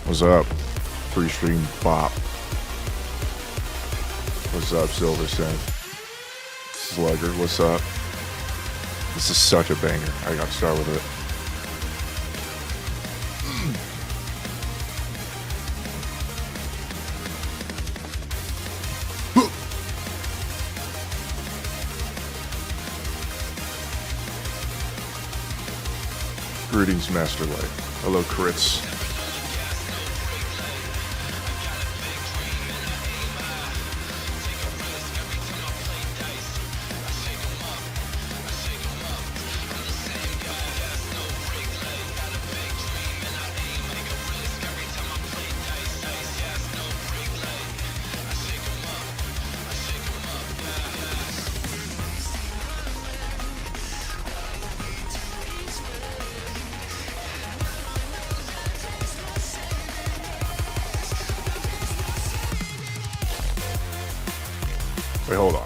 What's up? Pre-stream bop. What's up, Silver Synth? Slugger, what's up? This is such a banger. I gotta start with it. Greetings, Master Light. Hello, crits. Wait, hold on.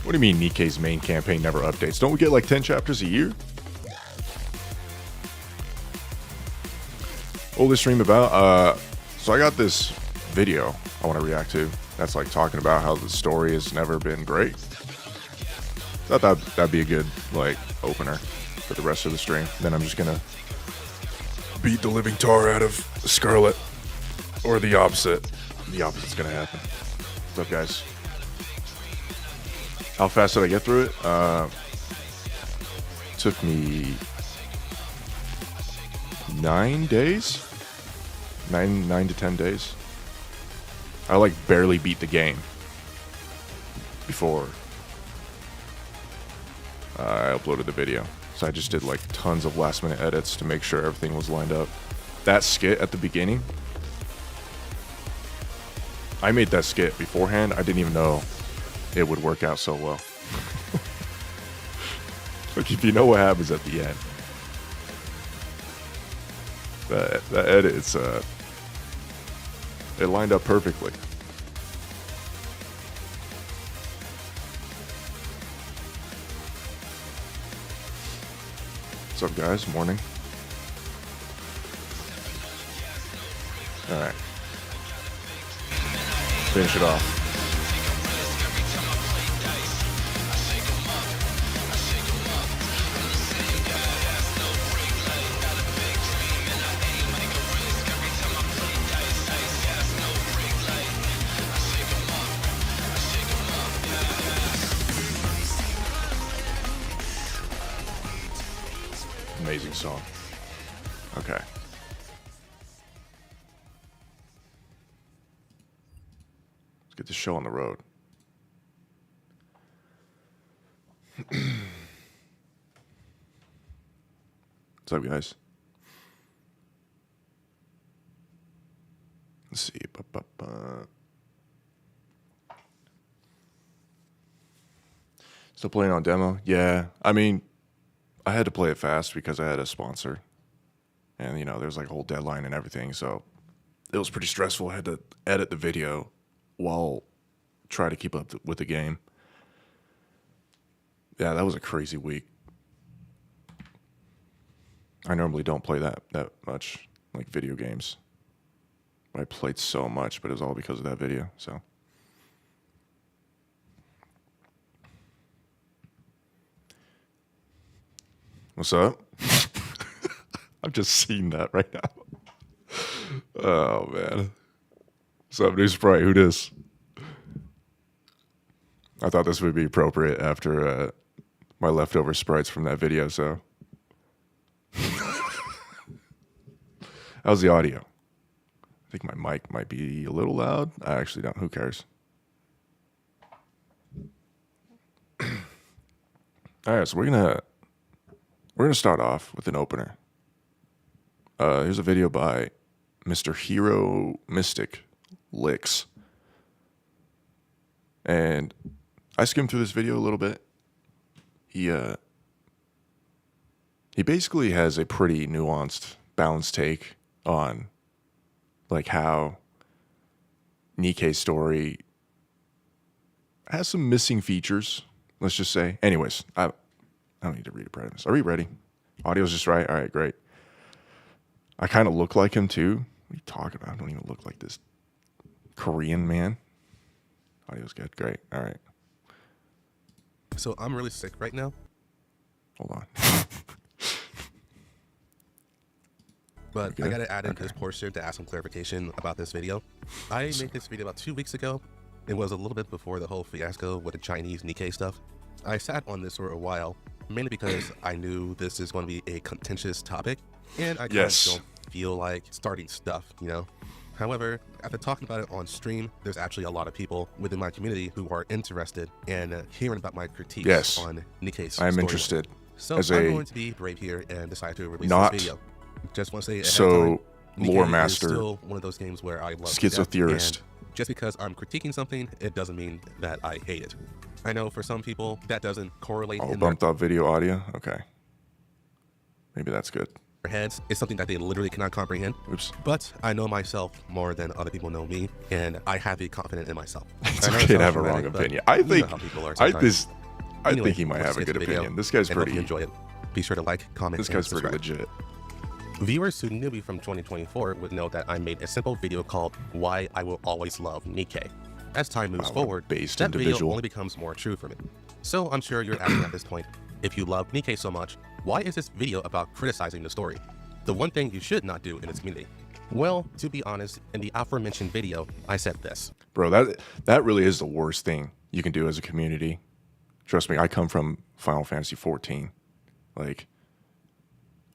What do you mean Nikke's main campaign never updates? Don't we get like 10 chapters a year? What will this stream about? So I got this video I want to react to that's like talking about how the story has never been great. Thought that'd be a good like opener for the rest of the stream. Then I'm just gonna beat the living tar out of Scarlet. Or the opposite. The opposite's gonna happen. What's up, guys? How fast did I get through it? Took me 9 days? 9 to 10 days. I like barely beat the game before I uploaded the video. So I just did like tons of last minute edits to make sure everything was lined up. That skit at the beginning, I made that skit beforehand. I didn't even know it would work out so well. Like, if you know what happens at the end. That edit, it lined up perfectly. What's up, guys? Morning. Alright. Finish it off. Amazing song. Okay. Get this show on the road. What's up, guys? Let's see. Still playing on demo? Yeah. I mean, I had to play it fast because I had a sponsor. And, you know, there's like a whole deadline and everything. So it was pretty stressful. I had to edit the video while try to keep up with the game. Yeah, that was a crazy week. I normally don't play that much, like video games. But I played so much, but it was all because of that video, so. What's up? I've just seen that right now. Oh, man. What's up, new Sprite? Who dis? I thought this would be appropriate after my leftover sprites from that video, so. How's the audio? I think my mic might be a little loud. I actually don't. Who cares? All right, so we're gonna start off with an opener. Here's a video by Mr. Hero Mystic Licks. And I skimmed through this video a little bit. He basically has a pretty nuanced, balanced take on like how Nikke's story has some missing features, let's just say. Anyways, I don't need to read a premise. Are we ready? Audio's just right. All right, great. I kind of look like him too. What are you talking about? I don't even look like this Korean man. Audio's good. Great. All right. So I'm really sick right now. Hold on. But I gotta add in this portion to ask some clarification about this video. I made this video about 2 weeks ago. It was a little bit before the whole fiasco with the Chinese Nikke stuff. I sat on this for a while, mainly because I knew this is going to be a contentious topic, and I kind of don't feel like starting stuff, you know? However, after talking about it on stream, there's actually a lot of people within my community who are interested in hearing about my critiques on Nikke's I'm story. Interested. So I'm going to be brave here and decide to release this video. Just want to say lore master, is still one of those games where I love schizotheorist. Just because I'm critiquing something, it doesn't mean that I hate it. I know for some people that doesn't correlate. Oh, bumped up video audio. Okay, maybe that's good. Their heads is something that they literally cannot comprehend. Oops. But I know myself more than other people know me, and I have to be confident in myself. It's okay to have a wrong opinion. I think he might have a good opinion. This guy's pretty. Hope you enjoy it. Be sure to like, comment, this guy's pretty legit. Viewers who knew me from 2024 would know that I made a simple video called Why I Will Always Love Nikke. As time moves forward, that video only becomes more true for me. So I'm sure you're asking at this point, if you love Nikke so much, why is this video about criticizing the story? The one thing you should not do in this community. Well, to be honest, in the aforementioned video, I said this. Bro, that really is the worst thing you can do as a community. Trust me, I come from Final Fantasy 14. Like,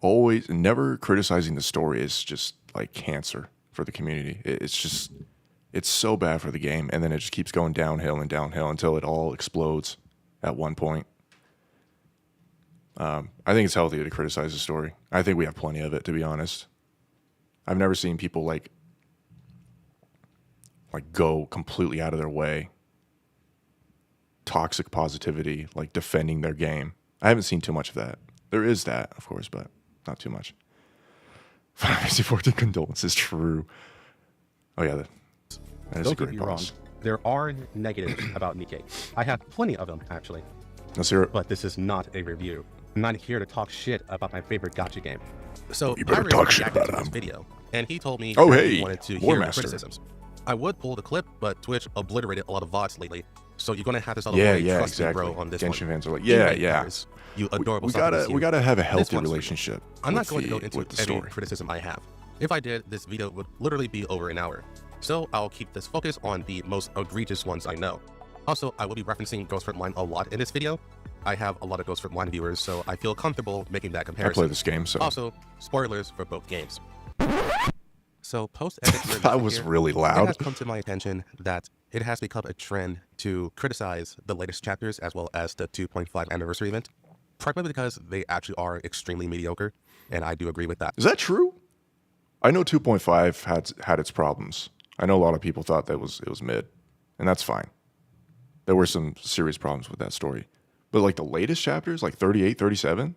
always, never criticizing the story is just like cancer for the community. It's so bad for the game, and then it just keeps going downhill and downhill until it all explodes at one point. I think it's healthy to criticize the story. I think we have plenty of it, to be honest. I've never seen people like go completely out of their way. Toxic positivity, like defending their game. I haven't seen too much of that. There is that, of course, but not too much. Final Fantasy 14 condolences, true. Oh yeah, that is a great pause. There are negatives about Nikke. I have plenty of them, actually. Let's hear it. But this is not a review. I'm not here to talk shit about my favorite gacha game. So you better talk shit about this video, and he told me he wanted to hear the criticisms. I would pull the clip, but Twitch obliterated a lot of VODs lately, so you're gonna have to trust me, bro, on this Genshin one. fans are like, yeah. You adorable. We gotta have a healthy relationship. I'm not going to go into any criticism I have. If I did, this video would literally be over an hour. So I'll keep this focus on the most egregious ones I know. Also, I will be referencing Ghost Recon Online a lot in this video. I have a lot of Ghost Recon Online viewers, so I feel comfortable making that comparison. I play this game, so. Also, spoilers for both games. So post-edit that was really loud. It has come to my attention that it has become a trend to criticize the latest chapters as well as the 2.5 anniversary event, primarily because they actually are extremely mediocre, and I do agree with that. Is that true? I know 2.5 had its problems. I know a lot of people thought that it was mid, and that's fine. There were some serious problems with that story. But like the latest chapters, like 38, 37?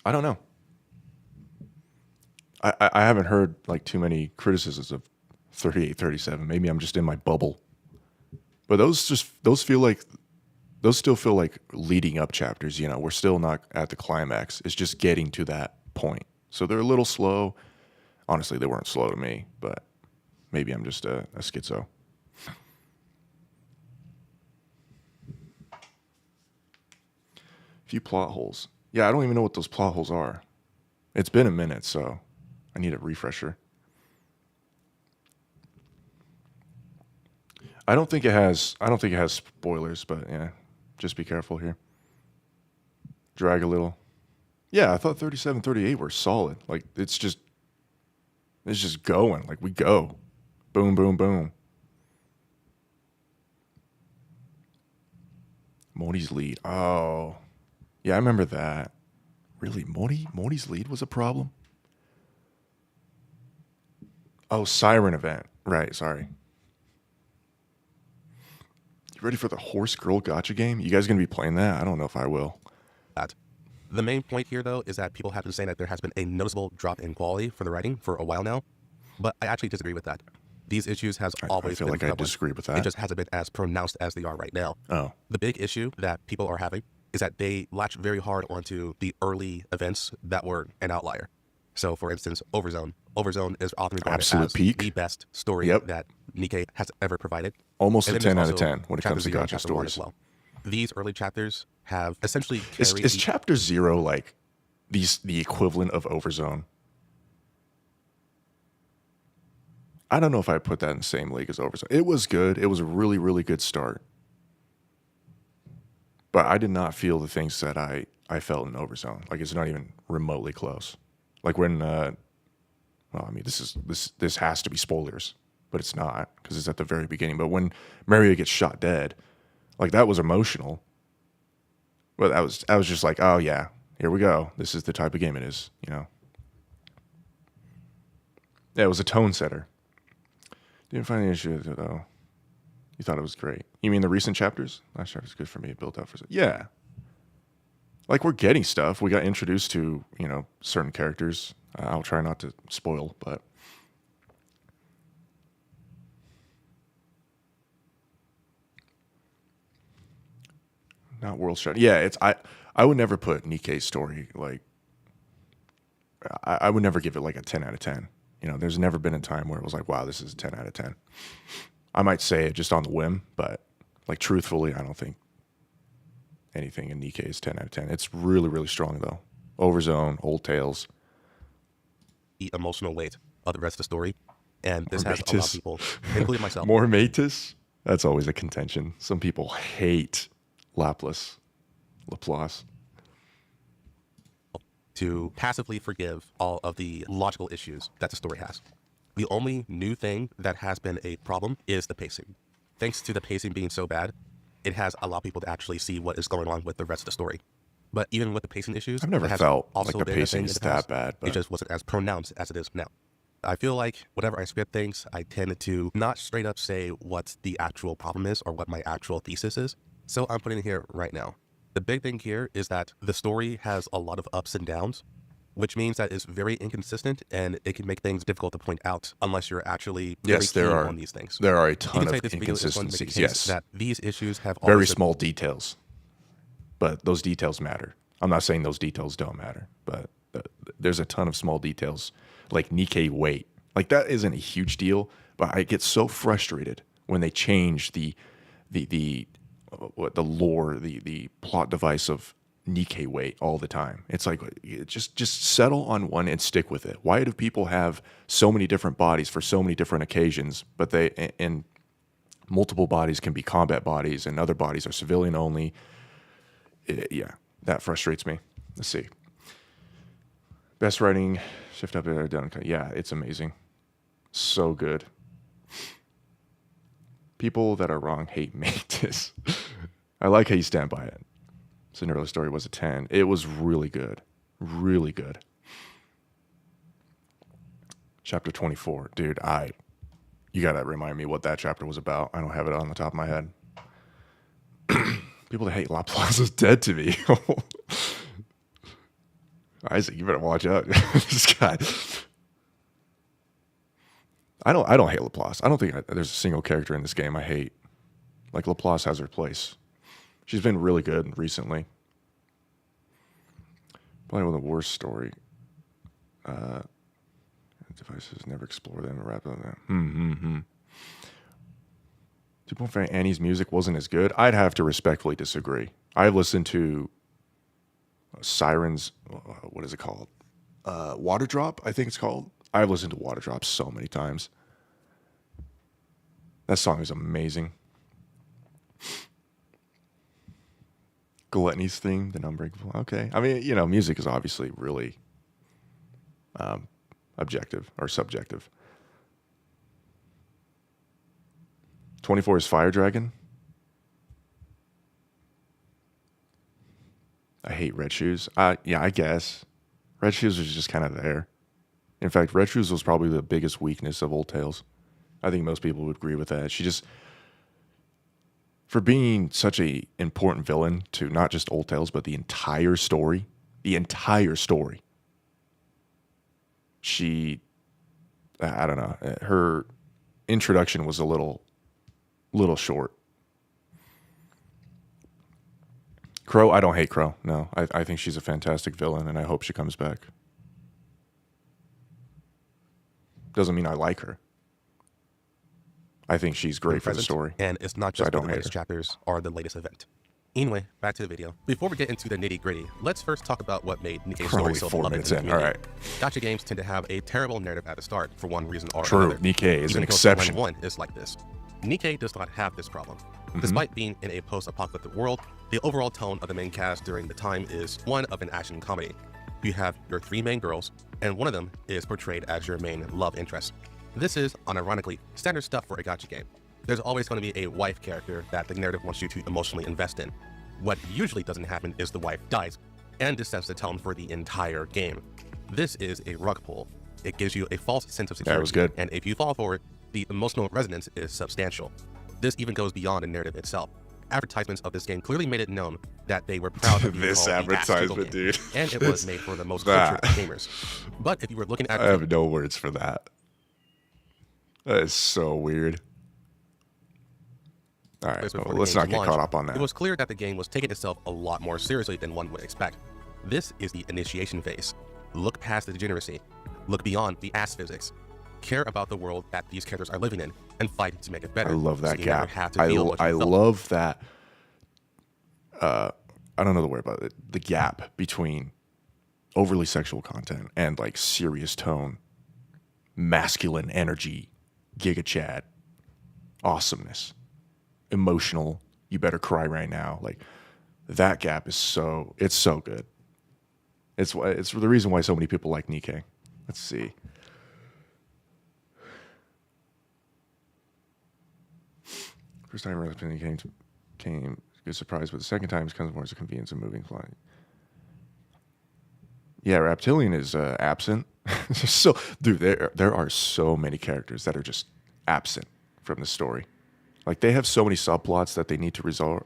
I don't know. I haven't heard like too many criticisms of 38, 37. Maybe I'm just in my bubble. But those still feel like leading up chapters, you know. We're still not at the climax. It's just getting to that point. So they're a little slow. Honestly, they weren't slow to me, but maybe I'm just a schizo. Few plot holes. Yeah, I don't even know what those plot holes are. It's been a minute, so I need a refresher. I don't think it has spoilers, but yeah, just be careful here. Drag a little. Yeah, I thought 37, 38 were solid. Like it's just going. Like we go. Boom, boom, boom. Mori's lead. Oh. Yeah, I remember that. Really? Mori's lead was a problem? Oh, Siren event. Right, sorry. You ready for the horse girl gotcha game? You guys gonna be playing that? I don't know if I will. The main point here, though, is that people have been saying that there has been a noticeable drop in quality for the writing for a while now, but I actually disagree with that. These issues has I always feel been like I prevalent. disagree with It that. just hasn't been as pronounced as they are right now. Oh, The big issue that people are having is that they latch very hard onto the early events that were an outlier. So, for instance, Overzone. Overzone is often regarded Absolute as peak. the best story Yep. that Nikke has ever provided. almost And a then there's 10 out of also 10 when it Chapter comes to 0 and gacha Chapter 1 stories. as well. These early chapters have essentially Is, carried is the chapter 0 like the equivalent of Overzone? I don't know if I put that in the same league as Overzone. It was good. It was a really, really good start. But I did not feel the things that I felt in Overzone. Like, it's not even remotely close. Like when, well, I mean, this has to be spoilers, but it's not because it's at the very beginning. But when Mario gets shot dead, like, that was emotional. But I was just like, oh yeah, here we go. This is the type of game it is, you know. Yeah, it was a tone setter. Didn't find the issue though. You thought it was great. You mean the recent chapters? Last chapter's good for me. It built up for yeah. Like, we're getting stuff. We got introduced to, you know, certain characters. I'll try not to spoil, but not world shot. Yeah, it's I would never put Nikke's story like I would never give it like a 10 out of 10. You know, there's never been a time where it was like, wow, this is a 10 out of 10. I might say it just on the whim, but like, truthfully, I don't think anything in Nikke is 10 out of 10. It's really, really strong though. Overzone, Old Tales. the emotional weight of the rest of the story. And this More has a lot of Matus. people, including myself, More Matus? That's always a contention. Some people hate Laplace. to passively forgive all of the logical issues that the story has. The only new thing that has been a problem is the pacing. Thanks to the pacing being so bad, it has allowed people to actually see what is going on with the rest of the story. But even with the pacing issues, I've never it has felt also like the been a pacing thing in is the that past. bad, but It just wasn't as pronounced as it is now. I feel like whenever I script things, I tend to not straight up say what the actual problem is or what my actual thesis is. So I'm putting it here right now. The big thing here is that the story has a lot of ups and downs, which means that it's very inconsistent and it can make things difficult to point out unless you're actually very yes, keen there are on these things. there are a You ton can say of this video is going to make a inconsistencies. case Yes, that these issues have very always been small details, but those details matter. I'm not saying those details don't matter, but there's a ton of small details, like Nikke weight. Like, that isn't a huge deal, but I get so frustrated when they change the lore, the plot device of Nikke weight all the time. It's like, just settle on one and stick with it. Why do people have so many different bodies for so many different occasions, but and multiple bodies can be combat bodies and other bodies are civilian only? Yeah, that frustrates me. Let's see. Best writing, shift up there, done. Yeah, it's amazing. So good. People that are wrong hate Mantis. I like how you stand by it. Cinderella story was a 10. It was really good. Really good. Chapter 24. Dude, you gotta remind me what that chapter was about. I don't have it on the top of my head. People that hate Laplace is dead to me. Isaac, you better watch out. This guy. I don't hate Laplace. I don't think there's a single character in this game I hate. Like, Laplace has her place. She's been really good recently. Probably one of the worst story. Devices never explore them or wrap up them. 2.5 Annie's music wasn't as good. I'd have to respectfully disagree. I've listened to Siren's, what is it called? Water Drop, I think it's called. I've listened to Water Drop so many times. That song is amazing. Gluttony's theme, the Unbreakable. Okay. I mean, you know, music is obviously really objective or subjective. 24 is Fire Dragon. I hate Red Shoes. Yeah, I guess. Red Shoes was just kind of there. In fact, Red Shoes was probably the biggest weakness of Old Tales. I think most people would agree with that. She just, for being such a important villain to not just Old Tales, but the entire story, she, I don't know, introduction was a little short. Crow, I don't hate Crow. No, I think she's a fantastic villain, and I hope she comes back. Doesn't mean I like her. I think she's great for the story. And it's not just the latest chapters or the latest event. Anyway, back to the video. Before we get into the nitty-gritty, let's first talk about what made Nikke's story so beloved in the community. All right. Gacha games tend to have a terrible narrative at the start for one reason or another. True, Nikke is an exception. One is like this. Nikke does not have this problem. Despite being in a post-apocalyptic world, the overall tone of the main cast during the time is one of an action comedy. You have your 3 main girls, and one of them is portrayed as your main love interest. This is, unironically, standard stuff for a gacha game. There's always going to be a wife character that the narrative wants you to emotionally invest in. What usually doesn't happen is the wife dies, and this sets the tone for the entire game. This is a rug pull. It gives you a false sense of security. That was good. And if you fall for it, the emotional resonance is substantial. This even goes beyond the narrative itself. Advertisements of this game clearly made it known that they were proud of this advertisement, dude. And it was made for the most cultured gamers. But if you were looking at... I have no words for that. That is so weird. All right, well, let's not get caught up on that. It was clear that the game was taking itself a lot more seriously than one would expect. This is the initiation phase. Look past the degeneracy. Look beyond the ass physics. Care about the world that these characters are living in and fight to make it better. I love that so gap. I love that. I don't know the word about it. The gap between overly sexual content and like serious tone, masculine energy, Giga Chad, awesomeness, emotional. You better cry right now. Like that gap is so good. It's the reason why so many people like Nikke. Let's see. First time I came good surprise, but the second time comes more as a convenience of moving flying. Yeah, Reptilian is absent. So, dude, there are so many characters that are just absent from the story. Like they have so many subplots that they need to resolve.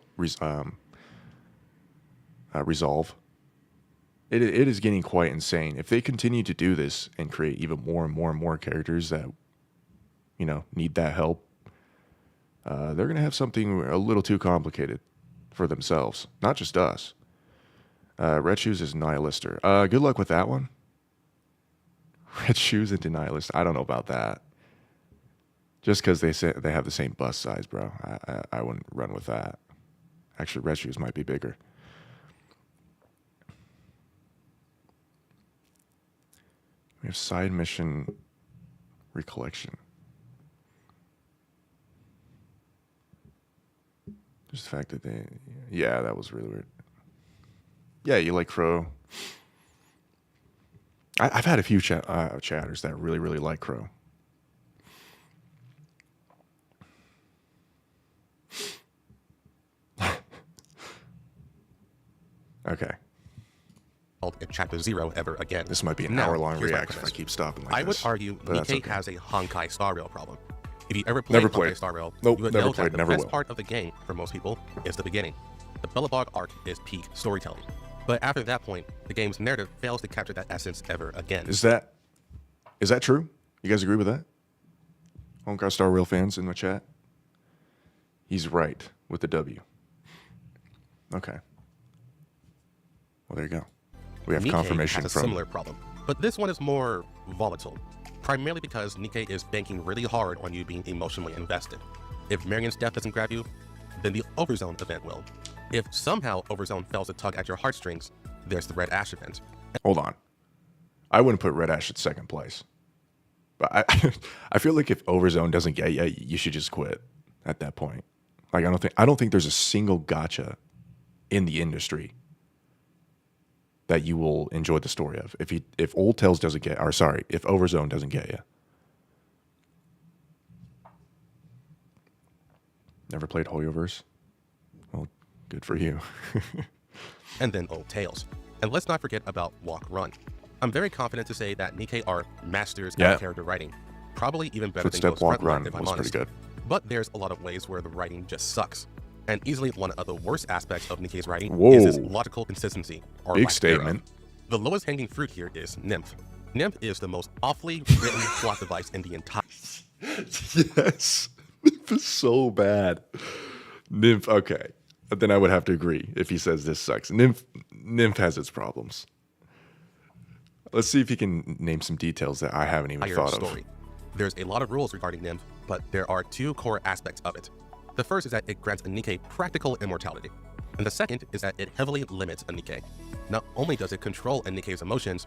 It is getting quite insane. If they continue to do this and create even more and more and more characters that, you know, need that help, they're going to have something a little too complicated for themselves, not just us. Red Shoes is Nihilister. Good luck with that one. Red Shoes and Nihilist. I don't know about that. Just because they say they have the same bust size, bro. I wouldn't run with that. Actually, Red Shoes might be bigger. We have side mission recollection. Just the fact that they... Yeah, that was really weird. Yeah, you like Crow. I've had a few chatters that really, really like Crow. Okay. In Chapter 0 ever again. This might be an hour-long reaction if I keep stopping like this. I would argue Nikke has a Honkai Star Rail problem. If you ever played Honkai Star Rail, you would know that the best part of the game for most people is the beginning. The Bellabog arc is peak storytelling. But after that point, the game's narrative fails to capture that essence ever again. Is that true? You guys agree with that? Honkai Star Rail fans in the chat? He's right with the W. Okay. Well, there you go. We have confirmation has a similar problem, but this one is more volatile, primarily because Nikke is banking really hard on you being emotionally invested. If Marion's death doesn't grab you, then the Overzone event will. If somehow Overzone fails to tug at your heartstrings, there's the Red Ash event. Hold on. I wouldn't put Red Ash at second place. But I feel like if Overzone doesn't get you, you should just quit at that point. Like I don't think there's a single gacha in the industry that you will enjoy the story of. If Old Tales doesn't get, or sorry, if Overzone doesn't get you. Never played Hoyoverse? Well, good for you. And then Old Tales. And let's not forget about Walk Run. I'm very confident to say that Nikke are masters at character writing. Probably even better than Ghost Walk Run if I'm was honest. pretty good. But there's a lot of ways where the writing just sucks. And easily one of the worst aspects of Nikke's writing is its logical consistency. Or big statement. The lowest hanging fruit here is Nymph. Nymph is the most awfully written plot device in the entire... Yes. Nymph is so bad. Nymph, okay. But then I would have to agree if he says this sucks. Nymph has its problems. Let's see if he can name some details that I haven't even thought of. There's a lot of rules regarding Nymph, but there are two core aspects of it. The first is that it grants a Nikke practical immortality, and the second is that it heavily limits a Nikke. Not only does it control a Nikke's emotions,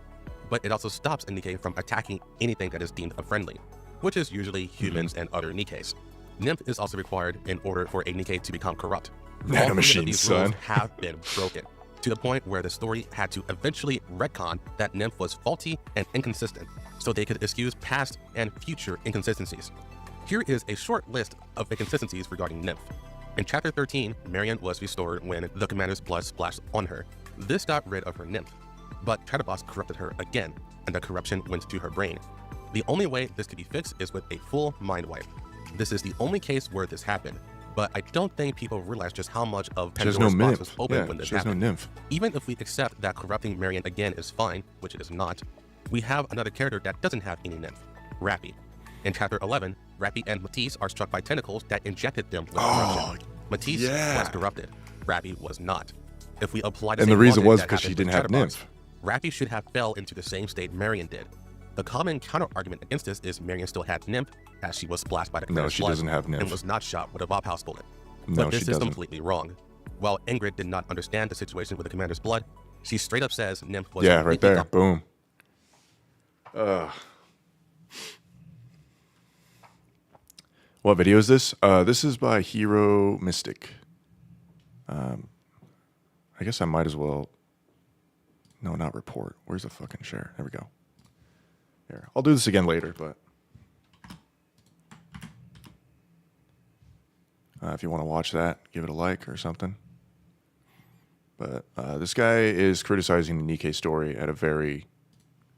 but it also stops a Nikke from attacking anything that is deemed unfriendly, which is usually humans and other Nikkes. Nymph is also required in order for a Nikke to become corrupt. All three of these rules have been broken, to the point where the story had to eventually retcon that Nymph was faulty and inconsistent, so they could excuse past and future inconsistencies. Here is a short list of inconsistencies regarding Nymph. In Chapter 13, Marion was restored when the commander's blood splashed on her. This got rid of her Nymph, but Chatterbox corrupted her again, and the corruption went to her brain. The only way this could be fixed is with a full mind wipe. This is the only case where this happened, but I don't think people realize just how much of Pandora's box was open when this happened. No Nymph. Even if we accept that corrupting Marion again is fine, which it is not, we have another character that doesn't have any Nymph, Rappy. In Chapter 11, Rappy and Matisse are struck by tentacles that injected them with corruption. Matisse was corrupted. Rappy was not. If we apply the same reason logic was that because she happened didn't with have Chatterbox, Nymph. Rappy should have fell into the same state Marion did. The common counter-argument against this is Marion still had Nymph, as she was splashed by the commander's blood doesn't have Nymph. and was not shot with a Bob House bullet. No, But this she is doesn't. completely wrong. While Ingrid did not understand the situation with the commander's blood, she straight up says Nymph was Yeah, right completely there. gone. Boom. What video is this? This is by Hero Mystic. I guess I might as well. No, not report. Where's the fucking share? There we go. Here, I'll do this again later, but if you want to watch that, give it a like or something. But this guy is criticizing the Nikke story at a very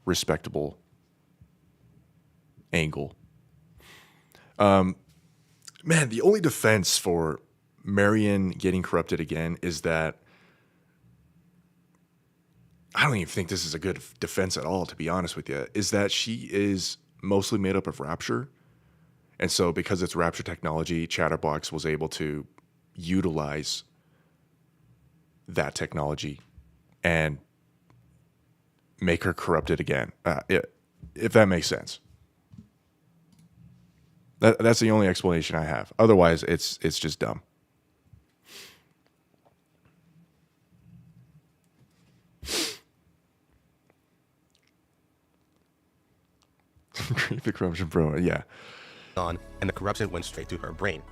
respectable angle. Man, the only defense for Marion getting corrupted again is that I don't even think this is a good defense at all, to be honest with you, is that she is mostly made up of Rapture. And so because it's Rapture technology, Chatterbox was able to utilize that technology and make her corrupted again, if that makes sense. That's the only explanation I have. Otherwise, it's just dumb. The corruption pro, yeah. On, and the corruption went straight to her brain.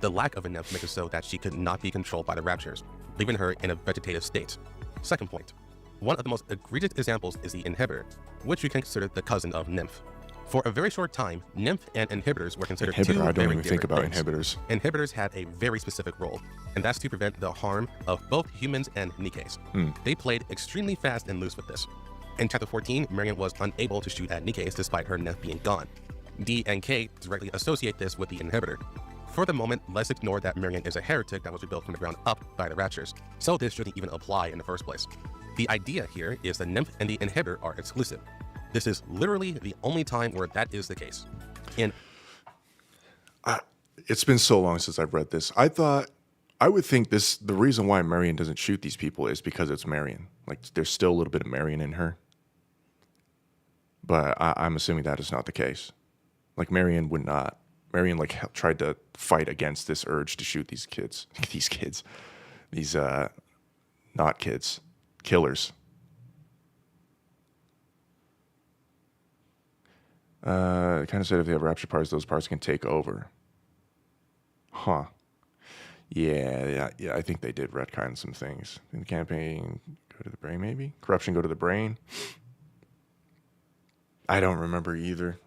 The lack of a Nymph makes it so that she could not be controlled by the Raptures, leaving her in a vegetative state. Second point. One of the most egregious examples is the Inhibitor, which we can consider the cousin of Nymph. For a very short time, Nymph and Inhibitors were considered two I don't very even think different about things. Inhibitors. Inhibitors had a very specific role, and that's to prevent the harm of both humans and Nikkes. They played extremely fast and loose with this. In Chapter 14, Marion was unable to shoot at Nikkes despite her Nymph being gone. D and K directly associate this with the Inhibitor. For the moment, let's ignore that Marion is a heretic that was rebuilt from the ground up by the Raptures, so this shouldn't even apply in the first place. The idea here is the Nymph and the Inhibitor are exclusive. This is literally the only time where that is the case. It's been so long since I've read this. I would think the reason why Marion doesn't shoot these people is because it's Marion. Like, there's still a little bit of Marion in her. But I'm assuming that is not the case. Like, Marion would not. Marion, like, tried to fight against this urge to shoot these kids. These not kids. Killers. It kind of said if they have Rapture parts, those parts can take over. Huh. Yeah, I think they did retcon some things. In the campaign, go to the brain, maybe? Corruption, go to the brain? I don't remember either.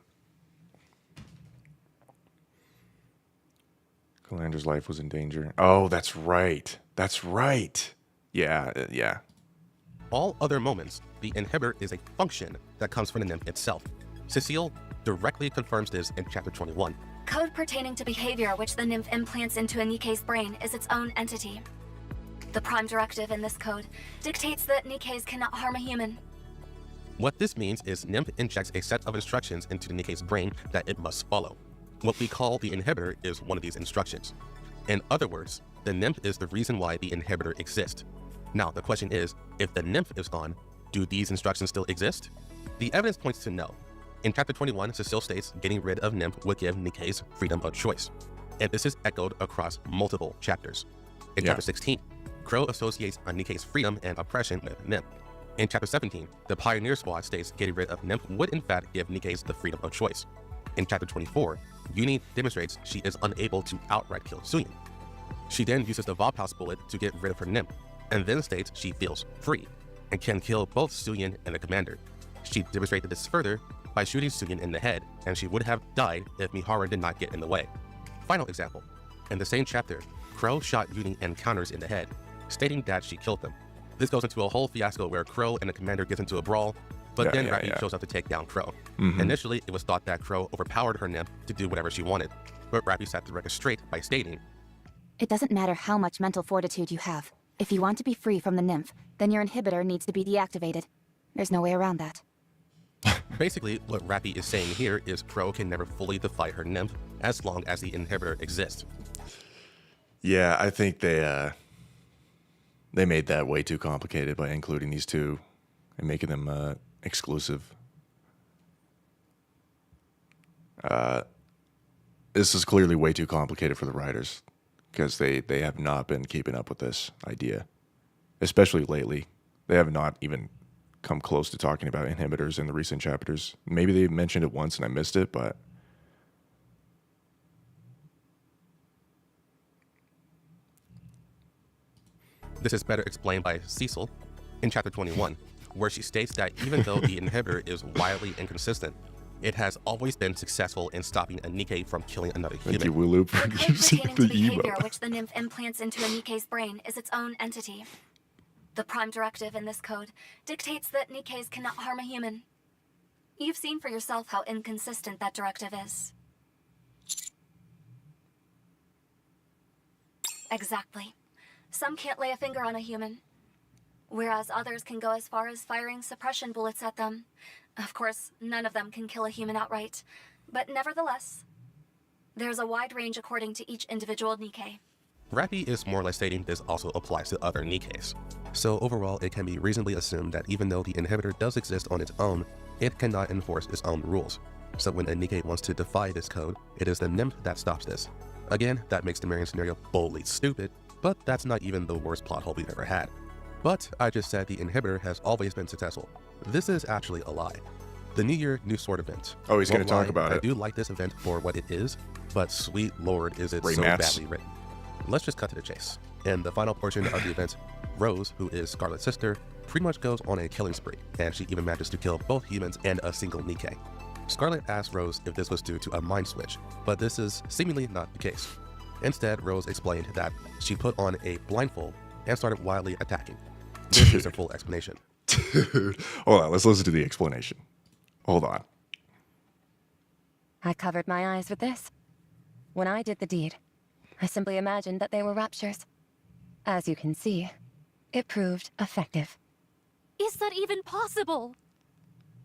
Calandra's life was in danger. Oh, that's right. That's right. Yeah. All other moments, the Inhibitor is a function that comes from the Nymph itself. Cecile directly confirms this in Chapter 21. Code pertaining to behavior which the Nymph implants into a Nikke's brain is its own entity. The prime directive in this code dictates that Nikkes cannot harm a human. What this means is Nymph injects a set of instructions into the Nikke's brain that it must follow. What we call the inhibitor is one of these instructions. In other words, the nymph is the reason why the inhibitor exists. Now, the question is, if the nymph is gone, do these instructions still exist? The evidence points to no. In chapter 21, Cecile states getting rid of Nymph would give Nikke's freedom of choice. And this is echoed across multiple chapters. In chapter 16, Crow associates Nikke's freedom and oppression with Nymph. In chapter 17, the Pioneer Squad states getting rid of Nymph would in fact give Nikke's the freedom of choice. In chapter 24, Uni demonstrates she is unable to outright kill Suyin. She then uses the Vophouse bullet to get rid of her Nymph, and then states she feels free, and can kill both Suyin and the commander. She demonstrated this further by shooting Suyin in the head, and she would have died if Mihara did not get in the way. Final example. In the same chapter, Crow shot Uni and counters in the head, stating that she killed them. This goes into a whole fiasco where Crow and the commander gets into a brawl, but then Rappy shows up to take down Crow. Initially, it was thought that Crow overpowered her Nymph to do whatever she wanted, but Rappy set the record straight by stating, "It doesn't matter how much mental fortitude you have. If you want to be free from the Nymph, then your inhibitor needs to be deactivated. There's no way around that." Basically, what Rappy is saying here is Crow can never fully defy her Nymph as long as the inhibitor exists. Yeah, I think they made that way too complicated by including these two and making them exclusive. This is clearly way too complicated for the writers because they have not been keeping up with this idea, especially lately. They have not even come close to talking about inhibitors in the recent chapters. Maybe they mentioned it once and I missed it, but this is better explained by Cecile in chapter 21, where she states that even though the inhibitor is wildly inconsistent, it has always been successful in stopping a Nikke from killing another human. thank you, Wooloop, The for code using pertaining the to behavior emo. which the nymph implants into a Nikke's brain is its own entity. The prime directive in this code dictates that Nikkes cannot harm a human. You've seen for yourself how inconsistent that directive is. Exactly. Some can't lay a finger on a human, whereas others can go as far as firing suppression bullets at them. Of course, none of them can kill a human outright, but nevertheless, there's a wide range according to each individual Nikke. Rappy is more or less stating this also applies to other Nikkes. So overall, it can be reasonably assumed that even though the inhibitor does exist on its own, it cannot enforce its own rules. So when a Nikke wants to defy this code, it is the Nymph that stops this. Again, that makes the Marion scenario boldly stupid, but that's not even the worst plot hole we've ever had. But I just said the inhibitor has always been successful. This is actually a lie. The New Year, New Sword event. Oh, he's going Won't to talk lie, about I it. do like this event for what it is, but sweet lord is it so Remats. badly written. Let's just cut to the chase. In the final portion of the event, Rose, who is Scarlet's sister, pretty much goes on a killing spree, and she even manages to kill both humans and a single Nikke. Scarlet asks Rose if this was due to a mind switch, but this is seemingly not the case. Instead, Rose explained that she put on a blindfold and started wildly attacking. This is her full explanation. Dude, hold on, let's listen to the explanation. Hold on. I covered my eyes with this. When I did the deed, I simply imagined that they were raptures. As you can see, it proved effective. Is that even possible?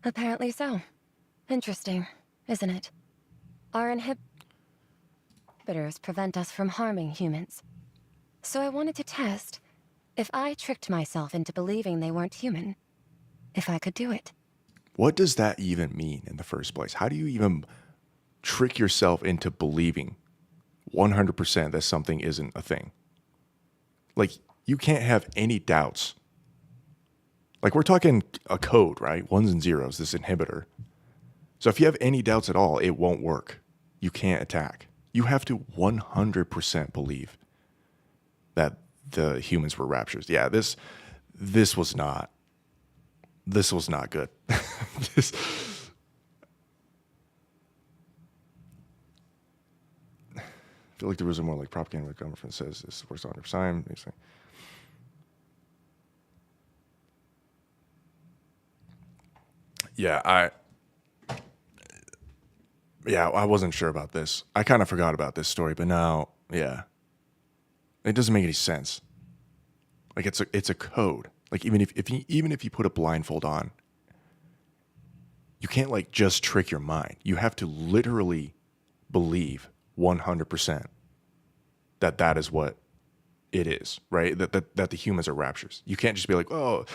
Apparently so. Interesting, isn't it? Our inhibitors prevent us from harming humans. So I wanted to test if I tricked myself into believing they weren't human, if I could do it. What does that even mean in the first place? How do you even trick yourself into believing 100% that something isn't a thing? Like, you can't have any doubts. Like, we're talking a code, right? Ones and zeros, this inhibitor. So if you have any doubts at all, it won't work. You can't attack. You have to 100% believe that the humans were raptures. Yeah, this was not good. this I feel like there was a more like propaganda where the government says this is the worst 100 time. Yeah, I wasn't sure about this. I kind of forgot about this story, but now, yeah, it doesn't make any sense. Like it's a code. Like even if you put a blindfold on, you can't like just trick your mind. You have to literally believe 100% that that is what it is, right? That the humans are raptures. You can't just be like, oh,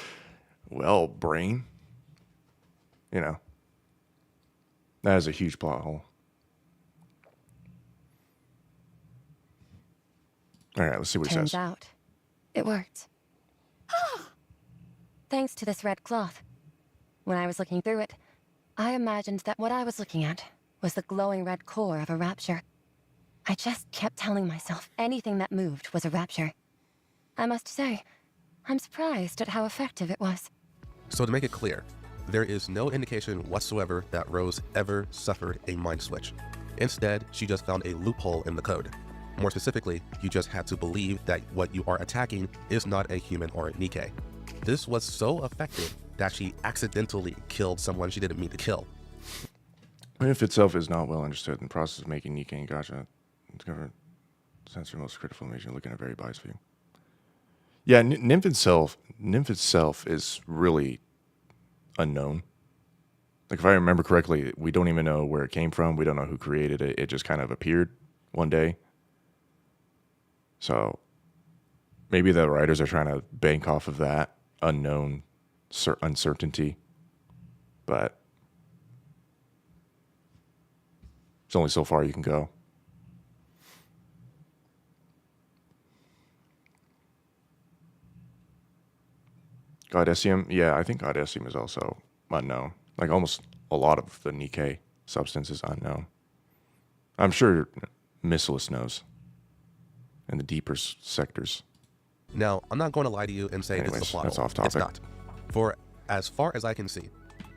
well, brain. You know, that is a huge plot hole. All right, let's see what he Turns says. out, it worked. Thanks to this red cloth. When I was looking through it, I imagined that what I was looking at was the glowing red core of a rapture. I just kept telling myself anything that moved was a rapture. I must say, I'm surprised at how effective it was. So to make it clear, there is no indication whatsoever that Rose ever suffered a mind switch. Instead, she just found a loophole in the code. More specifically, you just had to believe that what you are attacking is not a human or a Nikke. This was so effective that she accidentally killed someone she didn't mean to kill. Nymph itself is not well understood in the process of making Nikke and Gacha. Discover censor most critical information looking at a very biased view. Yeah, Nymph itself is really unknown. Like, if I remember correctly, we don't even know where it came from. We don't know who created it. It just kind of appeared one day. So maybe the writers are trying to bank off of that unknown uncertainty. But it's only so far you can go. Goddessium? Yeah, I think Goddessium is also unknown. Like, almost a lot of the Nikke substance is unknown. I'm sure Missilus knows in the deeper sectors. Now, I'm not going to lie to you and say Anyways, this is a plot that's hole. off topic. It's not. For as far as I can see,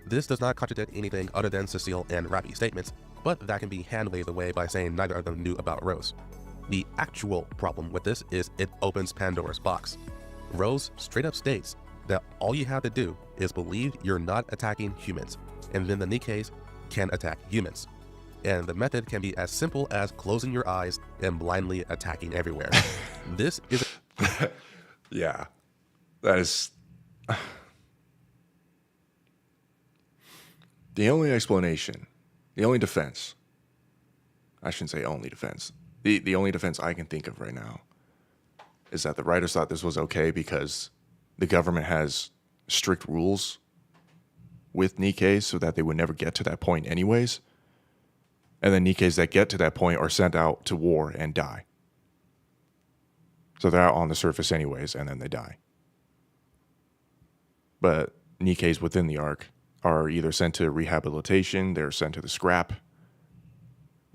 this does not contradict anything other than Cecile and Rappy's statements, but that can be hand-waved away by saying neither of them knew about Rose. The actual problem with this is it opens Pandora's box. Rose straight up states that all you have to do is believe you're not attacking humans, and then the Nikkes can attack humans. And the method can be as simple as closing your eyes and blindly attacking everywhere. This is... Yeah, that is... The only explanation, the only defense, I shouldn't say only defense, the only defense I can think of right now is that the writers thought this was okay because the government has strict rules with Nikkes so that they would never get to that point anyways. And then Nikkes that get to that point are sent out to war and die. So they're out on the surface anyways, and then they die. But Nikkes within the arc are either sent to rehabilitation, they're sent to the scrap,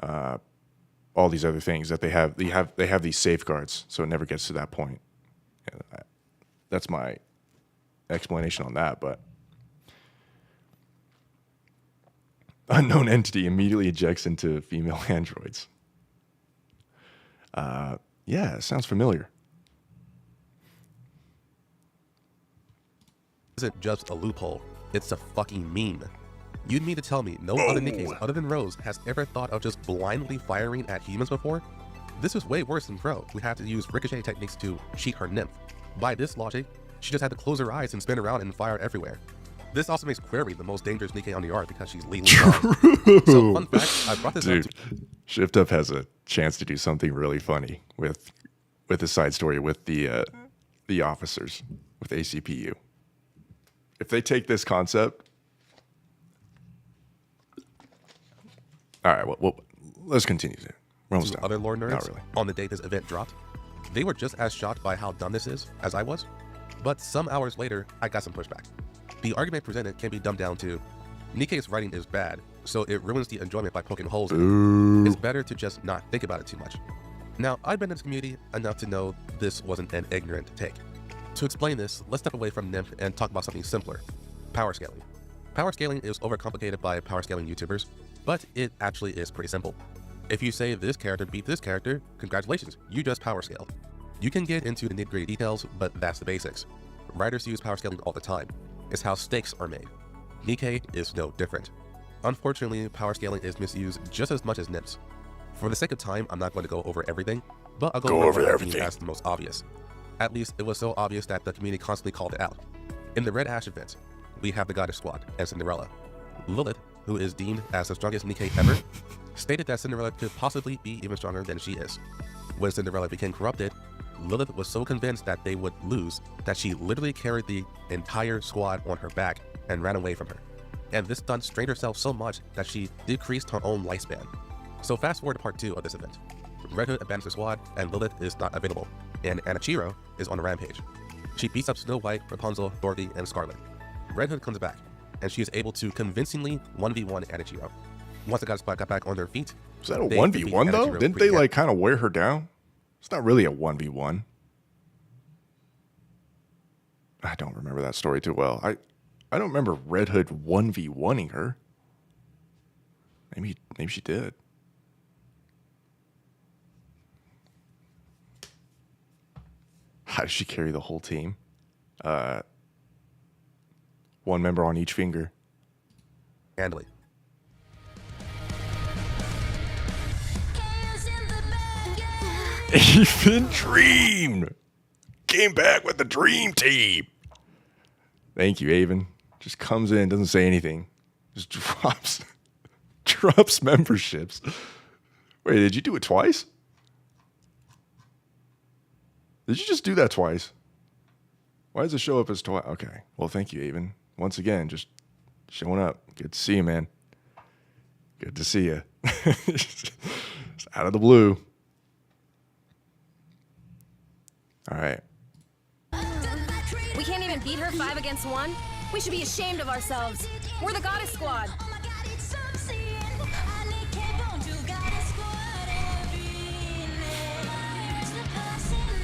all these other things that they have. They have these safeguards, so it never gets to that point. That's my explanation on that. But unknown entity immediately ejects into female androids. Yeah, it sounds familiar. Isn't just a loophole, it's a fucking meme. You'd mean to tell me no other Nikkes other than Rose has ever thought of just blindly firing at humans before? This is way worse than Pro, who had to use ricochet techniques to cheat her Nymph. By this logic, she just had to close her eyes and spin around and fire everywhere. This also makes Query the most dangerous Nikke on the arc because she's legally blind. So fun fact, I brought this up to... Shift Up has a chance to do something really funny with the side story with the officers, with ACPU. If they take this concept... All right, well let's continue. We're almost done. Other lore nerds, Not really. on the day this event dropped, they were just as shocked by how dumb this is as I was. But some hours later, I got some pushback. The argument presented can be dumbed down to, Nikke's writing is bad, so it ruins the enjoyment by poking holes in it. It's better to just not think about it too much. Now, I've been in this community enough to know this wasn't an ignorant take. To explain this, let's step away from Nymph and talk about something simpler: power scaling. Power scaling is overcomplicated by power scaling YouTubers, but it actually is pretty simple. If you say this character beat this character, congratulations, you just power scale. You can get into the nitty-gritty details, but that's the basics. Writers use power scaling all the time. It's how stakes are made. Nikke is no different. Unfortunately, power scaling is misused just as much as Nymph's. For the sake of time, I'm not going to go over everything, but I'll go over everything as the most obvious. At least it was so obvious that the community constantly called it out. In the Red Ash event, we have the Goddess Squad and Cinderella. Lilith, who is deemed as the strongest Nikke ever, stated that Cinderella could possibly be even stronger than she is. When Cinderella became corrupted, Lilith was so convinced that they would lose that she literally carried the entire squad on her back and ran away from her. And this stunt strained herself so much that she decreased her own lifespan. So fast forward to part 2 of this event. Red Hood abandons her squad and Lilith is not available, and Anichiro is on a rampage. She beats up Snow White, Rapunzel, Dorothy, and Scarlet. Red Hood comes back, and she is able to convincingly 1v1 Anichiro. Once the goddess squad got back on their feet, is that a 1v1 though? Didn't they like kind of wear her down? It's not really a 1v1. I don't remember that story too well. I don't remember Red Hood 1v1ing her. Maybe she did. How does she carry the whole team? One member on each finger. Handily. Even Dream came back with the Dream Team. Thank you, Avon. Just comes in, doesn't say anything, just drops memberships. Wait, did you do it twice? Did you just do that twice? Why does it show up as twice? Okay, well, thank you, Avon. Once again, just showing up. Good to see you, man. Good to see you. Just out of the blue. All right. We can't even beat her 5 against 1? We should be ashamed of ourselves. We're the goddess squad.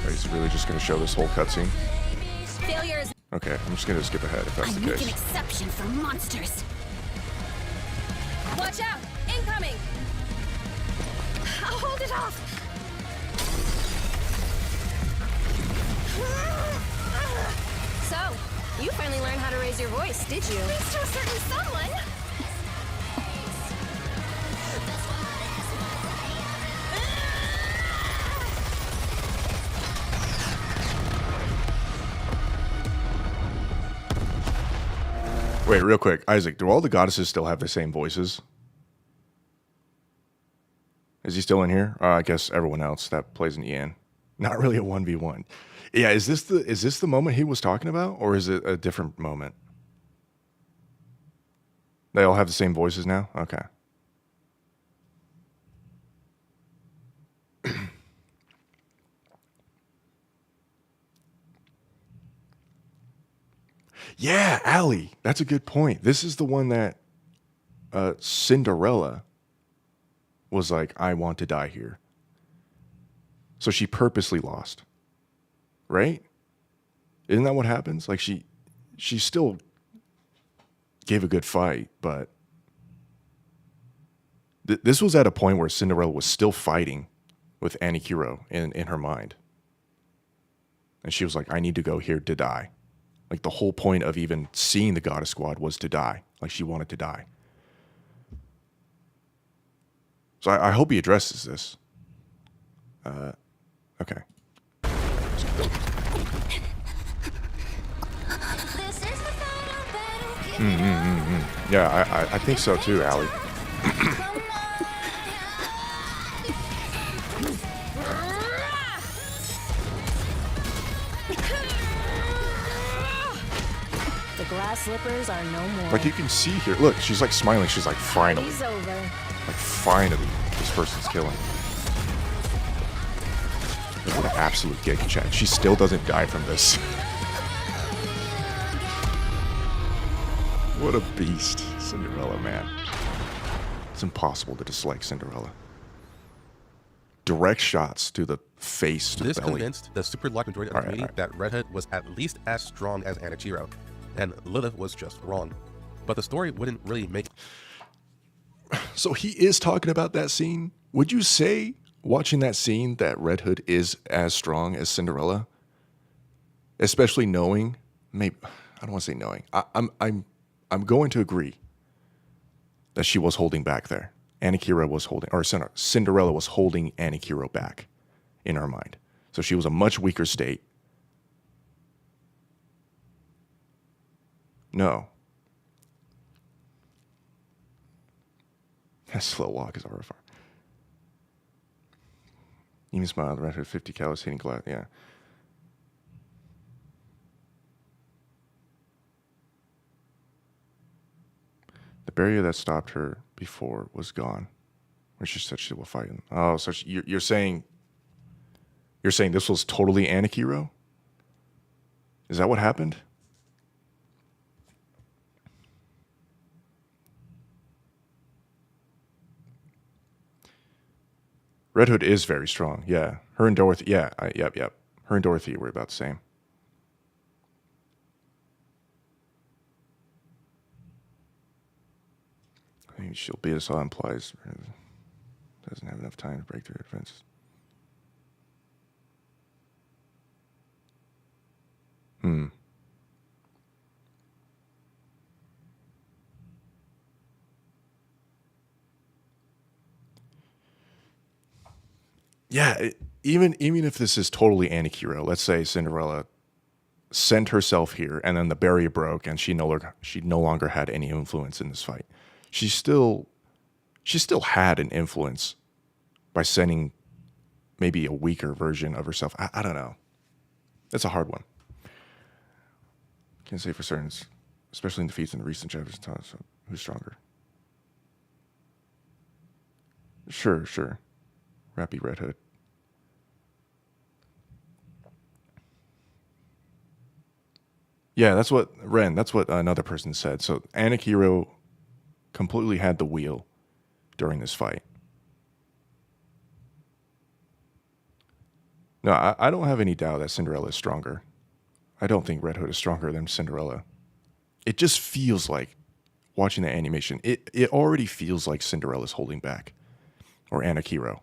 He's really just going to show this whole cutscene? Failure is... Okay, I'm just going to skip ahead if that's I the make case. an exception for monsters. Watch out! Incoming! I'll hold it off! So, you finally learned how to raise your voice, did you? Thanks to a certain someone! Wait, real quick. Isaac, do all the goddesses still have the same voices? Is he still in here? I guess everyone else that plays in Ian. Not really a 1v1. Yeah, is this the moment he was talking about, or is it a different moment? They all have the same voices now? Okay. Yeah, Allie. That's a good point. This is the one that Cinderella was like, I want to die here. So she purposely lost. Right? Isn't that what happens? Like she still gave a good fight, but this was at a point where Cinderella was still fighting with Anichiro in her mind. And she was like, I need to go here to die. Like the whole point of even seeing the goddess squad was to die. Like she wanted to die. So I hope he addresses this. Okay. Yeah, I think so too, Allie. The glass slippers are no more. Like you can see here, look, she's like smiling. She's like, finally. He's over. Like finally, this person's killing. Look at an absolute giga chat. She still doesn't die from this. What a beast, Cinderella, man. It's impossible to dislike Cinderella. Direct shots to the face, to the This belly. convinced the super large majority of the community that Red Hood was at least as strong as Anichiro, and Lilith was just wrong. But the story wouldn't really make... So he is talking about that scene. Would you say, watching that scene, that Red Hood is as strong as Cinderella? Especially knowing, maybe, I don't want to say knowing. I'm going to agree that she was holding back there. Anichiro was holding, or Cinderella was holding Anichiro back in her mind. So she was a much weaker state. No. That slow walk is horrifying. Even smiled. Red Hood 50 calories hitting glass. Yeah. The barrier that stopped her before was gone. When she said she was fighting. Oh, so you're saying this was totally Anakiro? Is that what happened? Red Hood is very strong. Yeah, her and Dorothy. Yeah, yep. Her and Dorothy were about the same. I think she'll beat us all implies doesn't have enough time to break through defenses. Yeah, even if this is totally Anakiro, let's say Cinderella sent herself here and then the barrier broke and she no longer had any influence in this fight. She still had an influence by sending maybe a weaker version of herself. I don't know. That's a hard one. Can't say for certain, especially in defeats in the recent chapters. So who's stronger? Sure. Rappy Red Hood. Yeah, that's what another person said. So Anakiro completely had the wheel during this fight. No, I don't have any doubt that Cinderella is stronger. I don't think Red Hood is stronger than Cinderella. It just feels like, watching the animation, it already feels like Cinderella's holding back. Or Anakiro.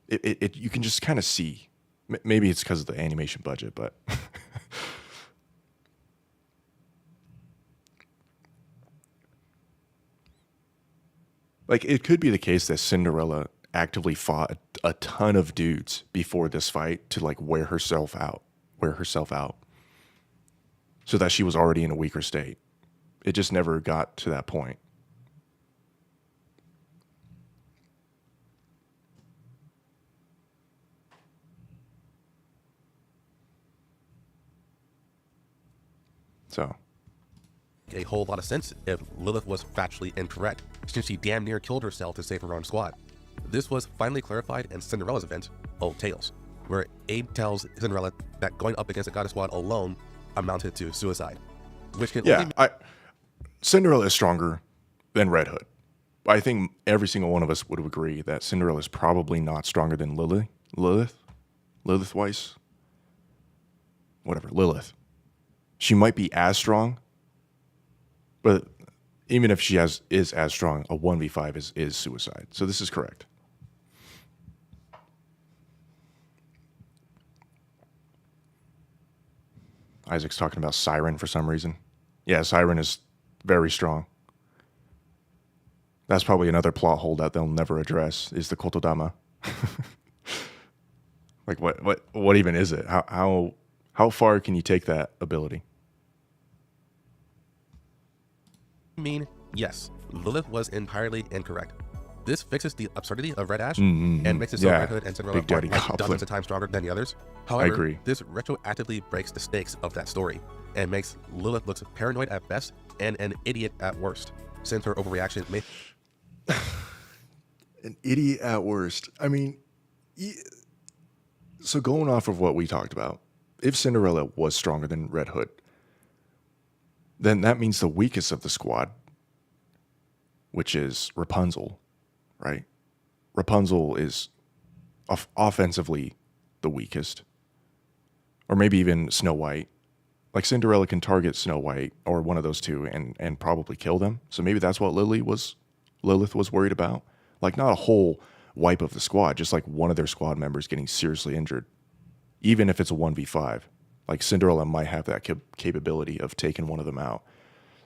You can just kind of see. Maybe it's because of the animation budget, but... Like, it could be the case that Cinderella actively fought a ton of dudes before this fight to, like, wear herself out. So that she was already in a weaker state. It just never got to that point. So... a whole lot of sense if Lilith was factually incorrect, since she damn near killed herself to save her own squad. This was finally clarified in Cinderella's event, Old Tales, where Abe tells Cinderella that going up against a goddess squad alone amounted to suicide. Which can Cinderella is stronger than Red Hood. I think every single one of us would agree that Cinderella is probably not stronger than Lilith Weiss. Whatever, Lilith. She might be as strong, but even if she is as strong, a 1v5 is suicide. So this is correct. Isaac's talking about Siren for some reason. Yeah, Siren is very strong. That's probably another plot hole that they'll never address, is the Kotodama. Like, what even is it? How far can you take that ability? I mean, yes, Lilith was entirely incorrect. This fixes the absurdity of Red Ash and makes it so Red Hood and Cinderella Big Daddy are like dozens of times stronger than the others. However, I agree. This retroactively breaks the stakes of that story and makes Lilith look paranoid at best and an idiot at worst, since her overreaction may... An idiot at worst. I mean, so going off of what we talked about, if Cinderella was stronger than Red Hood, then that means the weakest of the squad, which is Rapunzel, right? Rapunzel is offensively the weakest. Or maybe even Snow White. Like, Cinderella can target Snow White or one of those two and probably kill them. So maybe that's what Lilith was worried about. Like, not a whole wipe of the squad, just like one of their squad members getting seriously injured. Even if it's a 1v5. Like, Cinderella might have that capability of taking one of them out.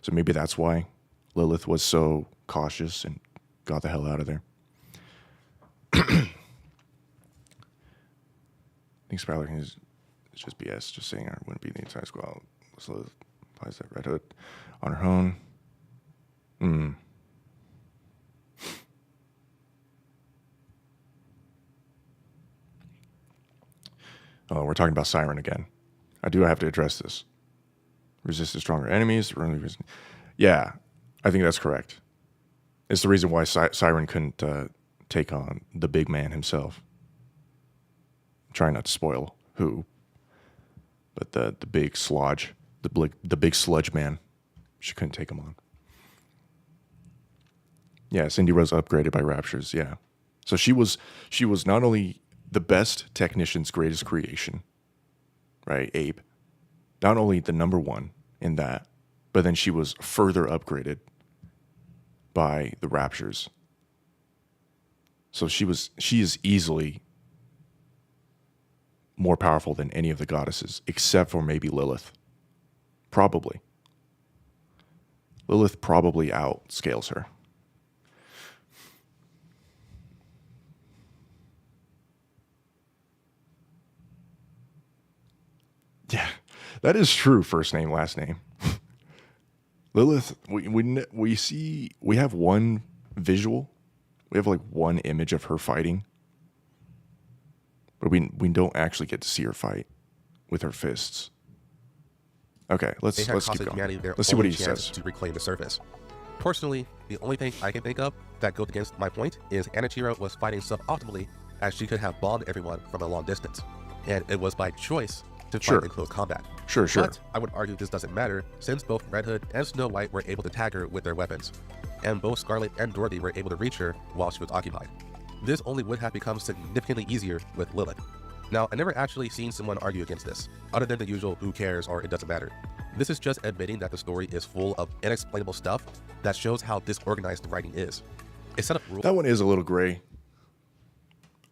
So maybe that's why Lilith was so cautious and got the hell out of there. I think Scarlet is just BS. Just saying I wouldn't be the entire squad. So applies that Red Hood on her own. Oh, we're talking about Siren again. I do have to address this. Resisted stronger enemies. Yeah, I think that's correct. It's the reason why Siren couldn't take on the big man himself. I'm trying not to spoil who, but the big sludge, the big sludge man, she couldn't take him on. Yeah, Cindy Rose upgraded by Raptures. Yeah, so she was not only the best technician's greatest creation, right, Abe, not only the #1 in that, but then she was further upgraded by the Raptures. So she is easily more powerful than any of the goddesses, except for maybe Lilith. Probably. Lilith probably outscales her. Yeah, that is true. First name, last name. Lilith, we have one visual. We have like one image of her fighting. But we don't actually get to see her fight with her fists. Okay, let's keep going. Let's see what he says. To reclaim the surface. Personally, the only thing I can think of that goes against my point is Anichiro was fighting suboptimally, as she could have bombed everyone from a long distance. And it was by choice to fight in close combat. Sure. But I would argue this doesn't matter, since both Red Hood and Snow White were able to tag her with their weapons. And both Scarlet and Dorothy were able to reach her while she was occupied. This only would have become significantly easier with Lilith. Now, I never actually seen someone argue against this, other than the usual who cares or it doesn't matter. This is just admitting that the story is full of inexplainable stuff that shows how disorganized the writing is. It set up rules. That one is a little gray.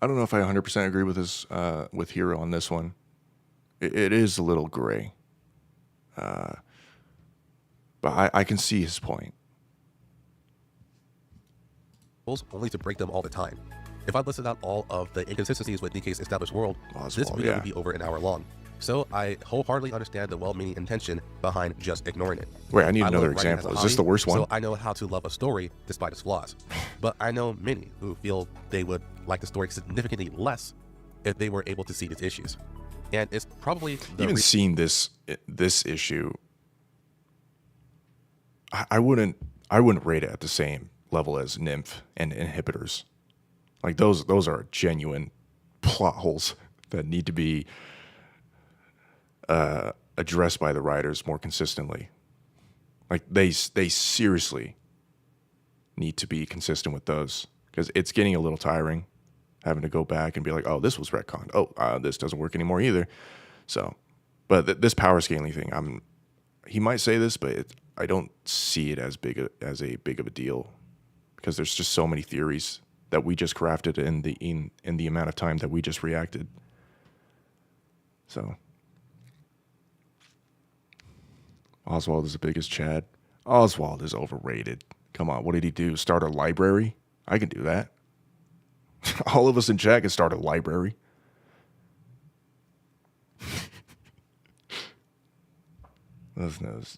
I don't know if I 100% agree with this with Hero on this one. It is a little gray. But I can see his point. Only to break them all the time. If I listed out all of the inconsistencies with Nikke's established world, this video would be over an hour long. So I wholeheartedly understand the well-meaning intention behind just ignoring it. Wait, I need another example. Is this the worst one? So I know how to love a story despite its flaws. But I know many who feel they would like the story significantly less if they were able to see its issues. And it's probably even seeing this issue, I wouldn't rate it at the same level as Nymph and Inhibitors. Like those are genuine plot holes that need to be addressed by the writers more consistently. Like they seriously need to be consistent with those, because it's getting a little tiring having to go back and be like, oh, this was retconned. Oh, this doesn't work anymore either. So, but this power scaling thing, he might say this, but I don't see it as big of a deal, because there's just so many theories that we just crafted in the amount of time that we just reacted. So Oswald is the biggest Chad. Oswald is overrated. Come on, what did he do? Start a library? I can do that. All of us in chat can start a library. Liz knows.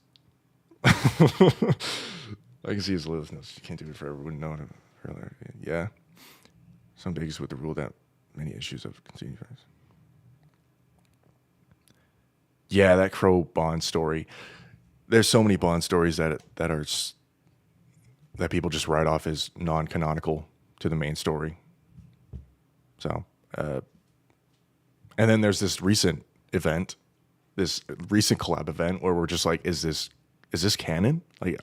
I can see his Liz knows. You can't do it for everyone. No, yeah. Some biggest with the rule that many issues of continued friends. Yeah, that Crow Bond story. There's so many Bond stories that people just write off as non-canonical to the main story. So, and then there's this recent event, this recent collab event where we're just like, is this canon? Like,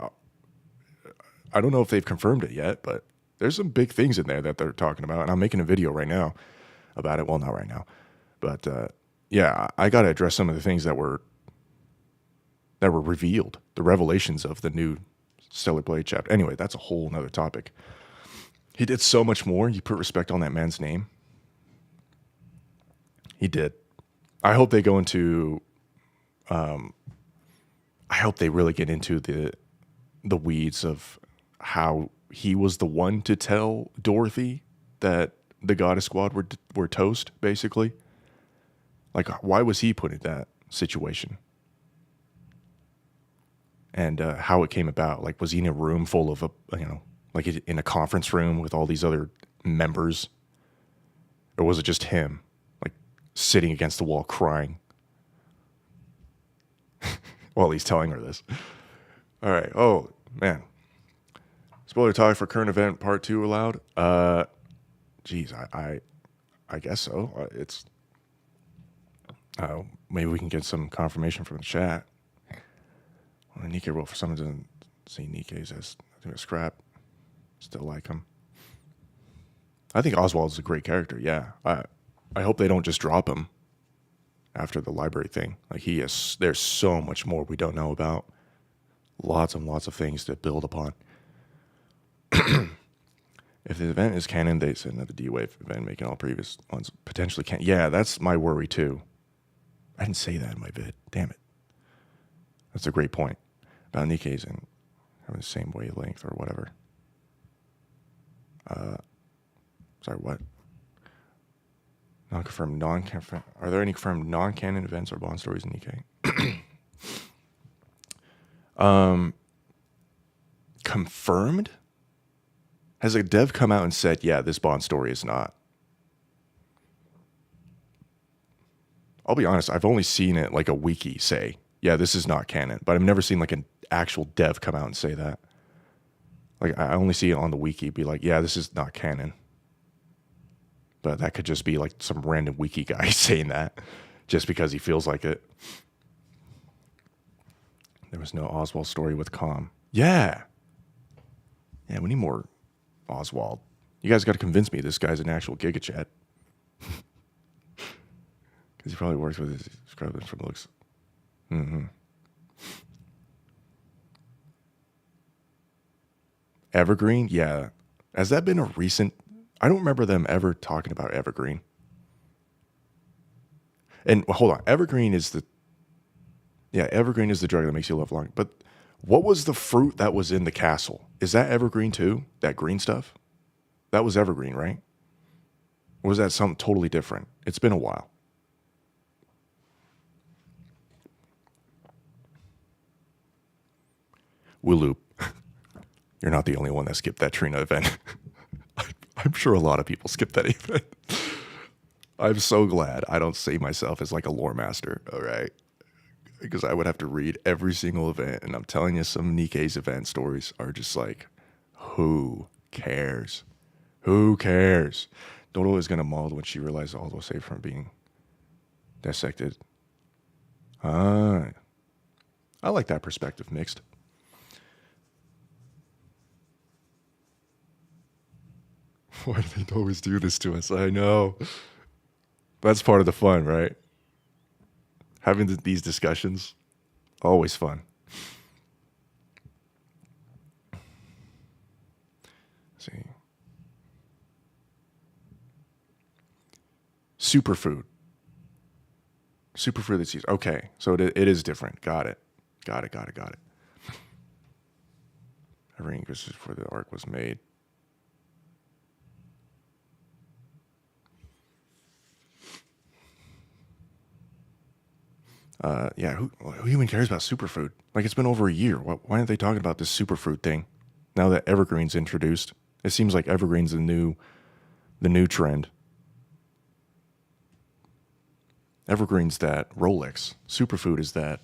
I don't know if they've confirmed it yet, but there's some big things in there that they're talking about, and I'm making a video right now about it. Well, not right now, but yeah, I got to address some of the things that were revealed, the revelations of the new Stellar Blade chapter. Anyway, that's a whole nother topic. He did so much more. You put respect on that man's name. He did. I hope they go into. I hope they really get into the weeds of how he was the one to tell Dorothy that the Goddess Squad were toast, basically. Like, why was he put in that situation? And how it came about. Like, was he in a room full of, like in a conference room with all these other members? Or was it just him? Like, sitting against the wall crying while he's telling her this. All right. Oh, man. Spoiler talk for current event part 2 allowed? Geez, I guess so. It's maybe we can get some confirmation from the chat. Well, Nikke wrote for someone who doesn't see Nikke as a scrap. Still like him. I think Oswald's a great character. Yeah, I hope they don't just drop him after the library thing. Like there's so much more we don't know about. Lots and lots of things to build upon. If the event is canon, they said another D-Wave event, making all previous ones potentially canon. Yeah, that's my worry too. I didn't say that in my vid. Damn it. That's a great point about Nikke's and having the same wavelength or whatever. Sorry, what? Non-confirmed, non-confirmed. Are there any confirmed non-canon events or Bond stories in Nikke? Confirmed? Has a dev come out and said, yeah, this Bond story is not? I'll be honest, I've only seen it like a wiki say, yeah, this is not canon. But I've never seen like an actual dev come out and say that. Like, I only see it on the wiki be like, yeah, this is not canon. But that could just be like some random wiki guy saying that just because he feels like it. There was no Oswald story with Calm. Yeah. Yeah, we need more Oswald. You guys got to convince me this guy's an actual Giga Chat. Because he probably works with his Scarlet from looks. Mm-hmm. Evergreen? Yeah. Has that been a recent... I don't remember them ever talking about Evergreen. And hold on. Evergreen is the... Yeah, Evergreen is the drug that makes you live long. But what was the fruit that was in the castle? Is that Evergreen too? That green stuff? That was Evergreen, right? Or was that something totally different? It's been a while. Willoop, you're not the only one that skipped that Trina event. I'm sure a lot of people skipped that event. I'm so glad I don't see myself as like a lore master, all right? Because I would have to read every single event, and I'm telling you, some Nikke's event stories are just like, who cares? Who cares? Dodo is going to maul when she realizes Aldo saved from being dissected. I like that perspective mixed. Why do they always do this to us? I know. That's part of the fun, right? Having these discussions, always fun. Let's see. Superfood. Superfood that's used. Okay, so it is different. Got it. Got it. Everything was before the arc was made. Yeah, who even cares about superfood? Like, it's been over a year. Why aren't they talking about this superfood thing now that Evergreen's introduced? It seems like Evergreen's the new trend. Evergreen's that Rolex. Superfood is that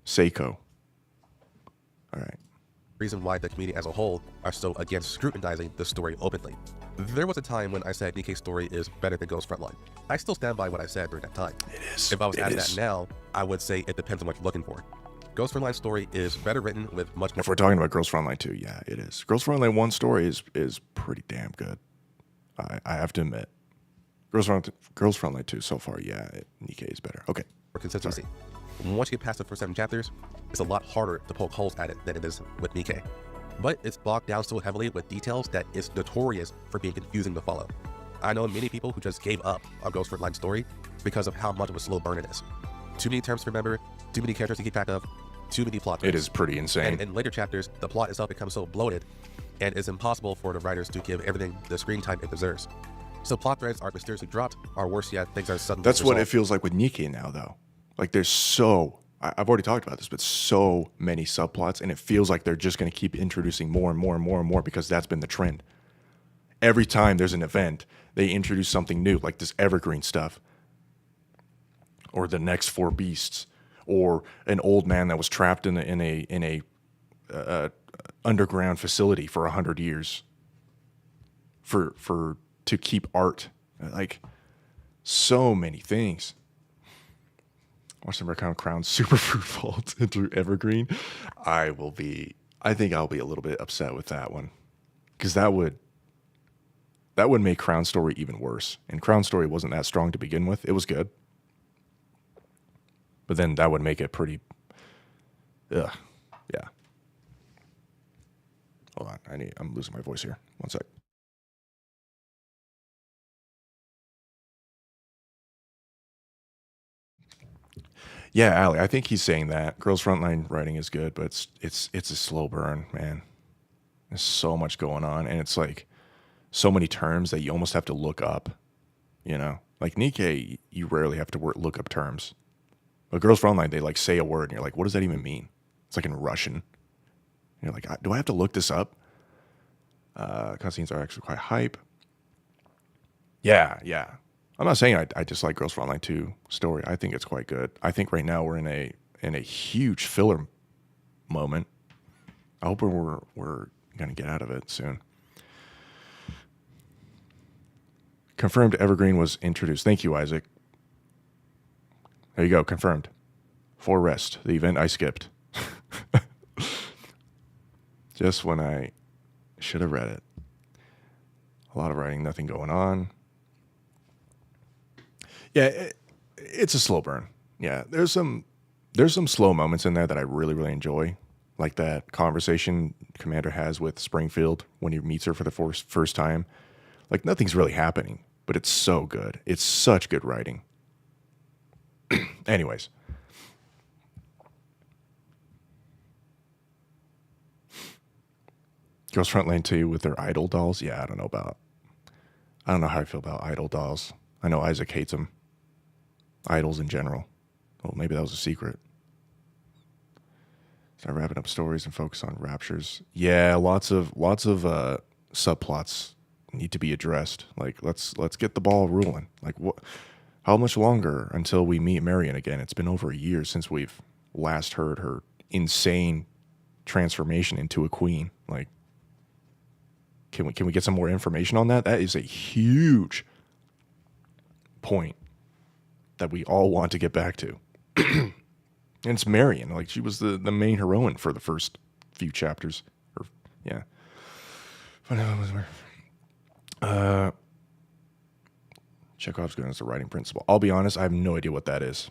Seiko. All right. Reason why the community as a whole are so against scrutinizing the story openly. There was a time when I said Nikke's story is better than Ghost Frontline. I still stand by what I said during that time. It is. If I was adding that now, I would say it depends on what you're looking for. Ghost Frontline's story is better written with much more... If we're talking about Girls Frontline 2, yeah, it is. Girls Frontline 1 story is pretty damn good. I have to admit. Girls Frontline 2 so far, yeah, Nikke is better. Okay. For consistency. Once you get past the first 7 chapters, it's a lot harder to poke holes at it than it is with Nikke. But it's bogged down so heavily with details that it's notorious for being confusing to follow. I know many people who just gave up on Ghost Frontline story because of how much of a slow burn it is. Too many terms to remember, too many characters to keep track of, too many plot twists. It is pretty insane. And in later chapters, the plot itself becomes so bloated, and it's impossible for the writers to give everything the screen time it deserves. So plot threads are mysteriously dropped, or worse yet, things are suddenly That's resolved. what it feels like with Nikke now, though. Like, there's I've already talked about this, but so many subplots, and it feels like they're just going to keep introducing more and more and more and more because that's been the trend. Every time there's an event, they introduce something new, like this evergreen stuff, or the next four beasts, or an old man that was trapped in a underground facility for 100 years to keep art. Like, so many things. Watch them crown superfood vault into evergreen. I think I'll be a little bit upset with that one, because that would make Crown Story even worse. And Crown Story wasn't that strong to begin with. It was good, but then that would make it pretty. Yeah. Hold on, I'm losing my voice here. One sec. Yeah, Allie, I think he's saying that Girls Frontline writing is good, but it's a slow burn, man. There's so much going on, and it's like so many terms that you almost have to look up. You know, like Nikke, you rarely have to look up terms, but Girls Frontline, they like say a word, and you're like, what does that even mean? It's like in Russian. And you're like, do I have to look this up? Cutscenes are actually quite hype. Yeah. I'm not saying I dislike Girls Frontline 2 story. I think it's quite good. I think right now we're in a huge filler moment. I hope we're gonna get out of it soon. Confirmed Evergreen was introduced. Thank you, Isaac. There you go, confirmed. For rest, the event I skipped. Just when I should have read it. A lot of writing, nothing going on. Yeah, it's a slow burn. Yeah, there's some slow moments in there that I really, really enjoy. Like that conversation Commander has with Springfield when he meets her for the first time. Like, nothing's really happening, but it's so good. It's such good writing. Anyways. Girls Frontline 2 with their idol dolls. Yeah, I don't know how I feel about idol dolls. I know Isaac hates them. Idols in general. Well, maybe that was a secret. Start wrapping up stories and focus on raptures. Yeah, lots of subplots need to be addressed. Like, let's get the ball rolling. Like, what? How much longer until we meet Marion again? It's been over a year since we've last heard her insane transformation into a queen. Like, can we get some more information on that? That is a huge point that we all want to get back to. And it's Marion. Like, she was the main heroine for the first few chapters. Yeah. Chekhov's gun is the writing principle. I'll be honest, I have no idea what that is.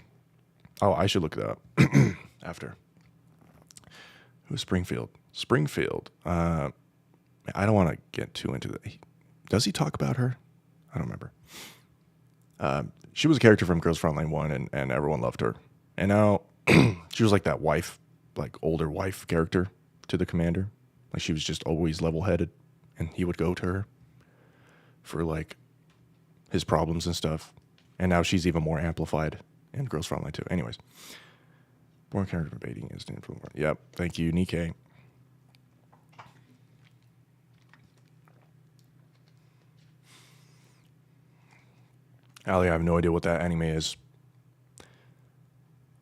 Oh, I should look it up after. Who's Springfield? Springfield. I don't want to get too into that. Does he talk about her? I don't remember. She was a character from Girls Frontline 1, and everyone loved her. And now she was like that wife, like older wife character to the commander. Like, she was just always level-headed, and he would go to her for like his problems and stuff. And now she's even more amplified in Girls Frontline 2. Anyways. Born character for baiting is named for. Yep. Thank you, Nikke. Ali, I have no idea what that anime is.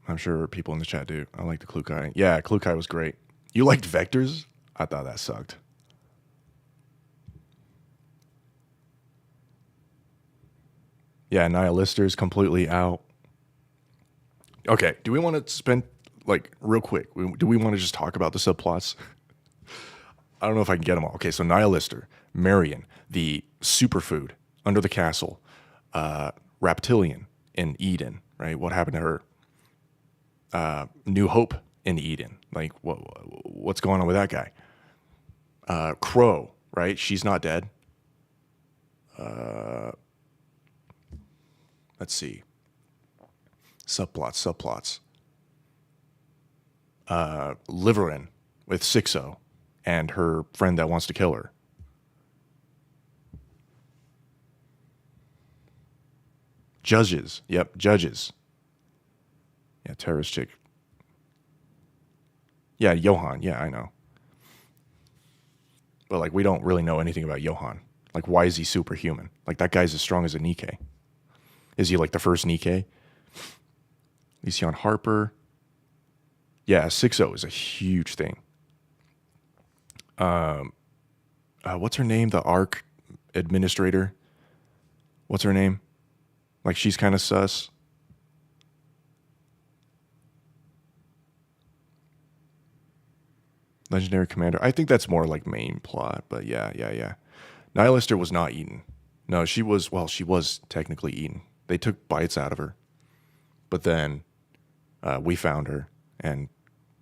I'm sure people in the chat do. I like the Klukai. Yeah, Klukai was great. You liked Vectors? I thought that sucked. Yeah, Nihilister's completely out. Okay, do we want to spend, like, real quick, do we want to just talk about the subplots? I don't know if I can get them all. Okay, so Nihilister, Marion, the superfood under the castle, Reptilian in Eden, right? What happened to her? New Hope in Eden. Like, what's going on with that guy? Crow, right? She's not dead. Let's see. Subplots. Liverin with Sixo and her friend that wants to kill her. Judges. Yep, judges. Yeah, terrorist chick. Yeah, Johan. Yeah, I know. But, like, we don't really know anything about Johan. Like, why is he superhuman? Like, that guy's as strong as a Nikke. Is he like the first Nikke? Lysion Harper. Yeah, 6-0 is a huge thing. What's her name? The ARC administrator. What's her name? Like, she's kind of sus. Legendary Commander. I think that's more like main plot, but yeah. Nihilister was not eaten. No, she was technically eaten. They took bites out of her. But then we found her, and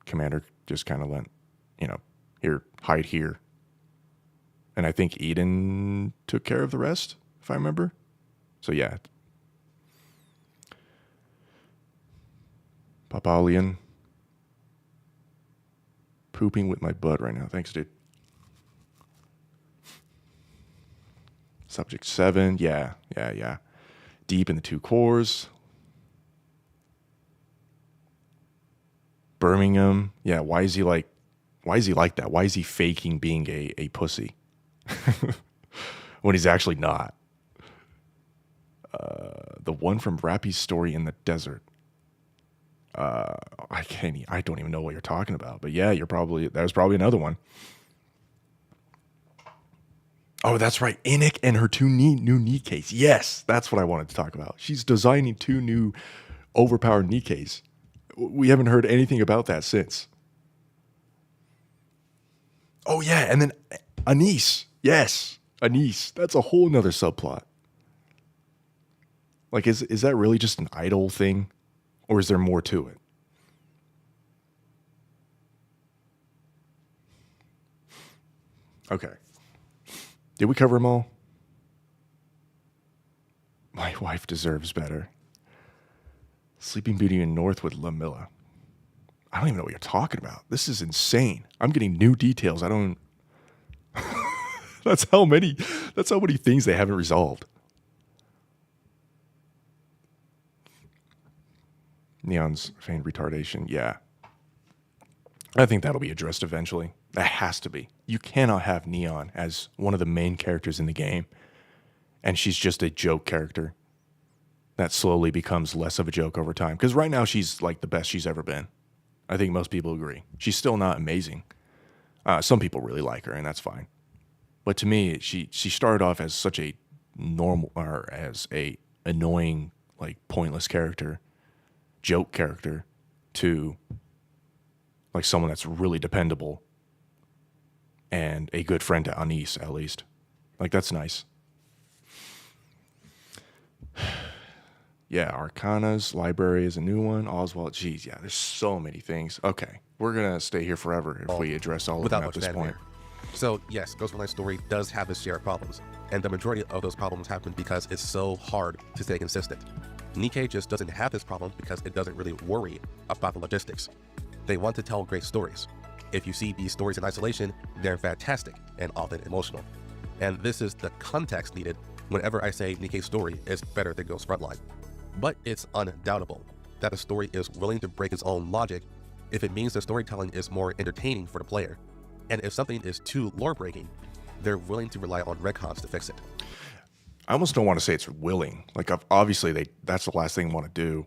Commander just kind of went, here, hide here. And I think Eden took care of the rest, if I remember. So yeah. Papalian. Pooping with my butt right now. Thanks, dude. Subject 7. Yeah. Deep in the 2 cores. Birmingham. Yeah, why is he like that? Why is he faking being a pussy? When he's actually not. The one from Rappy's story in the desert. I don't even know what you're talking about, but yeah, that was probably another one. Oh, that's right. Inik and her 2 new Nikkes. Yes, that's what I wanted to talk about. She's designing 2 new overpowered Nikkes. We haven't heard anything about that since. Oh yeah, and then Anise. Yes, Anise. That's a whole nother subplot. Like, is that really just an idol thing? Or is there more to it? Okay. Did we cover them all? My wife deserves better. Sleeping Beauty in North with Lamilla. I don't even know what you're talking about. This is insane. I'm getting new details. I don't... That's how many things they haven't resolved. Neon's feigned retardation. Yeah. I think that'll be addressed eventually. That has to be. You cannot have Neon as one of the main characters in the game, and she's just a joke character that slowly becomes less of a joke over time. Because right now she's like the best she's ever been. I think most people agree. She's still not amazing. Some people really like her, and that's fine. But to me, she started off as such a normal, or as a annoying, like pointless character. Joke character, to like someone that's really dependable and a good friend to Anise, at least. Like, that's nice. Yeah, Arcana's library is a new one. Oswald, geez, yeah, there's so many things. Okay, we're gonna stay here forever if we address all of them at this point. So yes, Ghost of Online story does have its share of problems, and the majority of those problems happen because it's so hard to stay consistent. Nikke just doesn't have this problem because it doesn't really worry about the logistics. They want to tell great stories. If you see these stories in isolation, they're fantastic and often emotional. And this is the context needed whenever I say Nikke's story is better than Ghost Frontline. But it's undoubtable that a story is willing to break its own logic if it means the storytelling is more entertaining for the player. And if something is too lore-breaking, they're willing to rely on retcons to fix it. I almost don't want to say it's willing. Like, obviously, that's the last thing they want to do.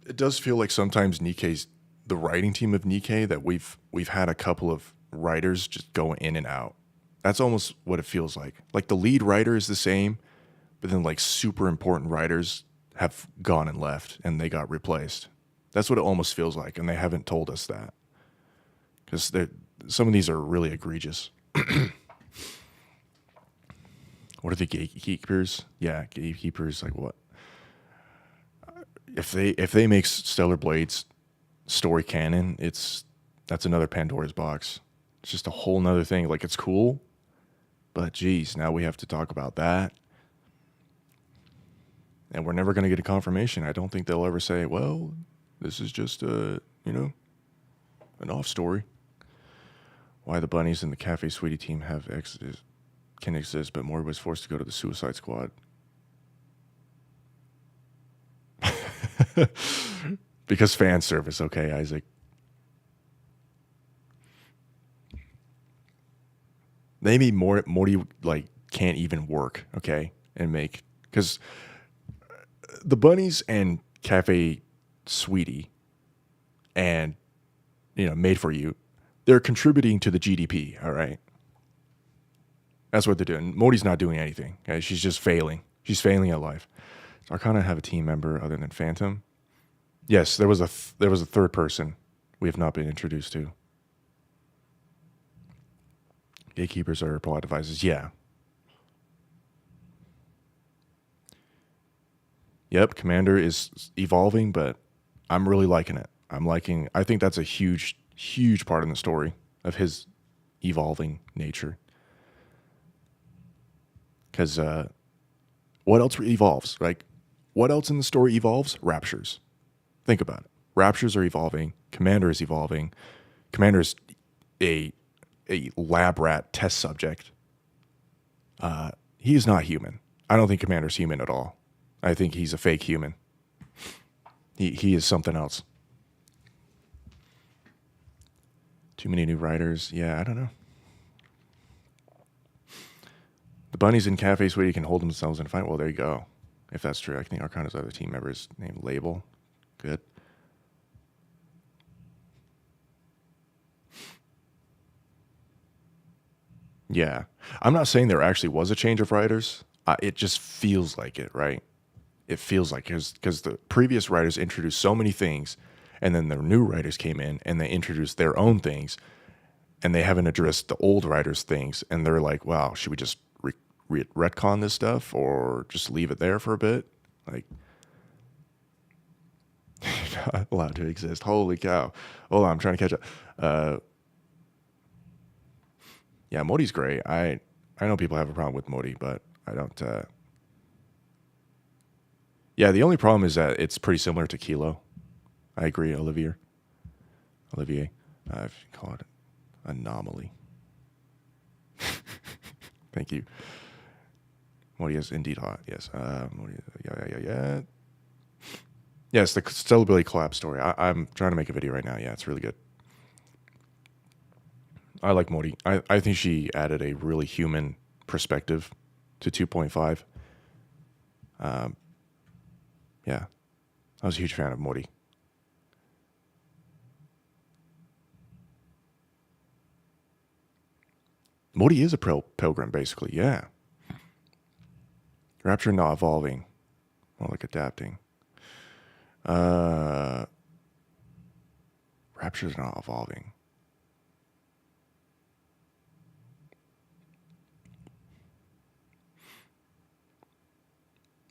It does feel like sometimes the writing team of Nikke, that we've had a couple of writers just go in and out. That's almost what it feels like. Like, the lead writer is the same, but then like super important writers have gone and left and they got replaced. That's what it almost feels like, and they haven't told us that. Because some of these are really egregious. What are the gatekeepers? Yeah, gatekeepers, like what? If they make Stellar Blade's story canon, that's another Pandora's box. It's just a whole nother thing. Like, it's cool, but geez, now we have to talk about that. And we're never going to get a confirmation. I don't think they'll ever say, well, this is just an off story. Why the bunnies and the Cafe Sweetie team can exist, but Mori was forced to go to the Suicide Squad. Because fan service, okay, Isaac. Maybe Morty like can't even work, okay? And make, because the bunnies and Cafe Sweetie and, you know, Made for You, they're contributing to the GDP, all right? That's what they're doing. Modi's not doing anything, okay? She's just failing. She's failing at life. Does Arcana have a team member other than Phantom? Yes, there was a third person we have not been introduced to. Gatekeepers are plot devices. Yeah. Yep, Commander is evolving, but I'm really liking it. I think that's a huge, huge part in the story of his evolving nature. Because what else evolves? Like, what else in the story evolves? Raptures. Think about it. Raptures are evolving. Commander is evolving. Commander's a lab rat test subject. He is not human. I don't think Commander's human at all. I think he's a fake human. He is something else. Too many new writers. Yeah, I don't know. The bunnies in Cafe Sweetie can hold themselves in a fight. Well, there you go. If that's true, I think Arcana's other team member is named Label. Good. Yeah. I'm not saying there actually was a change of writers. It just feels like it, right? It feels like because the previous writers introduced so many things, and then the new writers came in and they introduced their own things, and they haven't addressed the old writers' things, and they're like, wow, should we just retcon this stuff or just leave it there for a bit? Like, not allowed to exist. Holy cow. Hold on, I'm trying to catch up. Yeah, Modi's great. I know people have a problem with Modi, but I don't. Yeah, the only problem is that it's pretty similar to Kilo. I agree, Olivier. If you call it anomaly. Thank you. Modi is indeed hot. Yes. Modi, yeah. Yes, the Stellability collab story. I'm trying to make a video right now. Yeah, it's really good. I like Modi. I think she added a really human perspective to 2.5. Yeah, I was a huge fan of Modi. Modi is a pilgrim, basically. Yeah. Rapture not evolving, more like adapting. Rapture's not evolving.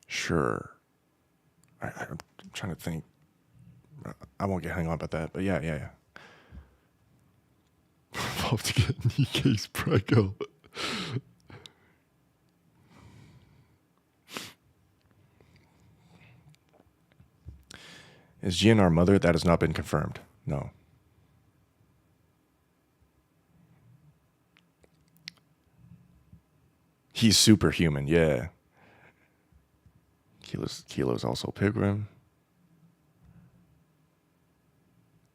Sure. I'm trying to think. I won't get hung on about that, but yeah. Evolved to get Nikke's prego. Is Jian our mother? That has not been confirmed. No. He's superhuman, yeah. Kilo's also Pilgrim.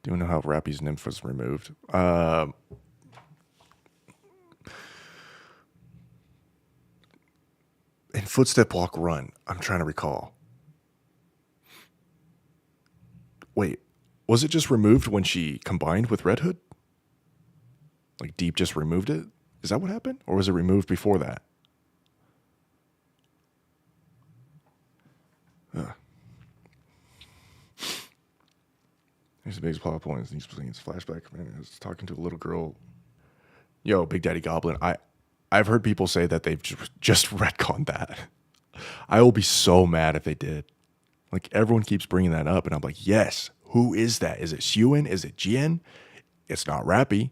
Do you know how Rappy's Nymph was removed? In Footstep Walk Run, I'm trying to recall. Wait, was it just removed when she combined with Red Hood? Like Deep just removed it? Is that what happened? Or was it removed before that? There's the biggest plot point. These scenes flashback. Man, I was talking to a little girl. Yo, Big Daddy Goblin. I've heard people say that they've just retconned that. I will be so mad if they did. Like, everyone keeps bringing that up, and I'm like, yes. Who is that? Is it Xuen? Is it Jian? It's not Rappy.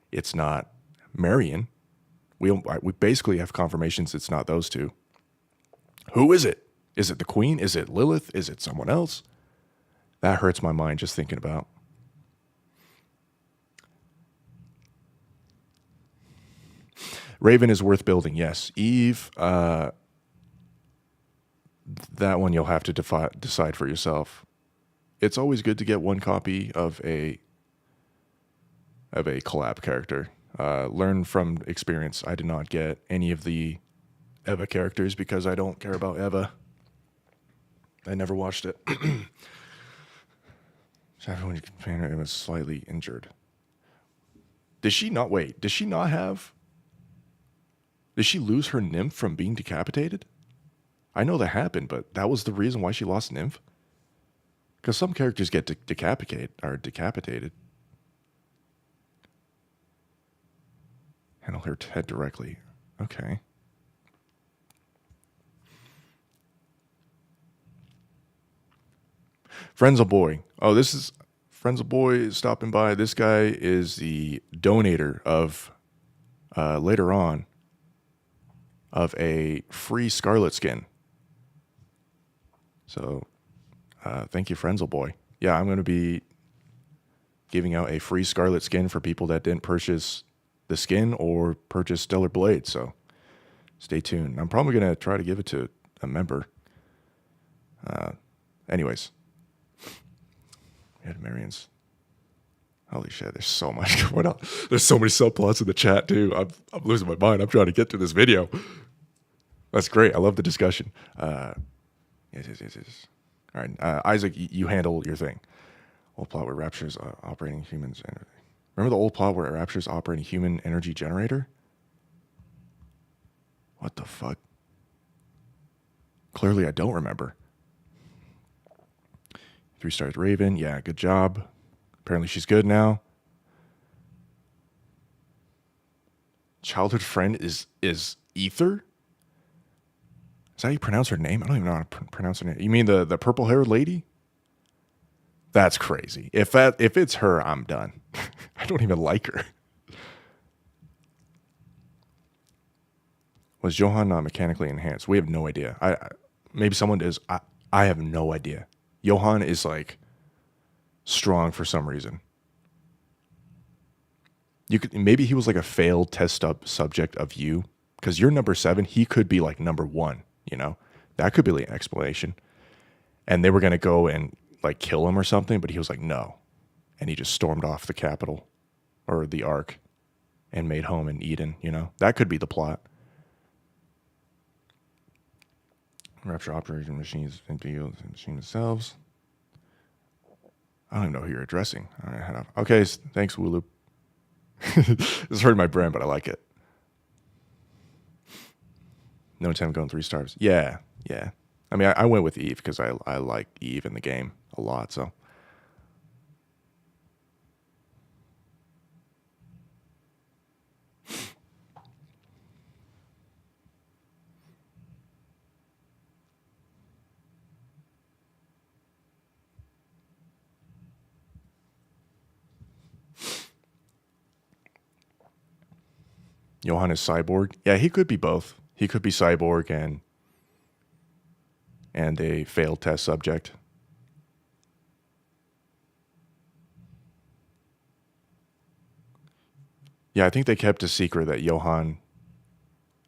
It's not Marion. We basically have confirmations it's not those two. Who is it? Is it the Queen? Is it Lilith? Is it someone else? That hurts my mind just thinking about. Raven is worth building, yes. Eve, that one you'll have to decide for yourself. It's always good to get one copy of a collab character. Learn from experience. I did not get any of the Eva characters because I don't care about Eva. I never watched it. Everyone companion was slightly injured. Did she not wait? Did she not have? Did she lose her nymph from being decapitated? I know that happened, but that was the reason why she lost nymph. Because some characters get decapitated. Handle her head directly. Okay. Friends of Boy. Oh, this is Friends of Boy stopping by. This guy is the donator of, later on, of a free Scarlet skin. So, thank you, Friends of Boy. Yeah, I'm going to be giving out a free Scarlet skin for people that didn't purchase the skin or purchase Stellar Blade. So, stay tuned. I'm probably going to try to give it to a member. Anyways. Marion's. Holy shit, there's so much going on. There's so many subplots in the chat too. I'm losing my mind. I'm trying to get to this video. That's great. I love the discussion. Yes. All right, Isaac, you handle your thing. Old plot where Rapture's operating humans. Remember the old plot where Rapture's operating human energy generator? What the fuck? Clearly, I don't remember. 3 stars Raven. Yeah, good job. Apparently she's good now. Childhood friend is Ether? Is that how you pronounce her name? I don't even know how to pronounce her name. You mean the purple-haired lady? That's crazy. If it's her, I'm done. I don't even like her. Was Johan not mechanically enhanced? We have no idea. Maybe someone is. I have no idea. Johan is like strong for some reason. Maybe he was like a failed test subject of you, because you're number 7. He could be like number 1. You know, that could be the explanation. And they were gonna go and like kill him or something, but he was like no, and he just stormed off the capital or the Ark and made home in Eden. You know, that could be the plot. Rapture operating machines and machine themselves. I don't even know who you're addressing. All right, head off. Okay, thanks, Wooloop. This hurt my brain, but I like it. No attempt going 3 stars. Yeah. I mean, I went with Eve because I like Eve in the game a lot, so. Johan is cyborg. Yeah, he could be both. He could be cyborg and a failed test subject. Yeah, I think they kept a secret that Johan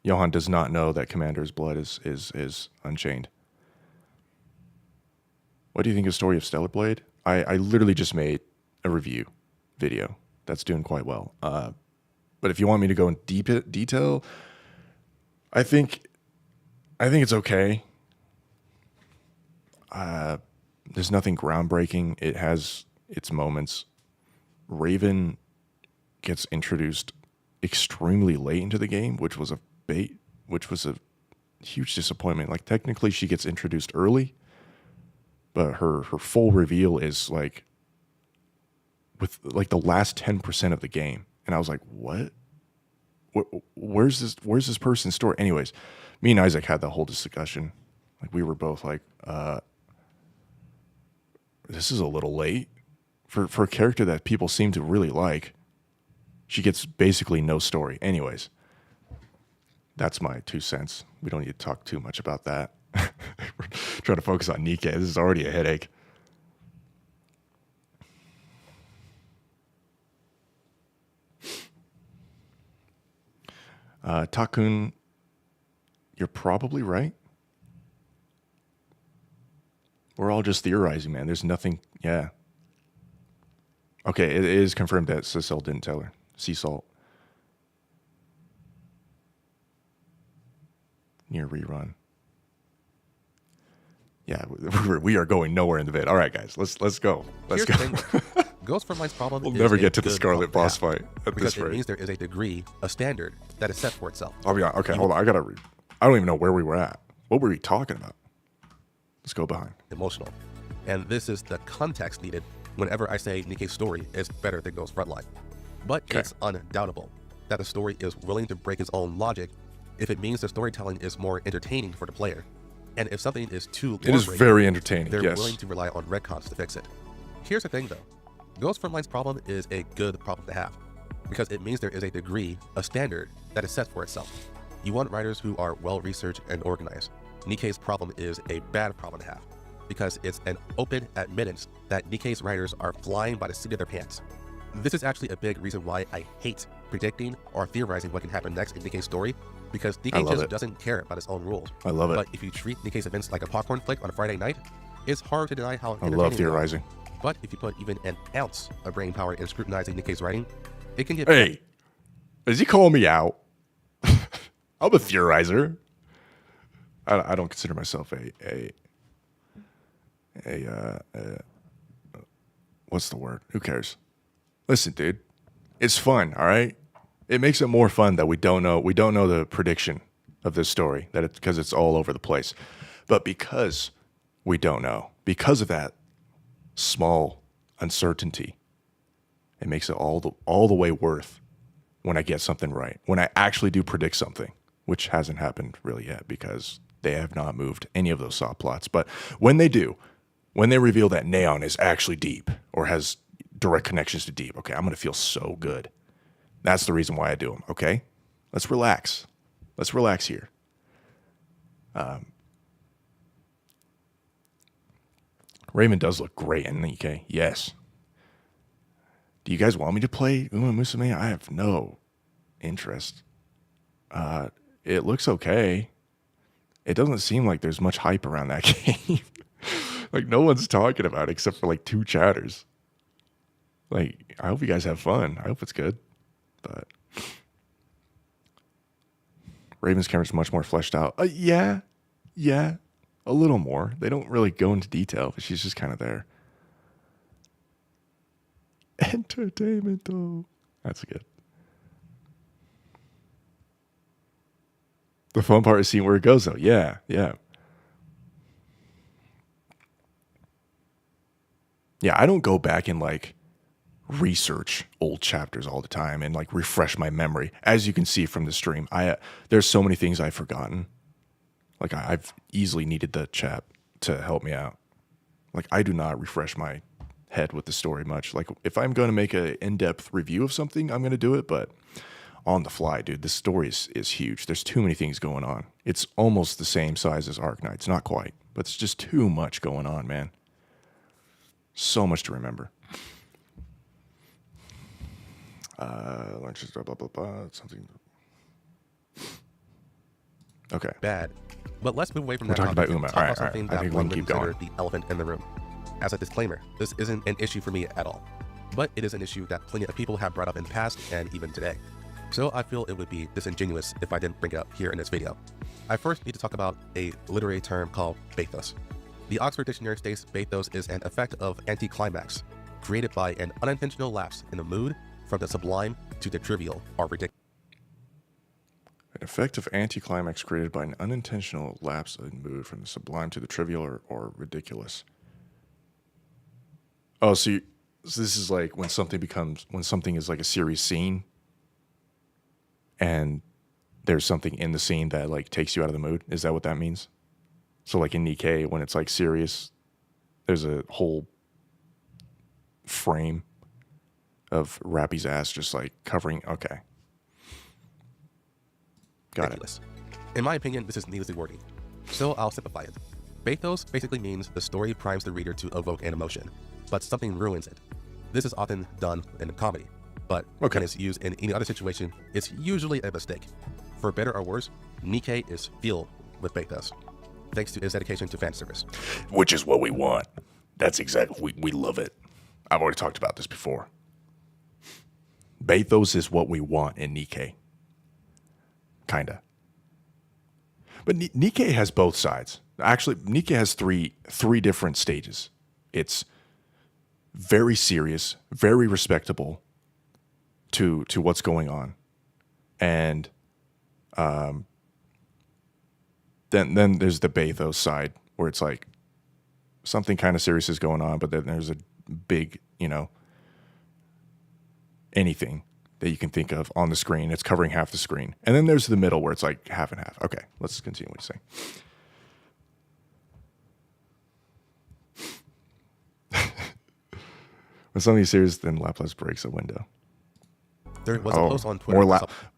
does not know that Commander's blood is unchained. What do you think of the story of Stellar Blade? I literally just made a review video that's doing quite well. But if you want me to go in detail, I think it's okay. There's nothing groundbreaking. It has its moments. Raven gets introduced extremely late into the game, which was a huge disappointment. Like technically she gets introduced early, but her full reveal is like with like the last 10% of the game. And I was like, what? Where's this person's story? Anyways, me and Isaac had that whole discussion. Like we were both like, this is a little late for a character that people seem to really like. She gets basically no story. Anyways, that's my 2 cents. We don't need to talk too much about that. We're trying to focus on Nikke. This is already a headache. Takun, you're probably right. We're all just theorizing, man. There's nothing. Yeah. Okay, it is confirmed that Cecil didn't tell her. Sea salt. near rerun. Yeah, we are going nowhere in the vid. All right, guys, let's go. Let's Here's go. the thing. Ghost Frontline's problem We'll is never a get to the good Scarlet problem boss to have, fight at because this it rate. means there is a degree, a standard that is set for itself. I'll be honest. Okay, hold on. I gotta read. I don't even know where we were at. What were we talking about? Let's go behind. Emotional. And this is the context needed whenever I say Nikke's story is better than Ghost Frontline. But it's undoubtable that the story is willing to break its own logic if it means the storytelling is more entertaining for the player. And if something is too It is lore-breaking, very entertaining. they're Yes. willing to rely on retcons to fix it. Here's the thing though. Ghost Frontline's problem is a good problem to have, because it means there is a degree, a standard, that is set for itself. You want writers who are well-researched and organized. Nikke's problem is a bad problem to have, because it's an open admittance that Nikke's writers are flying by the seat of their pants. This is actually a big reason why I hate predicting or theorizing what can happen next in Nikke's story, because Nikke just doesn't care about its own rules. I love it. But if you treat Nikke's events like a popcorn flick on a Friday night, it's hard to deny how I entertaining love they are. theorizing. But if you put even an ounce of brain power in scrutinizing Nikke's writing, it can get... Hey, is he calling me out? I'm a theorizer. I don't consider myself a what's the word? Who cares? Listen, dude, it's fun. All right, it makes it more fun that we don't know the prediction of this story, that it's because it's all over the place. But because we don't know, because of that small uncertainty, it makes it all the way worth when I get something right, when I actually do predict something, which hasn't happened really yet because they have not moved any of those soft plots. But when they do, when they reveal that Neon is actually deep or has direct connections to deep, okay, I'm going to feel so good. That's the reason why I do them, okay? Let's relax. Let's relax here. Raven does look great in Nikke, yes. Do you guys want me to play Uma Musume? I have no interest. It looks okay. It doesn't seem like there's much hype around that game. Like, no one's talking about it except for like 2 chatters. Like, I hope you guys have fun. I hope it's good. But Raven's camera's much more fleshed out. Yeah, a little more. They don't really go into detail, but she's just kind of there. Entertainment, though. That's good. The fun part is seeing where it goes, though. Yeah. Yeah, I don't go back and, like, research old chapters all the time and, like, refresh my memory. As you can see from the stream, there's so many things I've forgotten. Like, I've easily needed the chat to help me out. Like, I do not refresh my head with the story much. Like, if I'm going to make an in-depth review of something, I'm going to do it, but on the fly, dude, this story is huge. There's too many things going on. It's almost the same size as Arknights. Not quite, but it's just too much going on, man. So much to remember. Blah, blah, blah, blah, something. Okay. Bad. But let's move away from We're that. talking about Uma. Talk All about right. something I that think we one can would keep consider going. the elephant in the room. As a disclaimer, this isn't an issue for me at all, but it is an issue that plenty of people have brought up in the past and even today. So I feel it would be disingenuous if I didn't bring it up here in this video. I first need to talk about a literary term called bathos. The Oxford Dictionary states bathos is an effect of anticlimax, created by an unintentional lapse in the mood from the sublime to the trivial or ridiculous. An effect of anticlimax created by an unintentional lapse in mood from the sublime to the trivial or ridiculous. Oh, so this is like when something is like a serious scene and there's something in the scene that like takes you out of the mood. Is that what that means? So like in Nikke, when it's like serious, there's a whole frame of Rappy's ass just like covering. Okay. Got it. In my opinion, this is needlessly wordy, so I'll simplify it. Bathos basically means the story primes the reader to evoke an emotion, but something ruins it. This is often done in a comedy, but when it's used in any other situation, it's usually a mistake. For better or worse, Nikke is filled with bathos, thanks to his dedication to fan service. Which is what we want. That's exactly, we love it. I've already talked about this before. Bathos is what we want in Nikke. Kinda. But Nikke has both sides. Actually, Nikke has three different stages. It's very serious, very respectable to what's going on, and then there's the bathos side where it's like something kind of serious is going on, but then there's a big, anything that you can think of on the screen. It's covering half the screen. And then there's the middle where it's like half and half. Okay, let's continue what you're saying. When something serious, then Laplace breaks a window. There was a post on Twitter.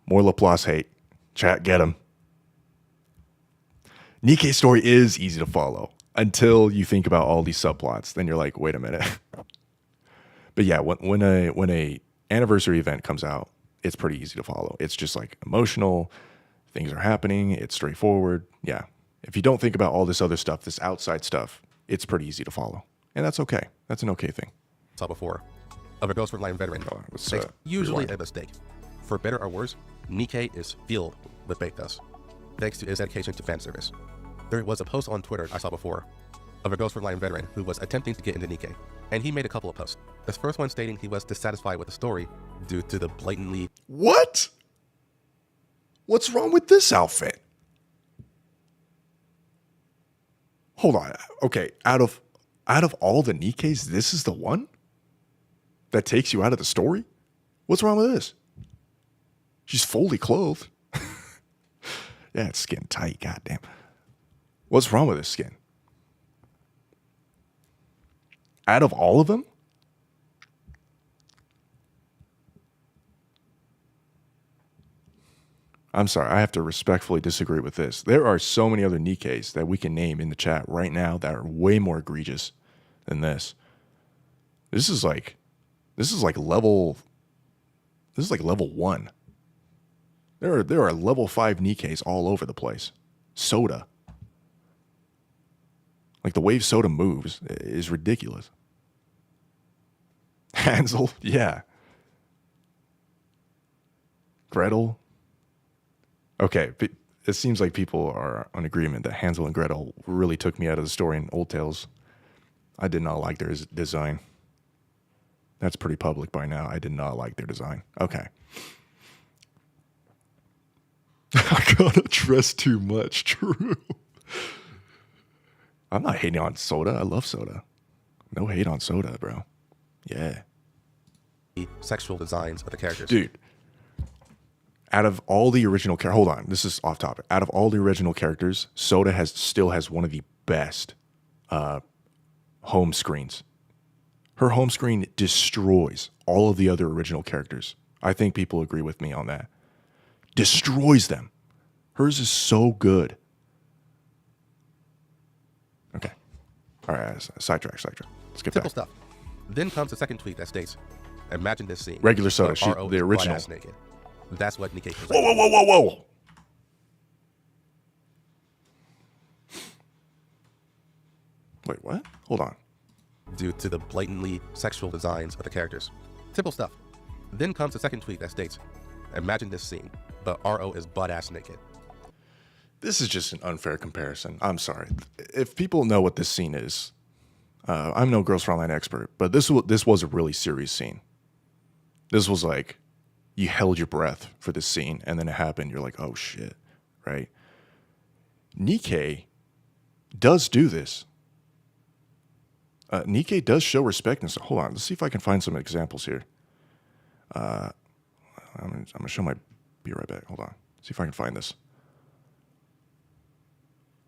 More Laplace hate. Chat, get him. Nikke's story is easy to follow until you think about all these subplots. Then you're like, wait a minute. But yeah, when a anniversary event comes out, it's pretty easy to follow. It's just like emotional. Things are happening. It's straightforward. Yeah. If you don't think about all this other stuff, this outside stuff, it's pretty easy to follow. And that's okay. That's an okay thing. Saw before of a Ghost Line veteran. Usually a mistake. For better or worse, Nikke is filled with pathos, thanks to his dedication to fan service. There was a post on Twitter I saw before of a Ghost Line veteran who was attempting to get into Nikke, and he made a couple of posts. This first one stating he was dissatisfied with the story due to the blatantly... What? What's wrong with this outfit? Hold on. Okay, out of all the Nikkes, this is the one that takes you out of the story? What's wrong with this? She's fully clothed. Yeah, it's skin tight, goddamn. What's wrong with this skin? Out of all of them? I'm sorry, I have to respectfully disagree with this. There are so many other Nikkes that we can name in the chat right now that are way more egregious than this. This is like level 1. There are level 5 Nikkes all over the place. Soda. Like the way Soda moves is ridiculous. Hansel, yeah. Gretel. Okay, it seems like people are on agreement that Hansel and Gretel really took me out of the story in Old Tales. I did not like their design. That's pretty public by now. I did not like their design. Okay. I gotta dress too much. True. I'm not hating on Soda. I love Soda. No hate on Soda, bro. Yeah. Sexual designs of the characters. Dude. Out of all the original characters, hold on, this is off topic. Out of all the original characters, Soda still has one of the best home screens. Her home screen destroys all of the other original characters. I think people agree with me on that. Destroys them. Hers is so good. Okay. All right, sidetrack. Let's get Simple back. stuff. Then comes the second tweet that states, imagine this scene. Regular Soda, the original. Naked. That's what Nikke was. Whoa. Wait, what? Hold on. Due to the blatantly sexual designs of the characters. Simple stuff. Then comes the second tweet that states, imagine this scene, but RO is butt-ass naked. This is just an unfair comparison. I'm sorry. If people know what this scene is, I'm no Girls Frontline expert, but this was a really serious scene. This was like, you held your breath for this scene, and then it happened. You're like, oh shit, right? Nikke does do this. Nikke does show respect. And so, hold on, let's see if I can find some examples here. I'm gonna show my. Be right back. Hold on. See if I can find this.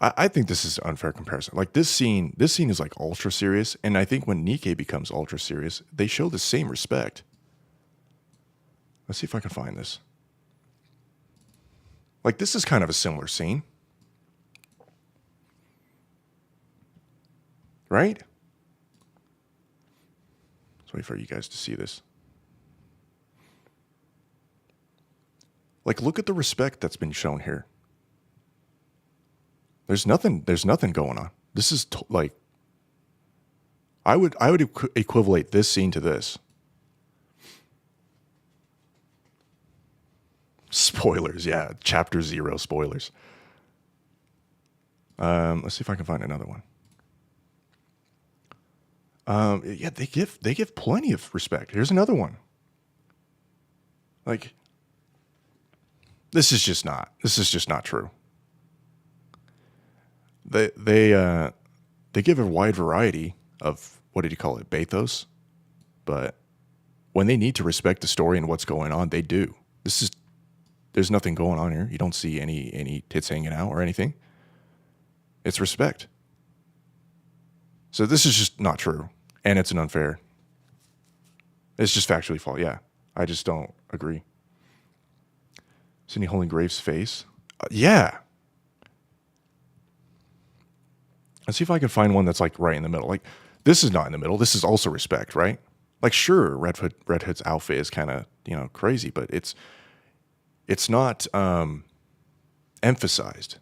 I think this is an unfair comparison. Like this scene is like ultra serious, and I think when Nikke becomes ultra serious, they show the same respect. Let's see if I can find this. Like this is kind of a similar scene. Right? Let's wait for you guys to see this. Like look at the respect that's been shown here. There's nothing going on. This is like I would equivalent this scene to this. Spoilers, yeah. Chapter 0 spoilers. Let's see if I can find another one. Yeah, they give plenty of respect. Here's another one. Like, this is just not true. They give a wide variety of, what did you call it, bathos, but when they need to respect the story and what's going on, they do. There's nothing going on here. You don't see any tits hanging out or anything. It's respect. So this is just not true, and it's an unfair. It's just factually false. Yeah, I just don't agree. Sydney holding Graves' face. Yeah. Let's see if I can find one that's like right in the middle. Like, this is not in the middle. This is also respect, right? Like, sure, Red Hood's outfit is kind of, crazy, but it's not emphasized.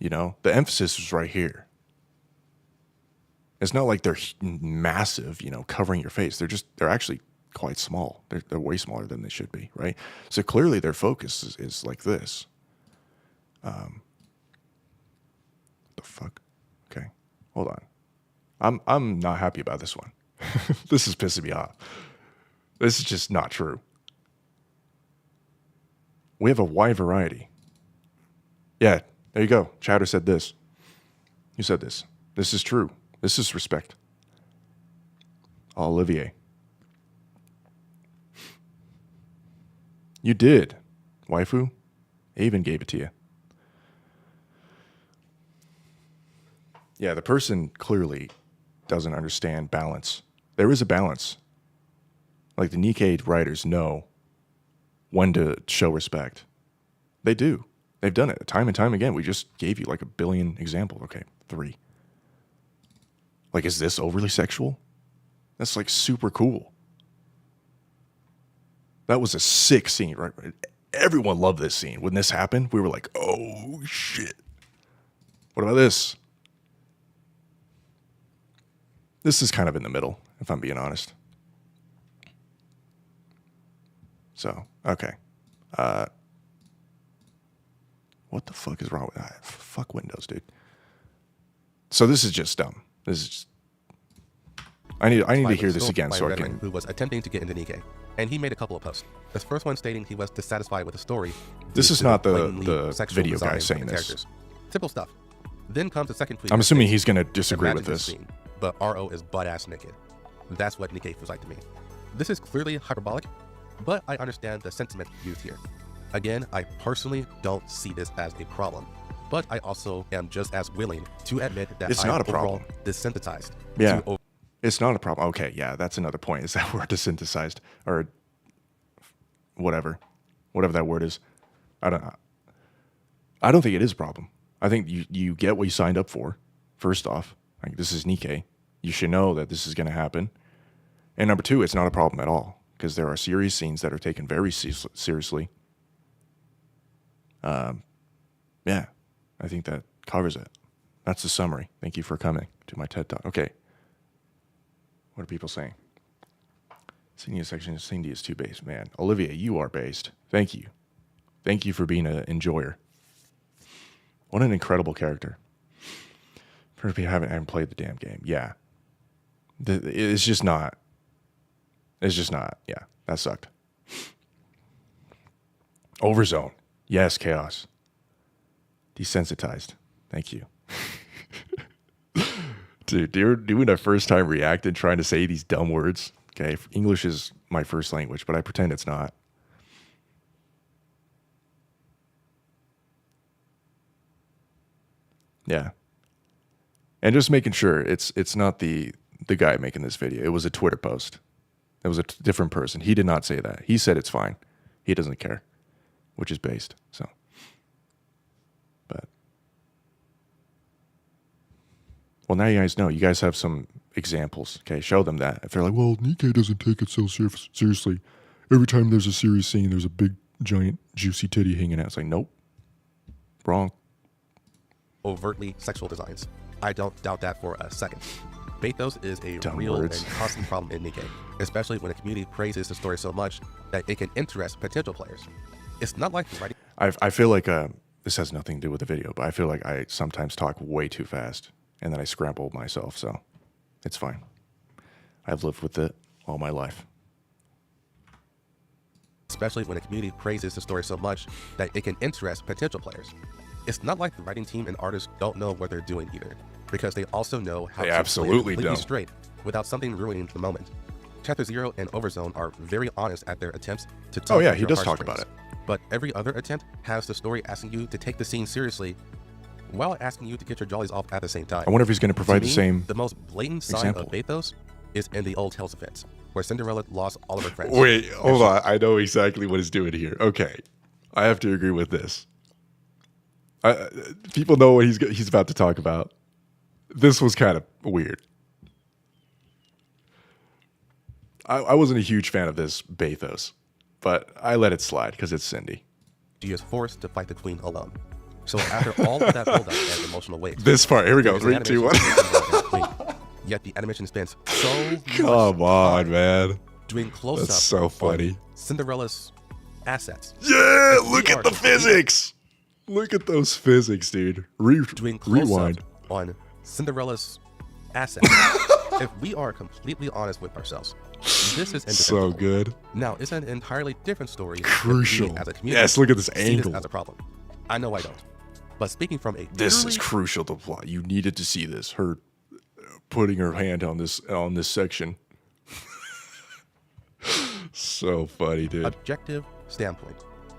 The emphasis is right here. It's not like they're massive, covering your face. They're actually quite small. They're way smaller than they should be, right? So clearly their focus is like this. What the fuck? Okay, hold on. I'm not happy about this one. This is pissing me off. This is just not true. We have a wide variety. Yeah, there you go. Chatter said this. You said this. This is true. This is respect. Olivier. You did, waifu. I even gave it to you. Yeah, the person clearly doesn't understand balance. There is a balance. Like, the Nikke writers know when to show respect. They do. They've done it time and time again. We just gave you like a billion examples. Okay, 3. Like, is this overly sexual? That's like super cool. That was a sick scene, right? Everyone loved this scene. When this happened, we were like, oh shit. What about this? This is kind of in the middle, if I'm being honest. So, okay. What the fuck is wrong with that? Fuck Windows, dude. So this is just dumb. This is just... I need to hear this again so I can... Who was attempting to get into Nikke, and he made a couple of posts. His first one stating he was dissatisfied with the story. This is not the video guy saying this. Simple stuff. Then comes the second tweet. I'm assuming he's going to disagree with this. Scene, but RO is butt-ass naked. That's what Nikke feels like to me. This is clearly hyperbolic, but I understand the sentiment used here. Again, I personally don't see this as a problem, but I also am just as willing to admit that it's not a problem. Desensitized. Yeah, it's not a problem. Okay, yeah, that's another point. Is that word desensitized or whatever that word is? I don't think it is a problem. I think you get what you signed up for. First off, like, this is Nikke. You should know that this is going to happen. And number 2, it's not a problem at all because there are serious scenes that are taken very seriously. Yeah, I think that covers it. That's the summary. Thank you for coming to my TED Talk. Okay. What are people saying? Cindy section, Cindy is too based. Man, Olivia, you are based. Thank you. Thank you for being an enjoyer. What an incredible character. For people who haven't played the damn game. Yeah. It's just not. Yeah, that sucked. Overzone. Yes, chaos. Desensitized. Thank you. Dude, you're doing a first time react and trying to say these dumb words. Okay, English is my first language, but I pretend it's not. Yeah. And just making sure it's not the guy making this video. It was a Twitter post. It was a different person. He did not say that. He said it's fine. He doesn't care, which is based. So, but well, now you guys know. You guys have some examples. Okay, show them that. If they're like, well, Nikke doesn't take it so seriously. Every time there's a serious scene, there's a big, giant, juicy titty hanging out. It's like, nope, wrong. Overtly sexual designs. I don't doubt that for a second. Bathos is a Dumb real words. and constant problem in Nikke, especially when a community praises the story so much that it can interest potential players. It's not like writing. I feel like this has nothing to do with the video, but I feel like I sometimes talk way too fast and then I scramble myself, so it's fine. I've lived with it all my life. Especially when a community praises the story so much that it can interest potential players. It's not like the writing team and artists don't know what they're doing either, because they also know how They to absolutely play it completely don't. straight without something ruining the moment. Chapter 0 and Overzone are very honest at their attempts to tell Oh yeah, your he does talk heartstrings. about it. But every other attempt has the story asking you to take the scene seriously while asking you to get your jollies off at the same time. I wonder if he's going to provide To the me, same The most blatant sign example. of pathos is in the old Tales events, where Cinderella lost all of her friends. Wait, hold on. I know exactly what he's doing here. Okay, I have to agree with this. People know what he's about to talk about. This was kind of weird. I wasn't a huge fan of this bathos, but I let it slide because it's Cindy. She is forced to fight the queen alone. So after all of that build-up and emotional weight, This part, here we go. there's an 3, 2, 1. animation sequence of the queen. Yet the animation spends so much Come on, time man. doing close-up That's so on funny. Cinderella's assets, Yeah, look we at are the completely- physics. Look at those physics, dude. doing Rewind. close-up on Cinderella's assets. If we are completely honest with ourselves, this is So indefensible. good. Now, it's an entirely different story. if Crucial. we, as a community, Yes, look at this see angle. this as a problem. I know I don't. But speaking from a This purely is crucial to the plot. You needed to see this. Her putting her hand on this section. So funny, dude. objective standpoint,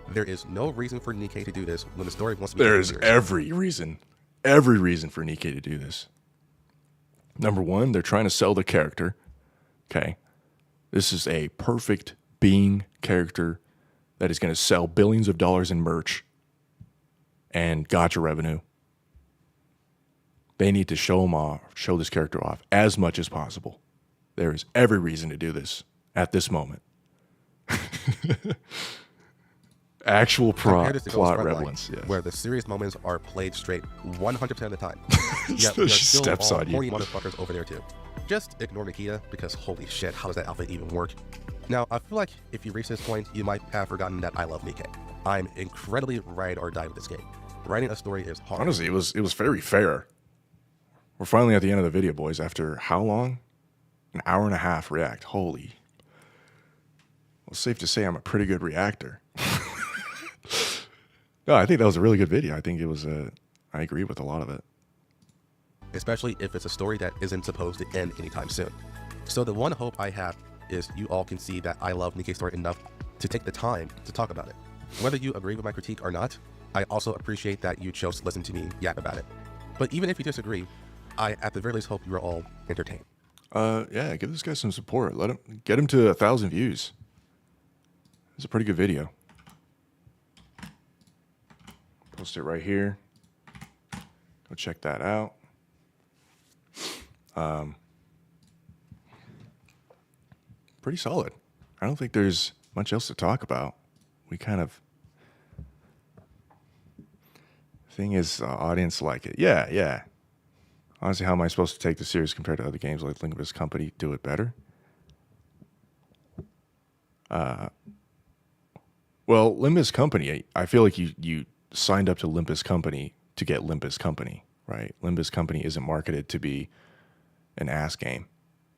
there is no reason for Nikke to do this when the story wants to be There taken is seriously. every reason for Nikke to do this. Number one, they're trying to sell the character. Okay. This is a perfect being character that is going to sell billions of dollars in merch and gacha revenue. They need to show this character off as much as possible. There is every reason to do this at this moment. Actual Compare this to Ghost plot Frontline, relevance, yes. where the serious moments are played straight 100% of the time. Yet She there are steps still on you. horny motherfuckers over there too. Just ignore Nikke because holy shit, how does that outfit even work? Now, I feel like if you reach this point, you might have forgotten that I love Nikke. I'm incredibly ride or die with this game. Writing a story is hard. Honestly, it was very fair. We're finally at the end of the video, boys. After how long? An hour and a half react. Holy. Well, it's safe to say I'm a pretty good reactor. No, I think that was a really good video. I think it was I agree with a lot of it. Especially if it's a story that isn't supposed to end anytime soon. So the one hope I have is you all can see that I love Nikke's story enough to take the time to talk about it. Whether you agree with my critique or not, I also appreciate that you chose to listen to me yap about it. But even if you disagree, I at the very least hope you're all entertained. Yeah, give this guy some support. Get him to 1,000 views. It's a pretty good video. Post it right here. Go check that out. Pretty solid. I don't think there's much else to talk about. We kind of... Thing is, audience like it. Yeah. Honestly, how am I supposed to take this serious compared to other games like Limpus Company do it better? Well, Limpus Company, I feel like you signed up to Limpus Company to get Limpus Company, right? Limpus Company isn't marketed to be an ass game.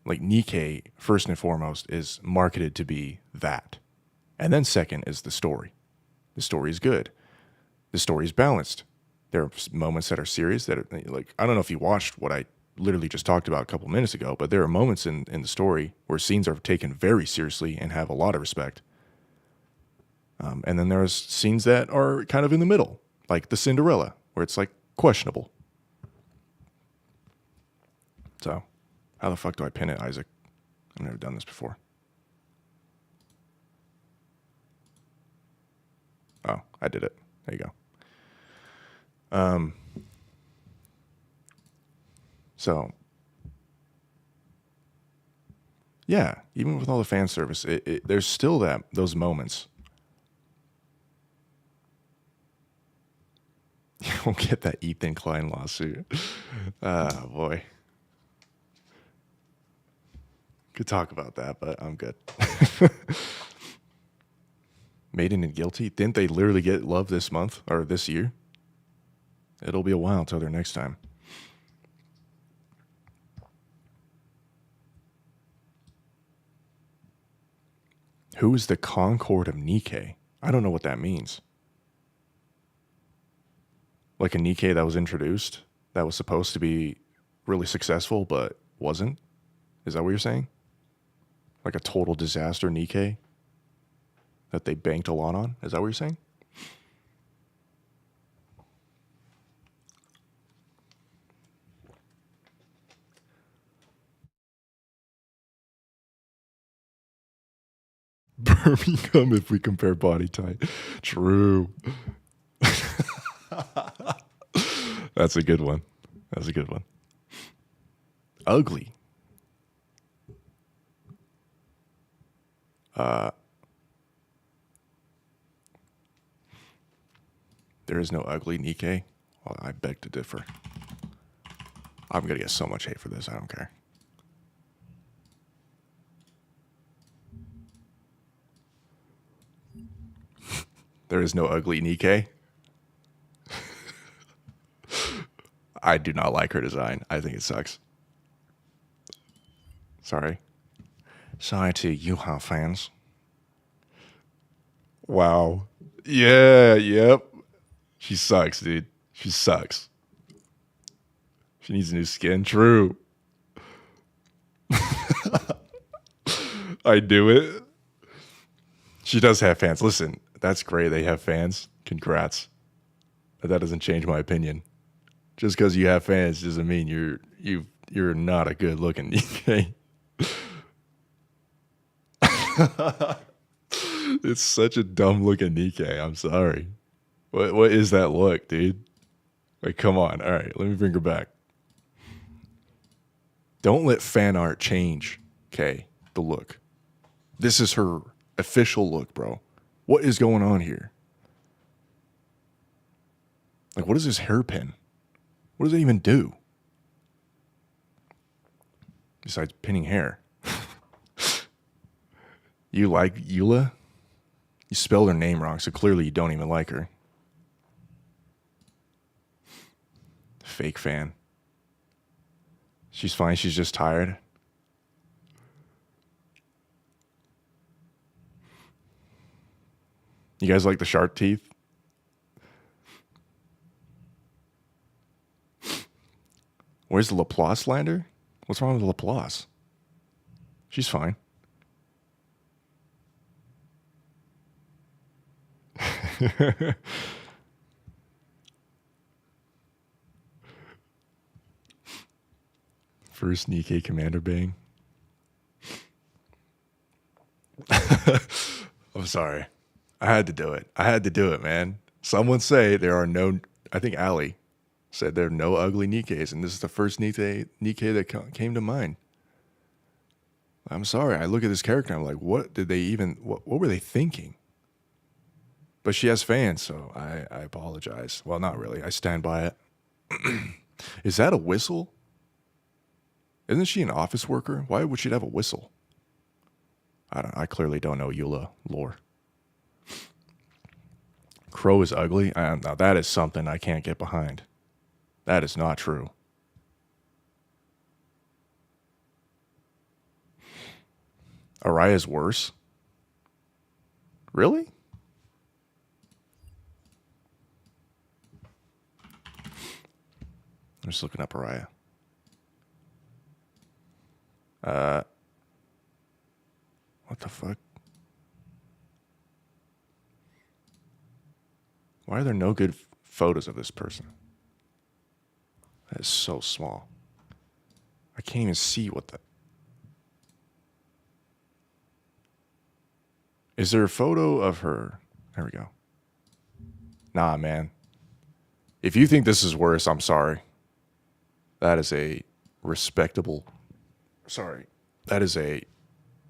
Like Nikke, first and foremost, is marketed to be that. And then second is the story. The story is good. The story is balanced. There are moments that are serious that are like, I don't know if you watched what I literally just talked about a couple minutes ago, but there are moments in the story where scenes are taken very seriously and have a lot of respect. And then there's scenes that are kind of in the middle, like the Cinderella, where it's like questionable. So, how the fuck do I pin it, Isaac? I've never done this before. Oh, I did it. There you go. So, yeah, even with all the fan service, there's still those moments. You won't get that Ethan Klein lawsuit. Ah, boy. Could talk about that, but I'm good. Maiden and Guilty, didn't they literally get love this month or this year? It'll be a while until they're next time. Who is the Concord of Nikke? I don't know what that means. Like a Nikke that was introduced, that was supposed to be really successful, but wasn't? Is that what you're saying? Like a total disaster Nikke that they banked a lot on? Is that what you're saying? Birmingham if we compare body type. True. That's a good one. That's a good one. Ugly. There is no ugly Nikke. Well, I beg to differ. I'm going to get so much hate for this. I don't care. There is no ugly Nikke. I do not like her design. I think it sucks. Sorry. Sorry to Yuha fans. Wow. Yeah, yep. She sucks, dude. She sucks. She needs a new skin. True. I do it. She does have fans. Listen, that's great. They have fans. Congrats. But that doesn't change my opinion. Just because you have fans doesn't mean you're not a good looking Nikke. It's such a dumb looking Nikke. I'm sorry. What is that look, dude? Like, come on. All right, let me bring her back. Don't let fan art change, okay, the look. This is her official look, bro. What is going on here? Like, what is this hairpin? What does it even do? Besides pinning hair. You like Eula? You spelled her name wrong, so clearly you don't even like her. Fake fan. She's fine, she's just tired. You guys like the shark teeth? Where's the Laplace lander? What's wrong with Laplace? She's fine. First Nikke commander bang. I'm sorry. I had to do it. I had to do it, man. Someone say there are no, I think Ali said there are no ugly Nikkes, and this is the first Nikke that came to mind. I'm sorry. I look at this character, I'm like, what did they even, what were they thinking? But she has fans, so I apologize. Well, not really. I stand by it. Is that a whistle? Isn't she an office worker? Why would she have a whistle? I clearly don't know Eula lore. Crow is ugly? Now that is something I can't get behind. That is not true. Araya's worse? Really? I'm just looking up Araya. What the fuck? Why are there no good photos of this person? That is so small. I can't even see what the... Is there a photo of her? There we go. Nah, man. If you think this is worse, I'm sorry. That is a respectable... Sorry. That is a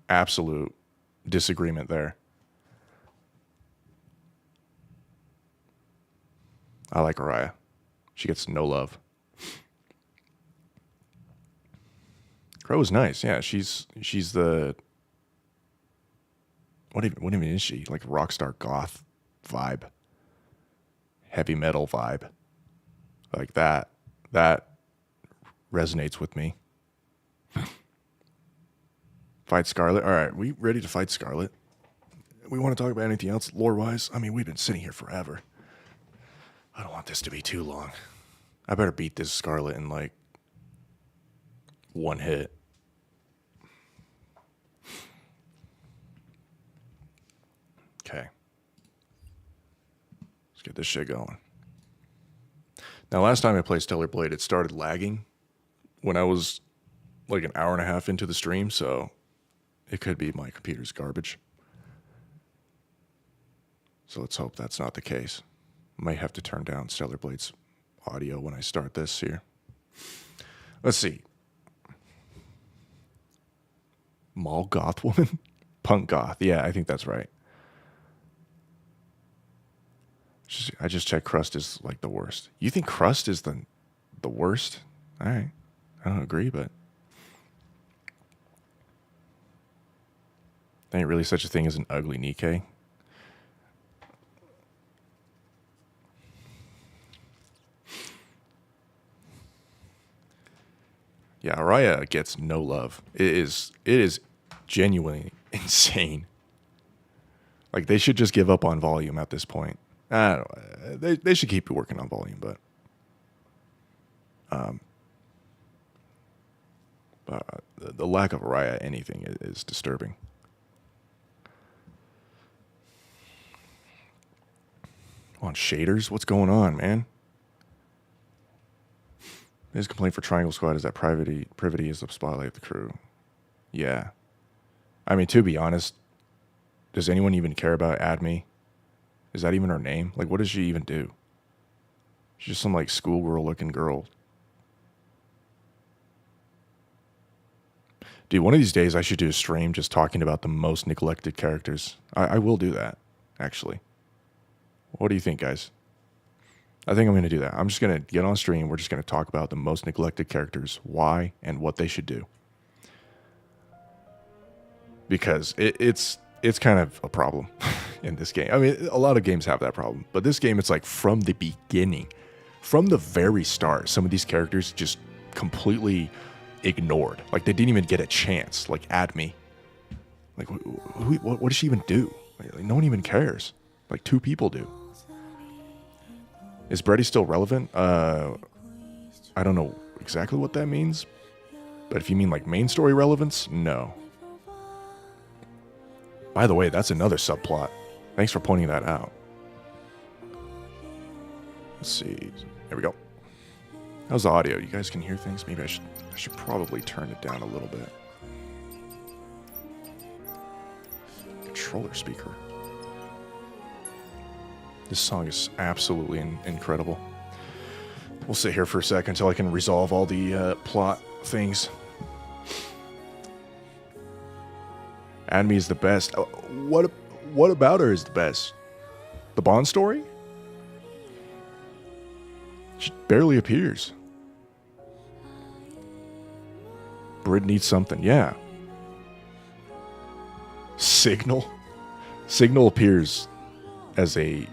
absolute disagreement there. I like Araya. She gets no love. Crow is nice. Yeah, she's the... What even is she? Like rockstar goth vibe. Heavy metal vibe. Like that resonates with me. Fight Scarlet. All right, we ready to fight Scarlet? We want to talk about anything else lore-wise? I mean, we've been sitting here forever. I don't want this to be too long. I better beat this Scarlet in like one hit. Okay. Let's get this shit going. Now, last time I played Stellar Blade, it started lagging when I was like an hour and a half into the stream, so it could be my computer's garbage. So let's hope that's not the case. Might have to turn down Stellar Blade's audio when I start this here. Let's see. Mall goth woman? Punk goth. Yeah, I think that's right. I just checked Crust is like the worst. You think Crust is the worst? All right. I don't agree, but there ain't really such a thing as an ugly Nikke. Yeah, Araya gets no love. It is genuinely insane. Like, they should just give up on volume at this point. I don't know. They should keep working on volume, but the lack of Araya anything is disturbing. On shaders, what's going on, man? His complaint for Triangle Squad is that privity is the spotlight of the crew. Yeah. I mean, to be honest, does anyone even care about Adme? Is that even her name? Like, what does she even do? She's just some, like, schoolgirl looking girl. Dude, one of these days I should do a stream just talking about the most neglected characters. I will do that, actually. What do you think, guys? I think I'm going to do that. I'm just going to get on stream. We're just going to talk about the most neglected characters, why, and what they should do. Because it's kind of a problem in this game. I mean, a lot of games have that problem. But this game, it's like from the beginning, from the very start, some of these characters just completely ignored. Like, they didn't even get a chance. Like, Adme. Like, what does she even do? Like, no one even cares. Like, 2 people do. Is Brady still relevant? I don't know exactly what that means. But if you mean like main story relevance, no. By the way, that's another subplot. Thanks for pointing that out. Let's see. There we go. How's the audio? You guys can hear things? Maybe I should probably turn it down a little bit. Controller speaker. This song is absolutely incredible. We'll sit here for a second until I can resolve all the plot things. Adme is the best. What about her is the best? The Bond story? She barely appears. Brit needs something. Yeah. Signal? Signal appears as a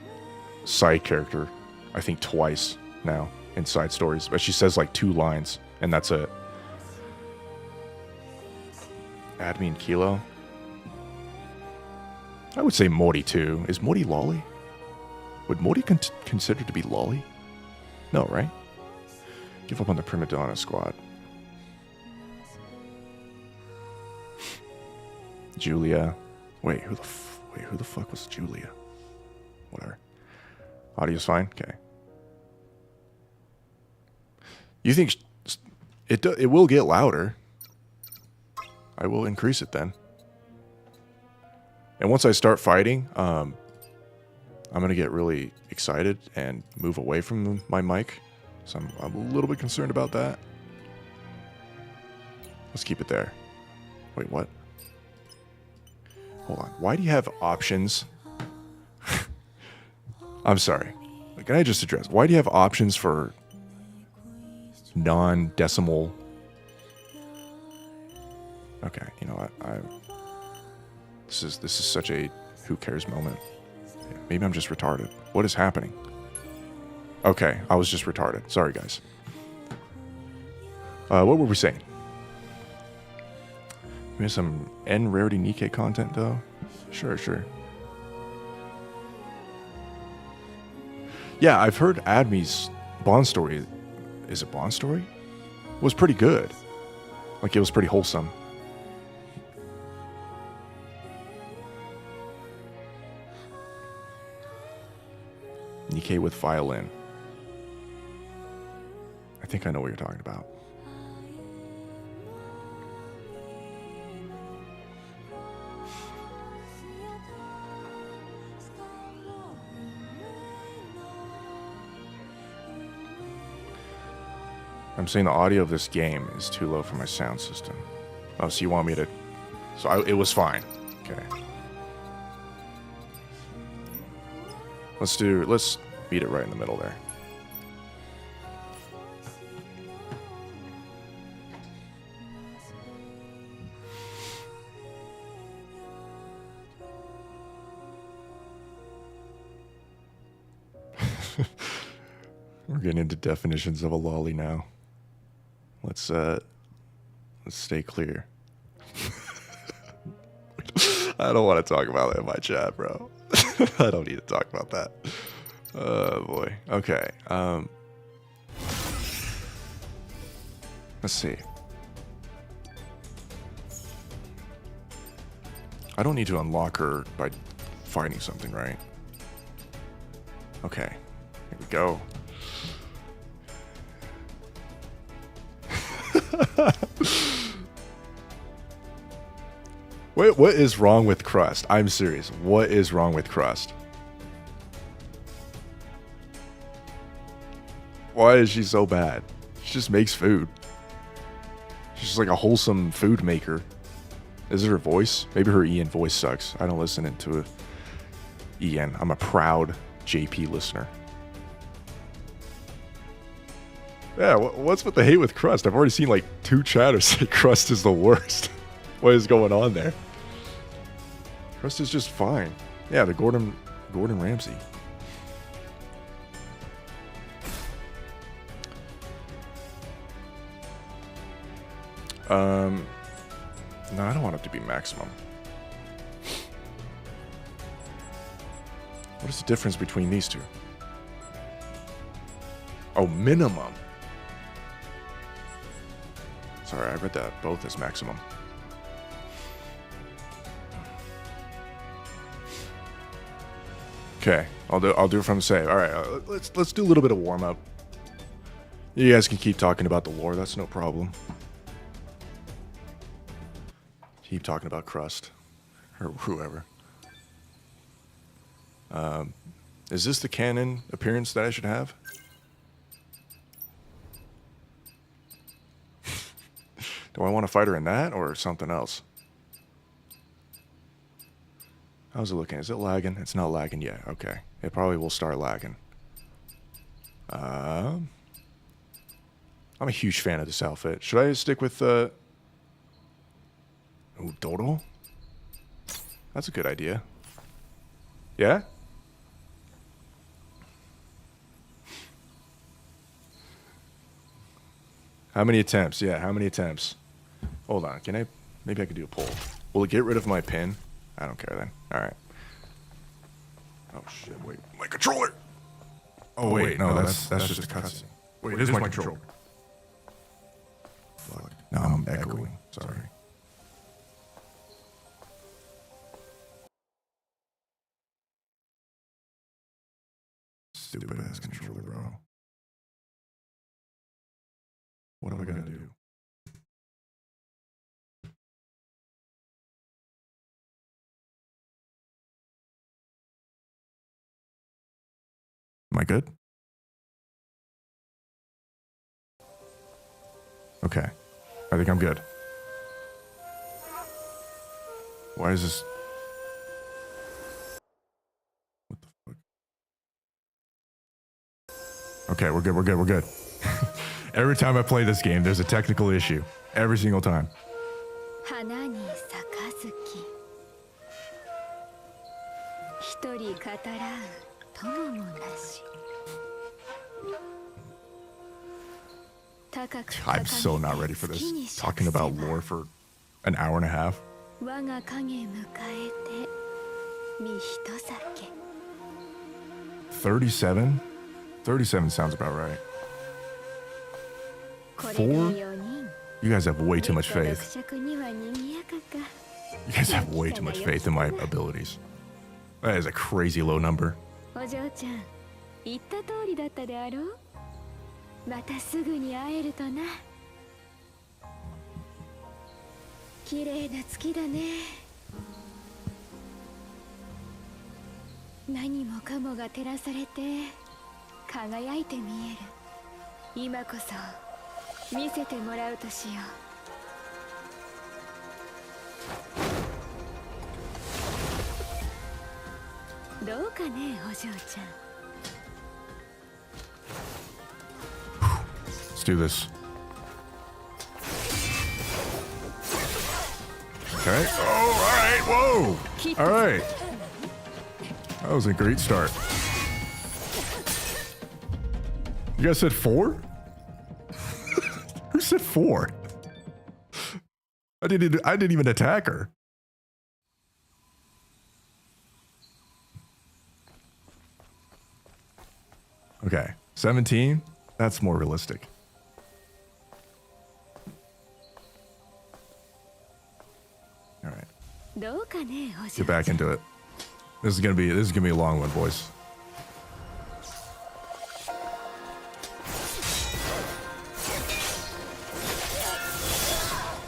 side character, I think twice now in side stories, but she says like 2 lines, and that's it. Adme and Kilo. I would say Mori too. Is Mori lolly? Would Mori considered to be lolly? No, right? Give up on the Prima Donna squad. Julia. Wait, who the fuck was Julia? Whatever. Audio's fine? Okay. You think it will get louder? I will increase it then. And once I start fighting, I'm going to get really excited and move away from my mic. So I'm a little bit concerned about that. Let's keep it there. Wait, what? Hold on. Why do you have options? I'm sorry. Can I just address, why do you have options for non-decimal? Okay, you know what? This is such a who cares moment. Yeah, maybe I'm just retarded. What is happening? Okay, I was just retarded. Sorry, guys. What were we saying? We have some N rarity Nikke content, though. Sure. Yeah, I've heard Admi's Bond story. Is it Bond story? Was pretty good. Like, it was pretty wholesome. Nikke with violin. I think I know what you're talking about. I'm saying the audio of this game is too low for my sound system. Oh, so you want me to... So it was fine. Okay. Let's beat it right in the middle there. We're getting into definitions of a lolly now. Let's stay clear. I don't want to talk about that in my chat, bro. I don't need to talk about that. Oh boy. Okay. Let's see. I don't need to unlock her by finding something, right? Okay. Here we go. Wait, what is wrong with Crust? I'm serious. What is wrong with Crust? Why is she so bad? She just makes food. She's just like a wholesome food maker. Is it her voice? Maybe her Ian voice sucks. I don't listen to Ian. I'm a proud JP listener. Yeah, what's with the hate with Crust? I've already seen like 2 chatters say Crust is the worst. What is going on there? Crust is just fine. Yeah, the Gordon Ramsay. No, I don't want it to be maximum. What is the difference between these two? Oh, minimum. Sorry, I read that both as maximum. Okay, I'll do it from the save. All right, let's do a little bit of warm up. You guys can keep talking about the lore. That's no problem. Keep talking about Crust or whoever. Is this the canon appearance that I should have? Do I want to fight her in that or something else? How's it looking? Is it lagging? It's not lagging yet. Okay. It probably will start lagging. I'm a huge fan of this outfit. Should I stick with oh, Dodo? That's a good idea. Yeah? How many attempts? Yeah, how many attempts? Hold on. Maybe I could do a poll. Will it get rid of my pin? I don't care then. Alright. Oh shit, wait. My controller! Oh wait, no, that's just a cutscene. Wait, it is my controller. Fuck. Now I'm echoing. Sorry. Stupid ass controller, bro. What am I gonna do? Am I good? Okay. I think I'm good. Why is this? What the fuck? Okay, we're good. Every time I play this game, there's a technical issue. Every single time. I'm so not ready for this. Talking about lore for an hour and a half. 我が影迎えて身一酒 37? 37 sounds about right. これ 4? で4人 You guys have way too much 読 faith. 書には賑やかか You guys have way too much faith in my abilities. That is a crazy low number. お嬢ちゃん言った通りだったであろうまたすぐに会えるとな綺麗な月だね何もかもが照らされて輝いて見える今こそ見せてもらうとしようどうかねお嬢ちゃん Let's do this. Okay. Oh, all right. Whoa. All right. That was a great start. You guys said 4? Who said 4? I didn't even attack her. Okay. 17? That's more realistic. All right. どうかねお嬢 Get back into it. This is gonna be a long one, boys.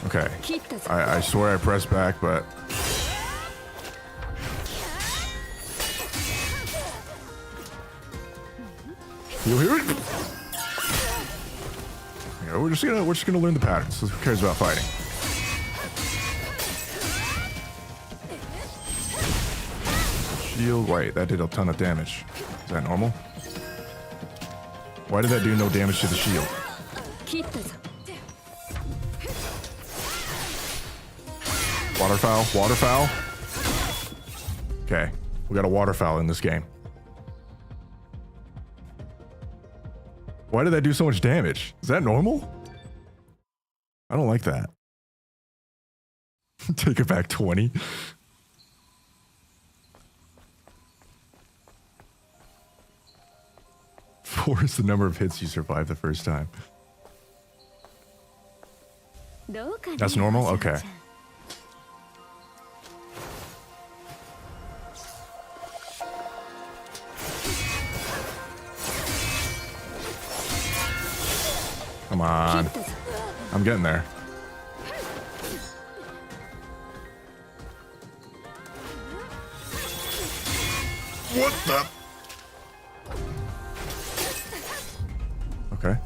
Okay. I swear I pressed back, but you hear it? Yeah, we're just gonna learn the patterns. Who cares about fighting? Shield. Wait, that did a ton of damage. Is that normal? Why did that do no damage to the shield? Waterfowl. Waterfowl. Okay, we got a waterfowl in this game. Why did that do so much damage? Is that normal? I don't like that. Take it back 20. Four is the number of hits you survive the first time. That's normal? Okay. Come on. I'm getting there. What the? Okay.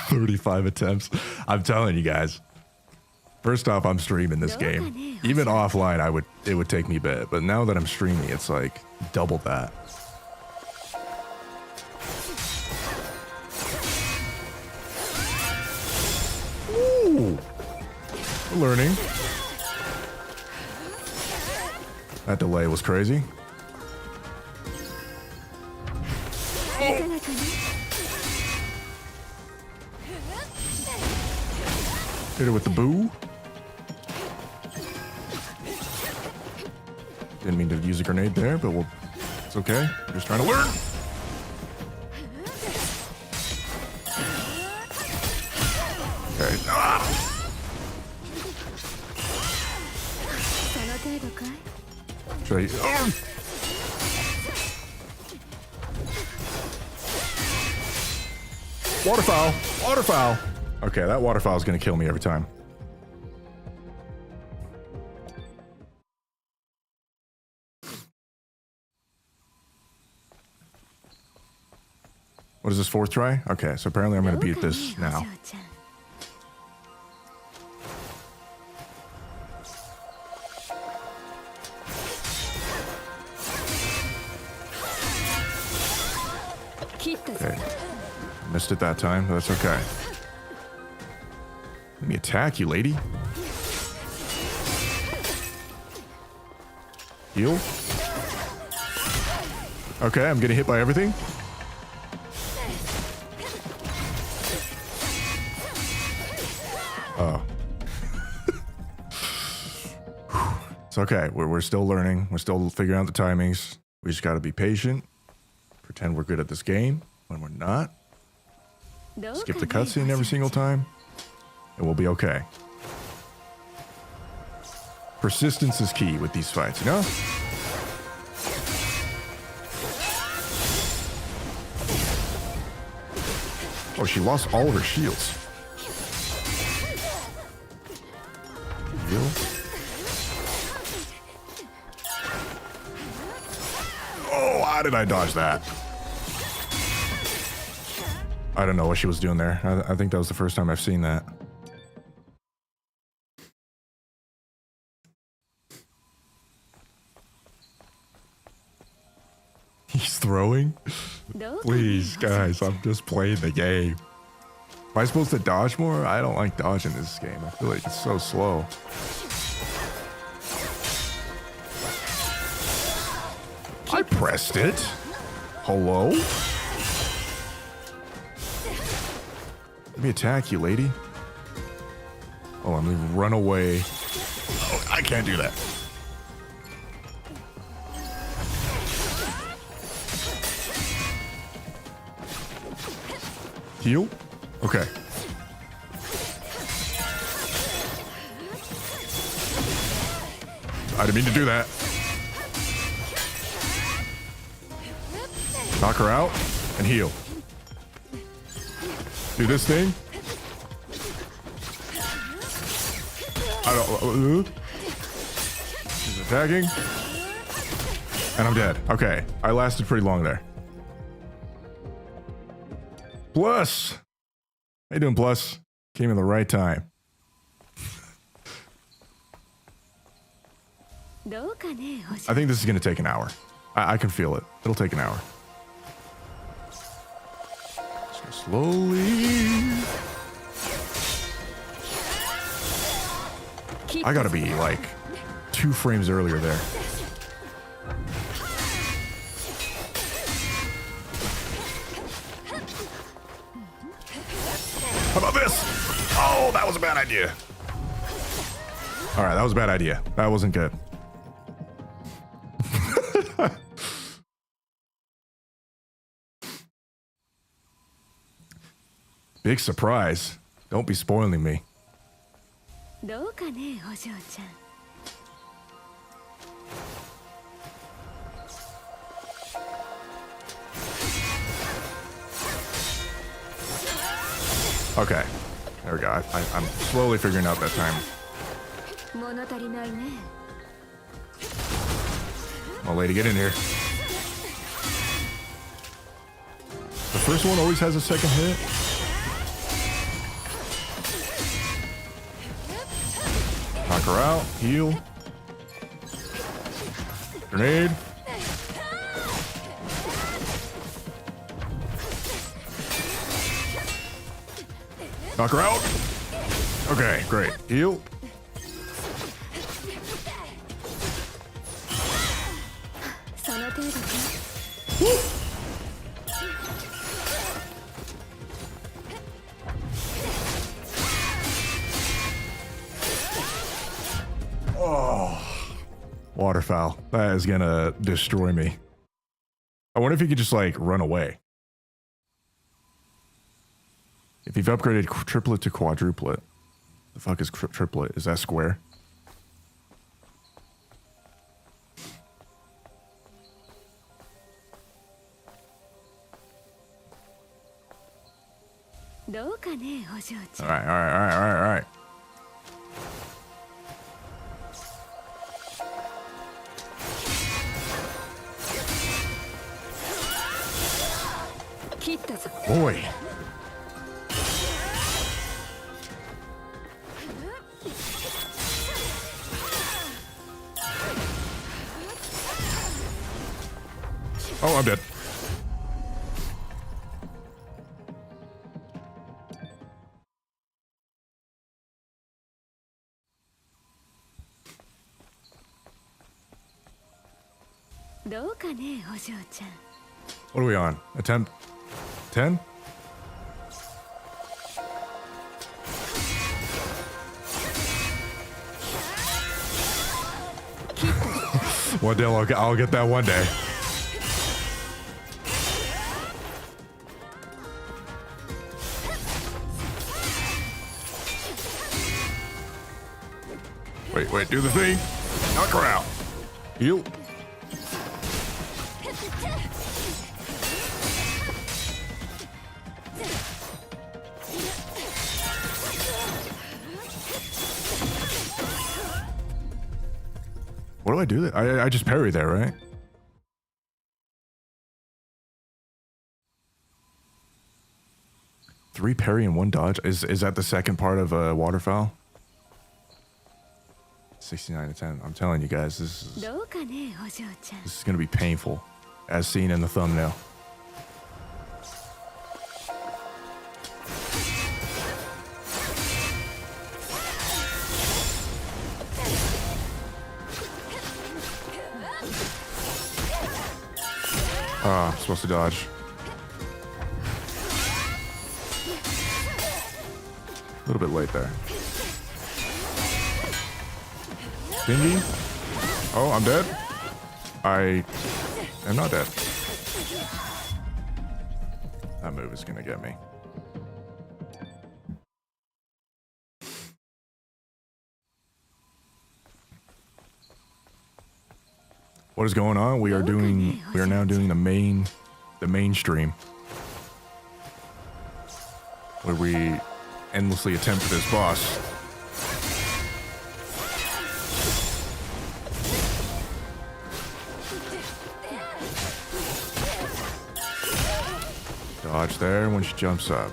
"35 attempts. I'm telling you guys. First off, I'm streaming this game. Even offline, it would take me a bit, but now that I'm streaming, it's like double that. Ooh. We're learning. That delay was crazy. Hit her with the boo. Didn't mean to use a grenade there, but it's okay. We're just trying to learn. Okay. Ah! Should I? Oh! Waterfowl! Waterfowl! Okay, that waterfowl is gonna kill me every time. What is this, 4th try? Okay, so apparently I'm gonna beat this now. Okay. Missed it that time, but that's okay. Let me attack you, lady. Heal. Okay, I'm getting hit by everything. Oh. It's okay. We're still learning. We're still figuring out the timings. We just gotta be patient. Pretend we're good at this game when we're not. Skip the cutscene every single time. And we'll be okay. Persistence is key with these fights, you know? Oh, she lost all of her shields. Heal. Oh, how did I dodge that? I don't know what she was doing there. I think that was the first time I've seen that. He's throwing? Please, guys, I'm just playing the game. Am I supposed to dodge more? I don't like dodging this game. I feel like it's so slow. I pressed it. Hello? Let me attack you, lady. Oh, I'm gonna run away. Oh, I can't do that. Heal? Okay. I didn't mean to do that. Knock her out and heal. Do this thing. I don't. She's attacking. And I'm dead. Okay. I lasted pretty long there. Plus. How you doing, Plus? Came in the right time. I think this is going to take an hour. I can feel it. It'll take an hour. So slowly. I gotta be like 2 frames earlier there. How about this? Oh, that was a bad idea. All right, that was a bad idea. That wasn't good. Big surprise. Don't be spoiling me. Okay, there we go. I'm slowly figuring out that time. Well, lady, get in here. The first one always has a second hit. Knock her out. Heal. Grenade. Knock her out. Okay, great. Heal. Woo. Oh, waterfowl. That is gonna destroy me. I wonder if you could just like run away. If you've upgraded triplet to quadruplet, the fuck is triplet? Is that square? All right. Boy. Oh, I'm dead. What are we on? Attempt 10? One day I'll get that one day. Wait, do the thing. Knock her out. Heal. What do I do? I just parry there, right? Three parry and one dodge. Is that the second part of Waterfowl? 69 to 10. I'm telling you guys, this is gonna be painful, as seen in the thumbnail. Ah, I'm supposed to dodge. A little bit late there. Dingy? Oh, I'm dead? I am not dead. That move is gonna get me. What is going on? We are now doing the mainstream, where we endlessly attempt this boss. Dodge there when she jumps up.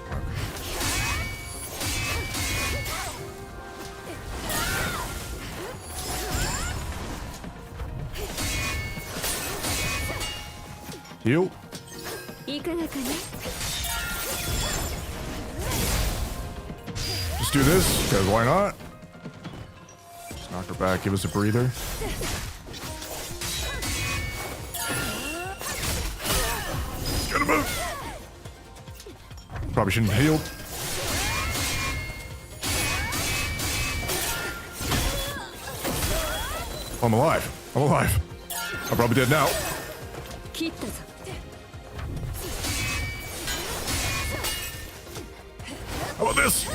Heal. Just do this, because why not? Just knock her back, give us a breather. Get him up. Probably shouldn't have healed. I'm alive. I'm alive. I'm probably dead now. How about this?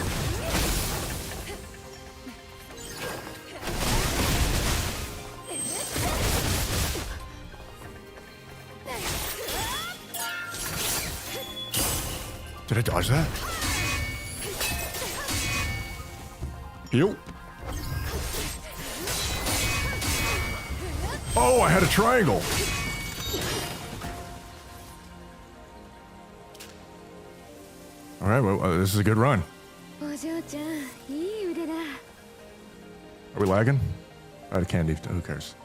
Did I dodge that? Heal. Oh, I had a triangle. All right, well, this is a good run. Are we lagging? I had a candy. Who cares?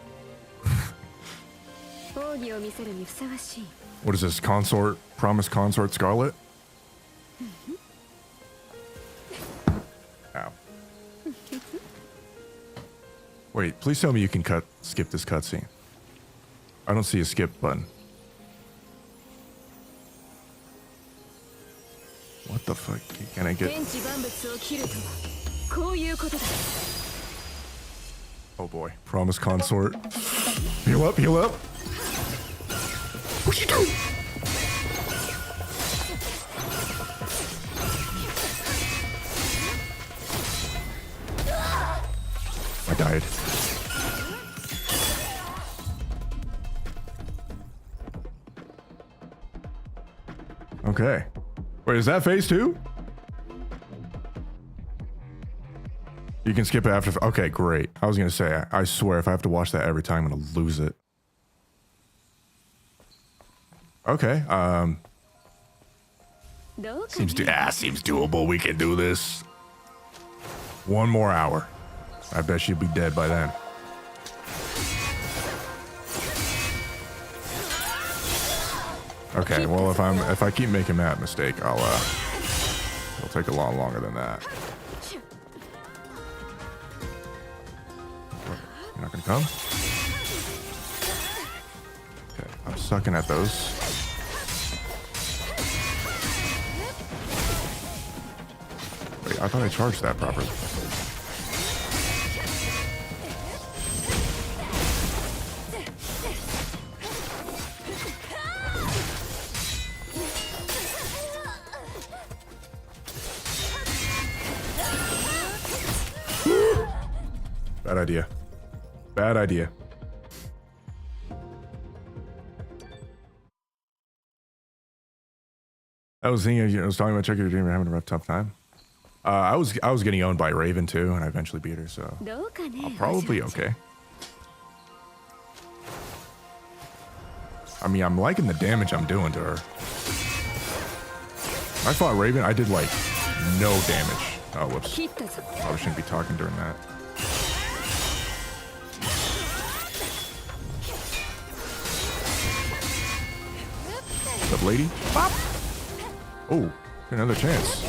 What is this? Consort? Promised consort Scarlet? Ow. Wait, please tell me you can skip this cutscene. I don't see a skip button. What the fuck? Can I get... Oh boy. Promise consort. Heal up, heal up. What'd you do? I died. Okay. Wait, is that phase 2? You can skip it after. Okay, great. I was gonna say, I swear, if I have to watch that every time, I'm gonna lose it. Okay. Seems doable. We can do this. One more hour. I bet she'll be dead by then. Okay, well, if I keep making that mistake, it'll take a lot longer than that. You're not gonna come? Okay, I'm sucking at those. Wait, I thought I charged that properly. Bad idea. Bad idea. I was thinking, I was talking about checking your dream and having a rough tough time. I was getting owned by Raven too, and I eventually beat her, so I'll probably be okay. I mean, I'm liking the damage I'm doing to her. I fought Raven, I did like no damage. Oh, whoops. I shouldn't be talking during that. What's up, lady? Bop! Oh, another chance.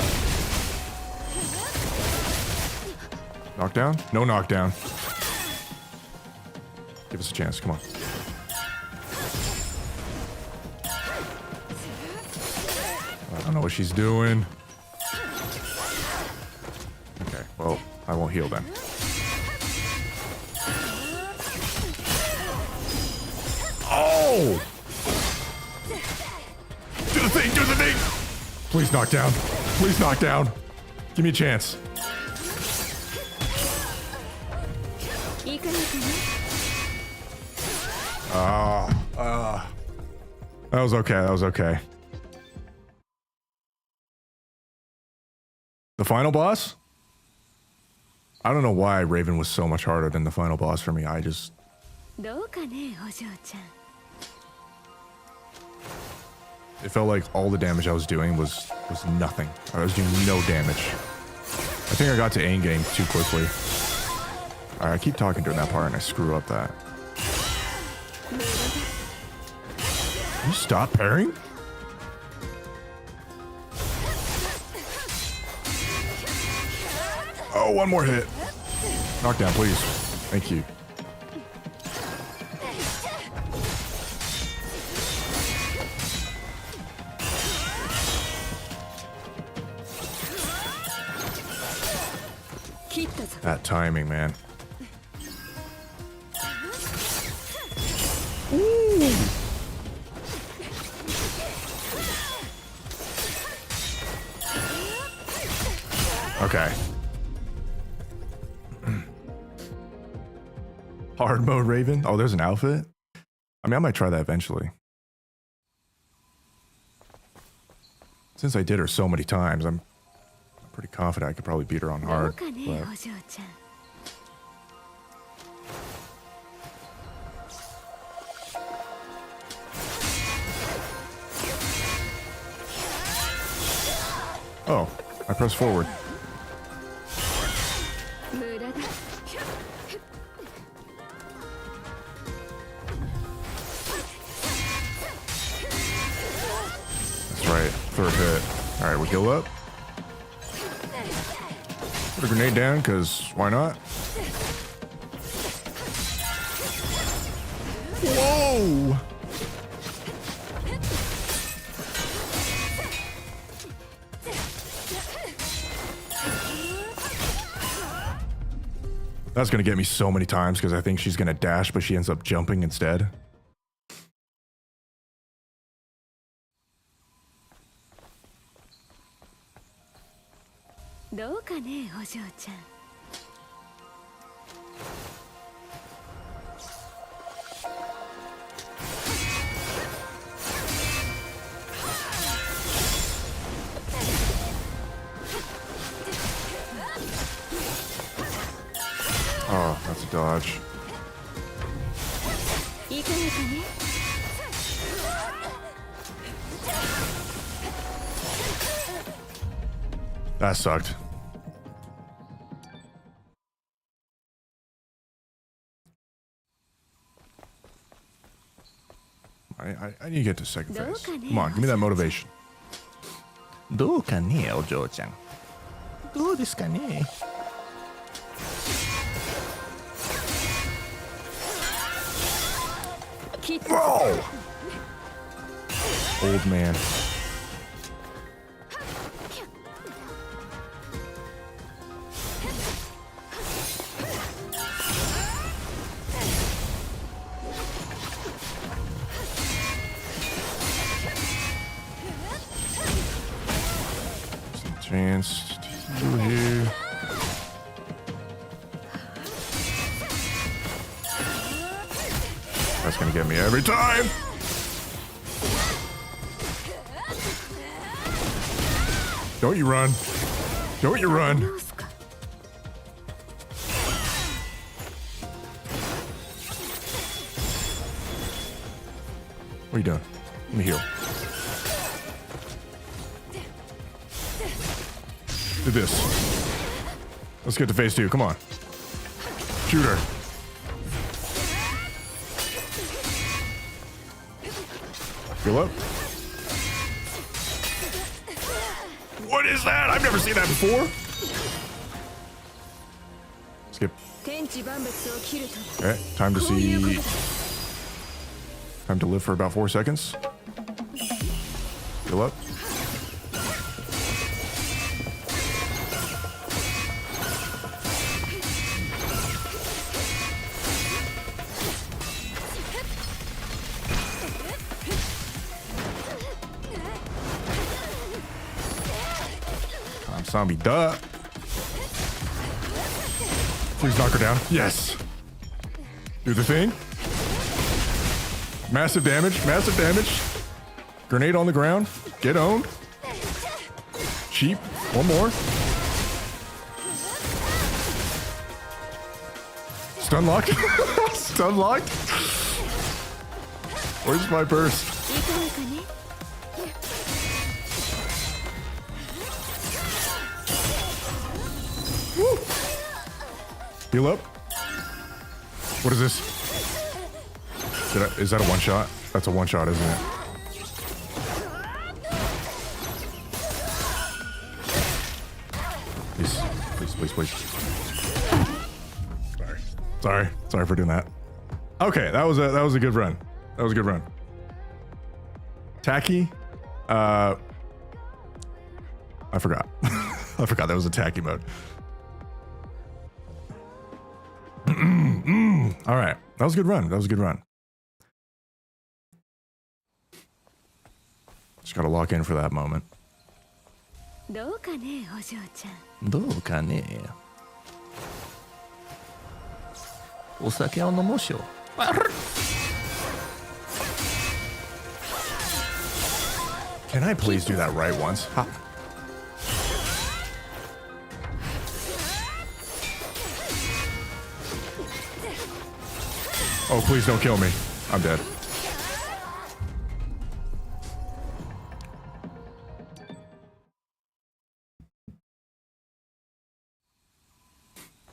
Knockdown? No knockdown. Give us a chance, come on. I don't know what she's doing. Okay, well, I won't heal then. Oh! Do the thing, do the thing! Please knock down. Please knock down. Give me a chance. That was okay. That was okay. The final boss? I don't know why Raven was so much harder than the final boss for me. I just... It felt like all the damage I was doing was nothing. I was doing no damage. I think I got to end game too quickly. I keep talking during that part and I screw up that. Can you stop parrying? Oh, one more hit. Knockdown, please. Thank you. That timing, man. Ooh. Okay. Hard mode Raven? Oh, there's an outfit? I mean, I might try that eventually. Since I did her so many times, I'm pretty confident I could probably beat her on hard. But... Oh, I pressed forward. That's right, third hit. All right, we heal up. Put a grenade down, because why not? Whoa! That's gonna get me so many times because I think she's gonna dash, but she ends up jumping instead. Oh, that's a dodge. That sucked. I need to get to second phase. Come on, give me that motivation. どうかね、お嬢ちゃん。どうですかね。Whoa! Old man. chance to here. That's gonna get me every time. Don't you run. Don't you run. What are you doing? Let me heal. Do this. Let's get to phase 2. Come on. Shoot her. Heal up. What is that? I've never seen that before. Skip. Okay, time to see. Time to live for about 4 seconds. Heal up. Zombie, duh. Please knock her down. Yes. Do the thing. Massive damage. Massive damage. Grenade on the ground. Get owned. Cheap. One more. Stun locked. Stun locked. Where's my burst? Woo. Heal up. What is this? Is that a one shot? That's a one shot, isn't it? Please, please, please, please. Sorry for doing that. Okay, that was a good run. That was a good run. Tacky. I forgot. I forgot that was a tacky mode. All right, that was a good run. That was a good run. Just gotta lock in for that moment. どうかね。お酒を飲もうしよう。Can I please do that right once? Ha. Oh, please don't kill me. I'm dead.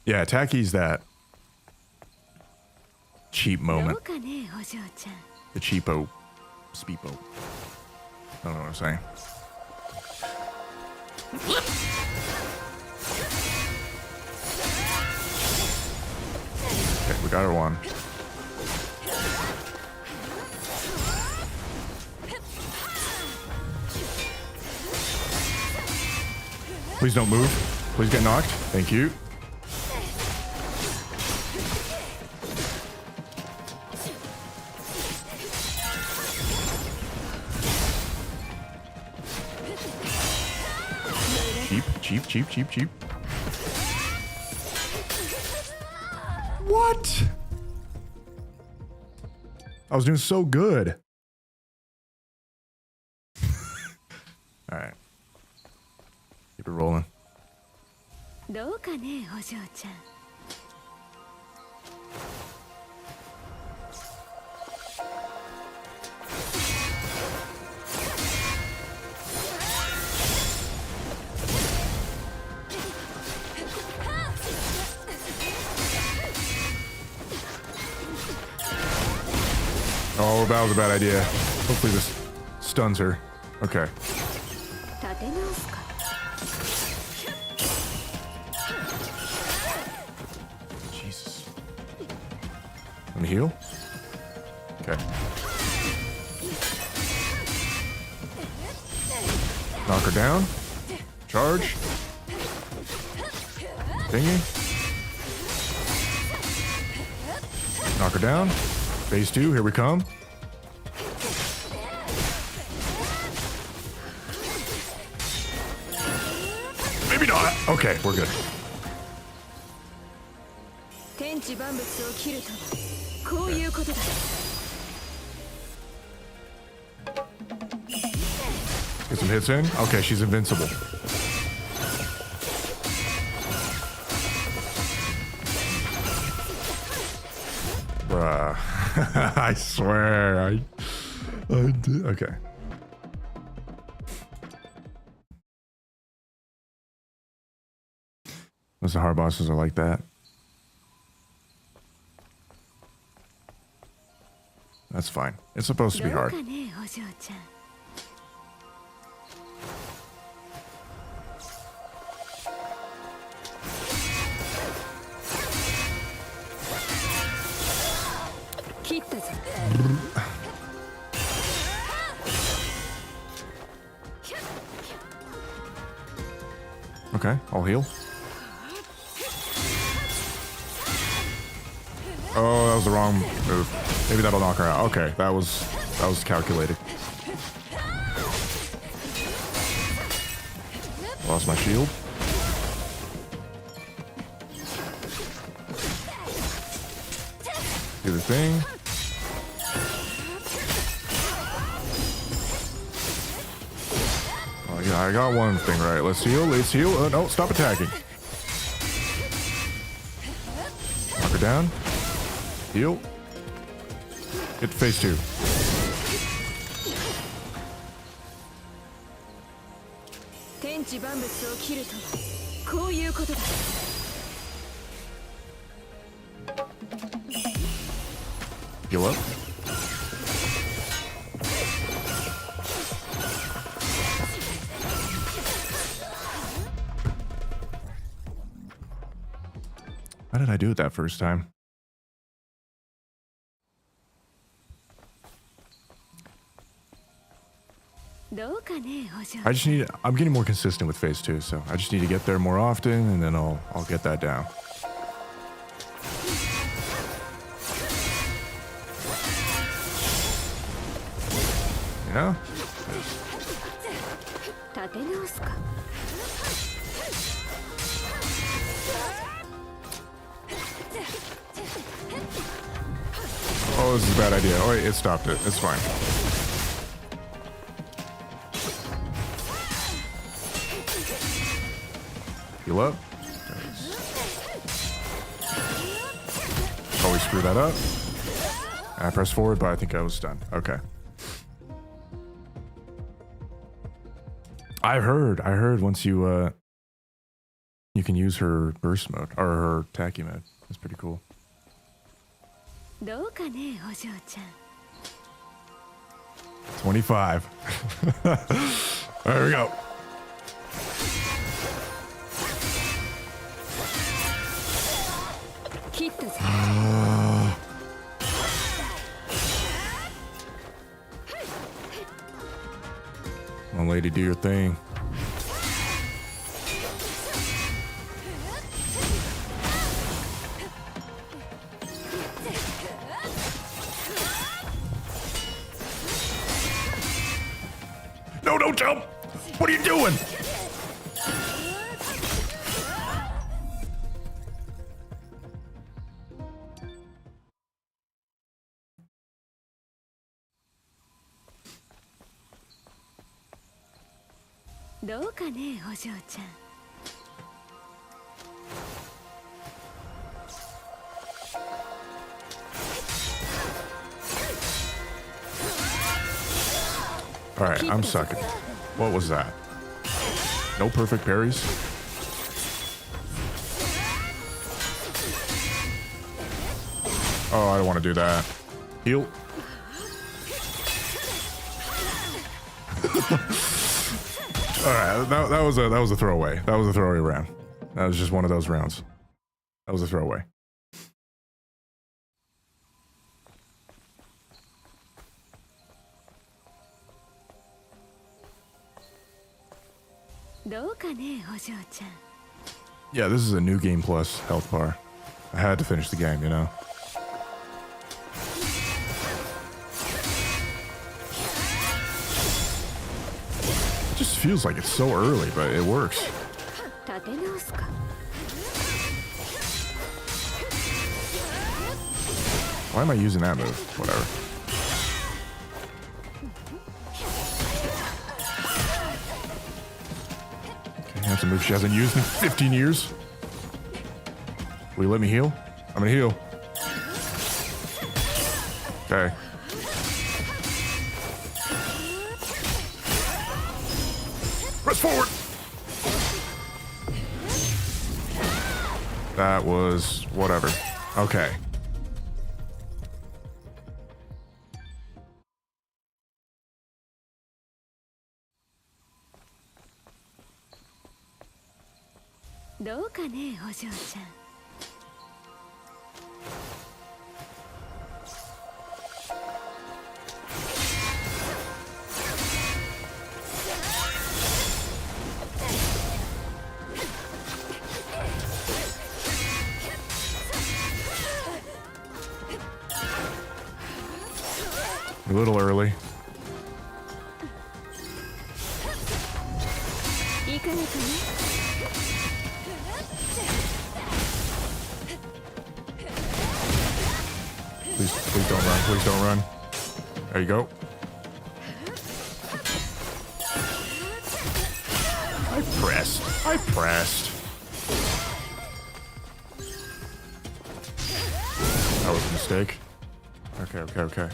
Yeah, Tacky's that cheap moment. The cheapo speepo. I don't know what I'm saying. Okay, we got her one. Please don't move. Please get knocked. Thank you. Cheap. What? I was doing so good. All right. Keep it rolling. Oh, that was a bad idea. Hopefully this stuns her. Okay. Jesus. Let me heal. Okay. Knock her down. Charge. Thingy. Knock her down. Phase 2, here we come. Maybe not. Okay, we're good. 天地万物を切るとはこういうことだ。 Get some hits in. Okay, she's invincible. Bruh. I swear. I did. Okay. Most of the hard bosses are like that. That's fine. It's supposed to be hard. どうかね、お嬢ちゃん。 切ったぞ。 Okay, I'll heal. Oh, that was the wrong move. Maybe that'll knock her out. Okay, that was calculated. Lost my shield. Do the thing. Oh yeah, I got one thing right. Let's heal. Let's heal. No, stop attacking. Knock her down. Heal. Hit phase 2. Heal up. How did I do it that first time? I just need, I'm getting more consistent with phase 2, so I just need to get there more often and then I'll get that down. You know? Oh, this is a bad idea. Oh wait, it stopped it. It's fine. Heal up. Oh, we screwed that up. And I pressed forward, but I think I was done. Okay. I heard once you can use her burst mode or her tacky mode. That's pretty cool. どうかね、お嬢ちゃん。 25. There we go. Come on, lady, do your thing. No, don't jump! What are you doing? Alright, I'm sucking. What was that? No perfect parries? Oh, I don't want to do that. Heal. Alright, that was a throwaway. That was a throwaway round. That was just one of those rounds. That was a throwaway. Yeah, this is a new game plus health bar. I had to finish the game, you know. It just feels like it's so early, but it works. 立て直すか。Why am I using that move? Whatever. Okay, that's a move she hasn't used in 15 years. Will you let me heal? I'm gonna heal. Okay. Press forward! That was whatever. Okay.どうかね、お嬢ちゃん。A little early. いかがかね。Please don't run. Please don't run. There you go. I pressed. That was a mistake. Okay.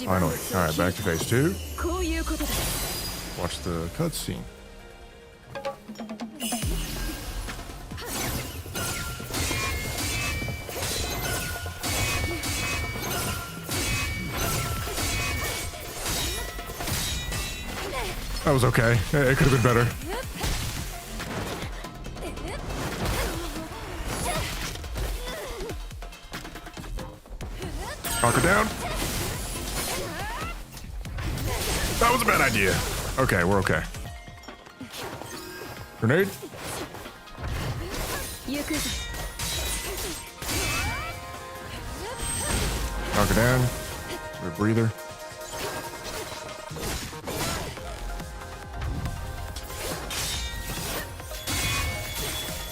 Finally. Alright, back to phase 2. こういうことだ。 Watch the cutscene. That was okay. It could have been better. Knock her down. That was a bad idea. Okay, we're okay. Grenade. Knock her down. Get a breather.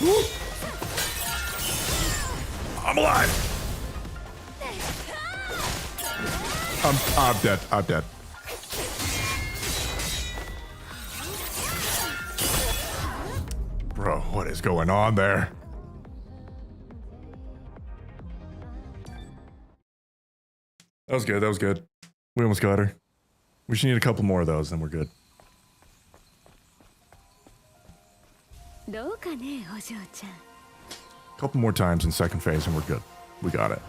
Woo. I'm alive. I'm dead. I'm dead. Bro, what is going on there? That was good. That was good. We almost got her. We just need a couple more of those, then we're good. どうかね、お嬢ちゃん。 Couple more times in second phase and we're good. We got it.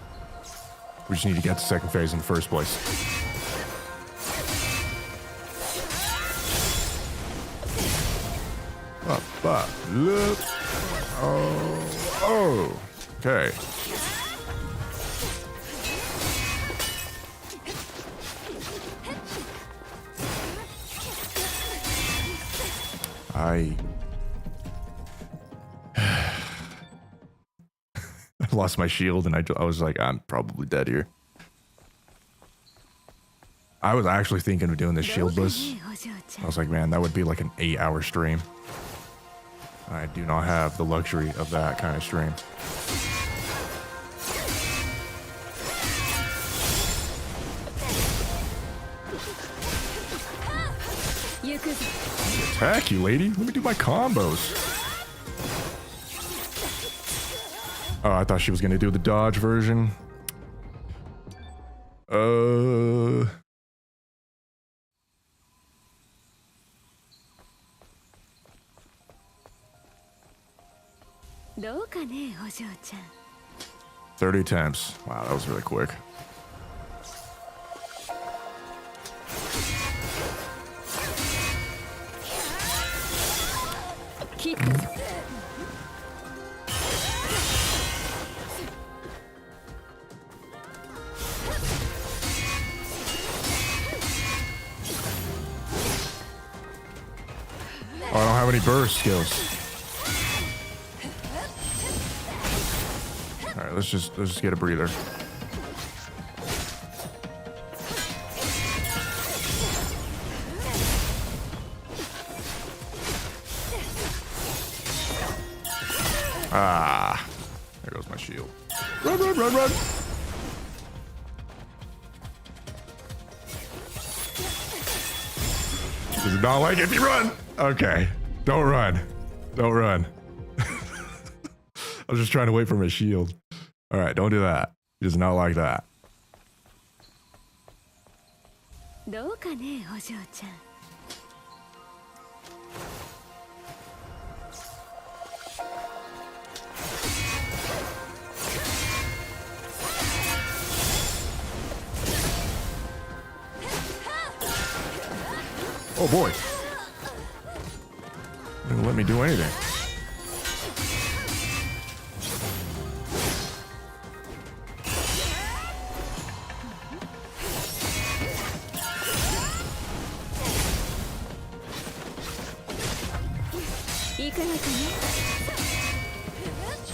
We just need to get to second phase in the first place. Look. Oh. Okay. I lost my shield and I was like, I'm probably dead here. I was actually thinking of doing this shieldless. I was like, man, that would be like an 8-hour stream. I do not have the luxury of that kind of stream. Attack you, lady. Let me do my combos. Oh, I thought she was gonna do the dodge version.どうかね、お嬢ちゃん。 30 attempts. Wow, that was really quick. Kick. Oh, I don't have any burst skills. All right, let's just get a breather. Ah, there goes my shield. Run, run, run, run. Does it not like it if you run? Okay, don't run. Don't run. I was just trying to wait for my shield. All right, don't do that. He does not like that. どうかね、お嬢ちゃん。Oh boy. Didn't let me do anything.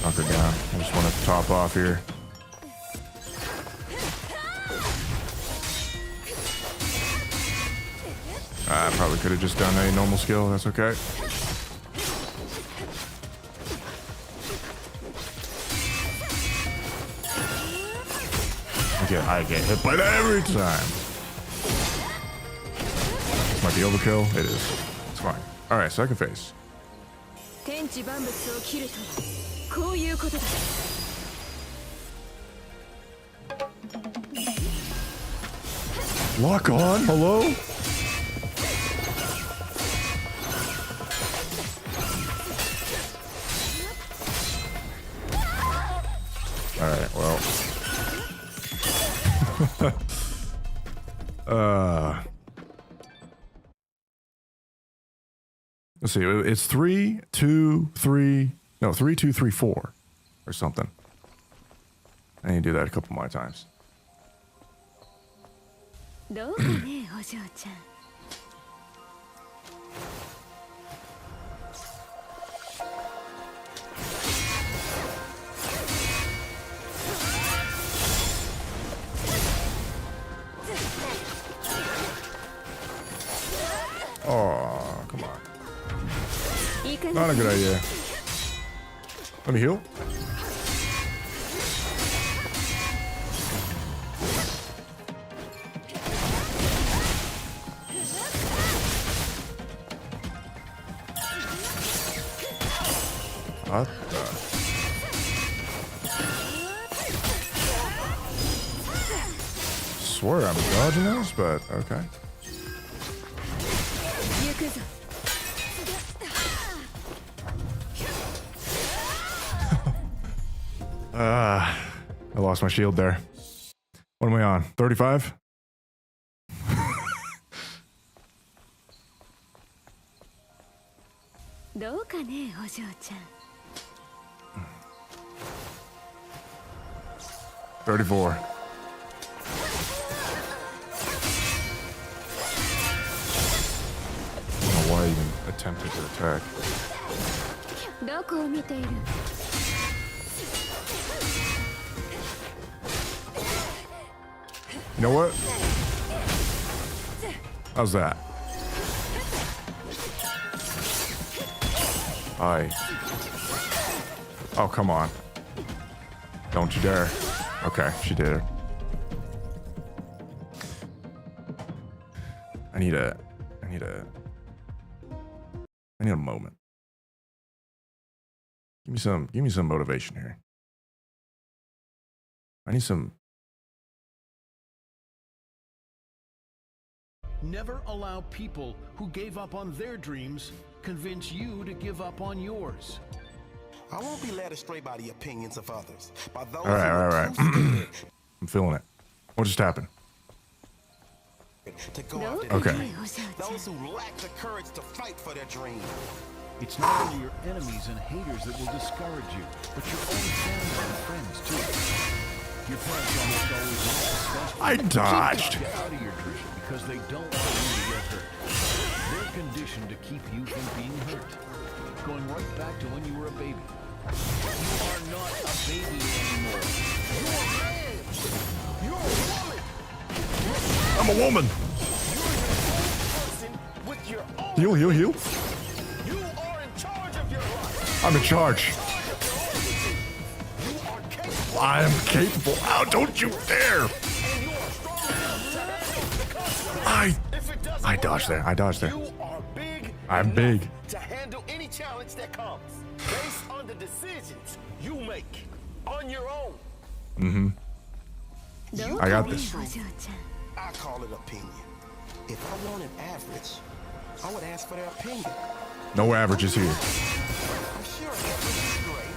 Knock her down. I just want to top off here. I probably could have just done a normal skill. That's okay. I get hit by that every time. This might be overkill. It is. It's fine. All right, second phase. Lock on. Hello? All right, well. Let's see. It's 3, 2, 3. No, 3, 2, 3, 4, or something. I need to do that a couple more times. どうかね、お嬢ちゃん。Oh, come on. Not a good idea. Let me heal. What the? Swear I'm dodging those, but okay. I lost my shield there. What am I on? 35?どうかね、お嬢ちゃん。34. I don't know why I even attempted to attack. どこを見ている？ You know what? How's that? Oh, come on. Don't you dare. Okay, she did it. I need a moment. Give me some motivation here. I need some. Never allow people who gave up on their dreams convince you to give up on yours. I won't be led astray by the opinions of others. By those all right. I'm feeling it. What just happened? Okay. Those who lack the courage to fight for their dream. It's not only your enemies and haters that will discourage you, but your own family and friends too. Your parents almost always want the best. I dodged. Get out of your dream because they don't want you to get hurt. They're conditioned to keep you from being hurt. Going right back to when you were a baby. You are not a baby anymore. You're a man. You're a woman. I'm a woman. With your own Heal. You are in charge of your life. I'm in charge. You are capable. I am capable. Oh, don't you dare. And you are strong enough to handle the consequences. If it doesn't I work dodged there. out, I dodged there. You are big. I'm enough big. to handle any challenge that comes based on the decisions you make on your own. Mm-hmm. I got this. I call it opinion. If I wanted average, I would ask for their opinion. No averages here. I'm sure average is great,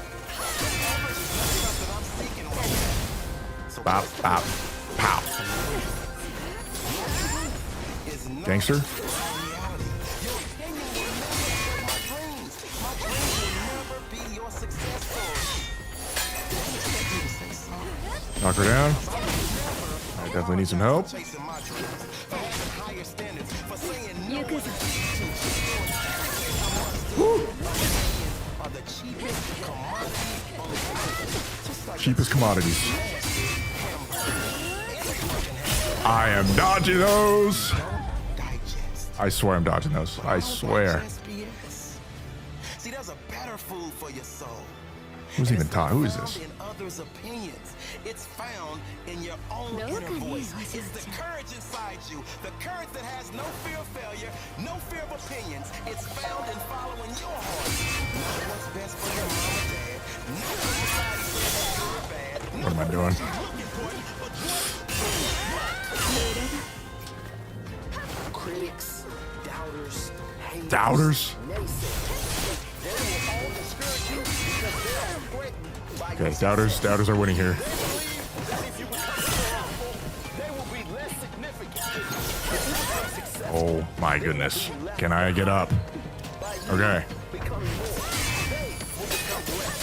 but average is not something I'm seeking right now. So Bop, bop, pow. is not Gangster. reality. Your opinion will never fit my dreams. My dreams will never be your success story. Don't expect me to say sorry. Knock her down. I definitely need some help. Chasing my dreams, for having higher standards, for saying no You could- are the cheapest commodity on the planet. Just like Cheapest commodities. I am dodging those. digest. I swear I'm dodging those. I swear. BS. See, there's a better food for your soul. Who's even It's talking? Who not is this? found in others' opinions. It's found in your own inner voice. It's the courage inside you. The courage that has no fear of failure, no fear of opinions. It's found in following your heart. Not what's best for your mom and dad. Not what society says is good or bad. What am I doing? Critics, doubters, haters, Doubters? naysayers. They will all discourage you because they are threatened by your Okay, doubters are winning here. If you become successful, they will be less significant. If you become successful, Oh my goodness. Can I get up? Okay. becoming more, they will become less.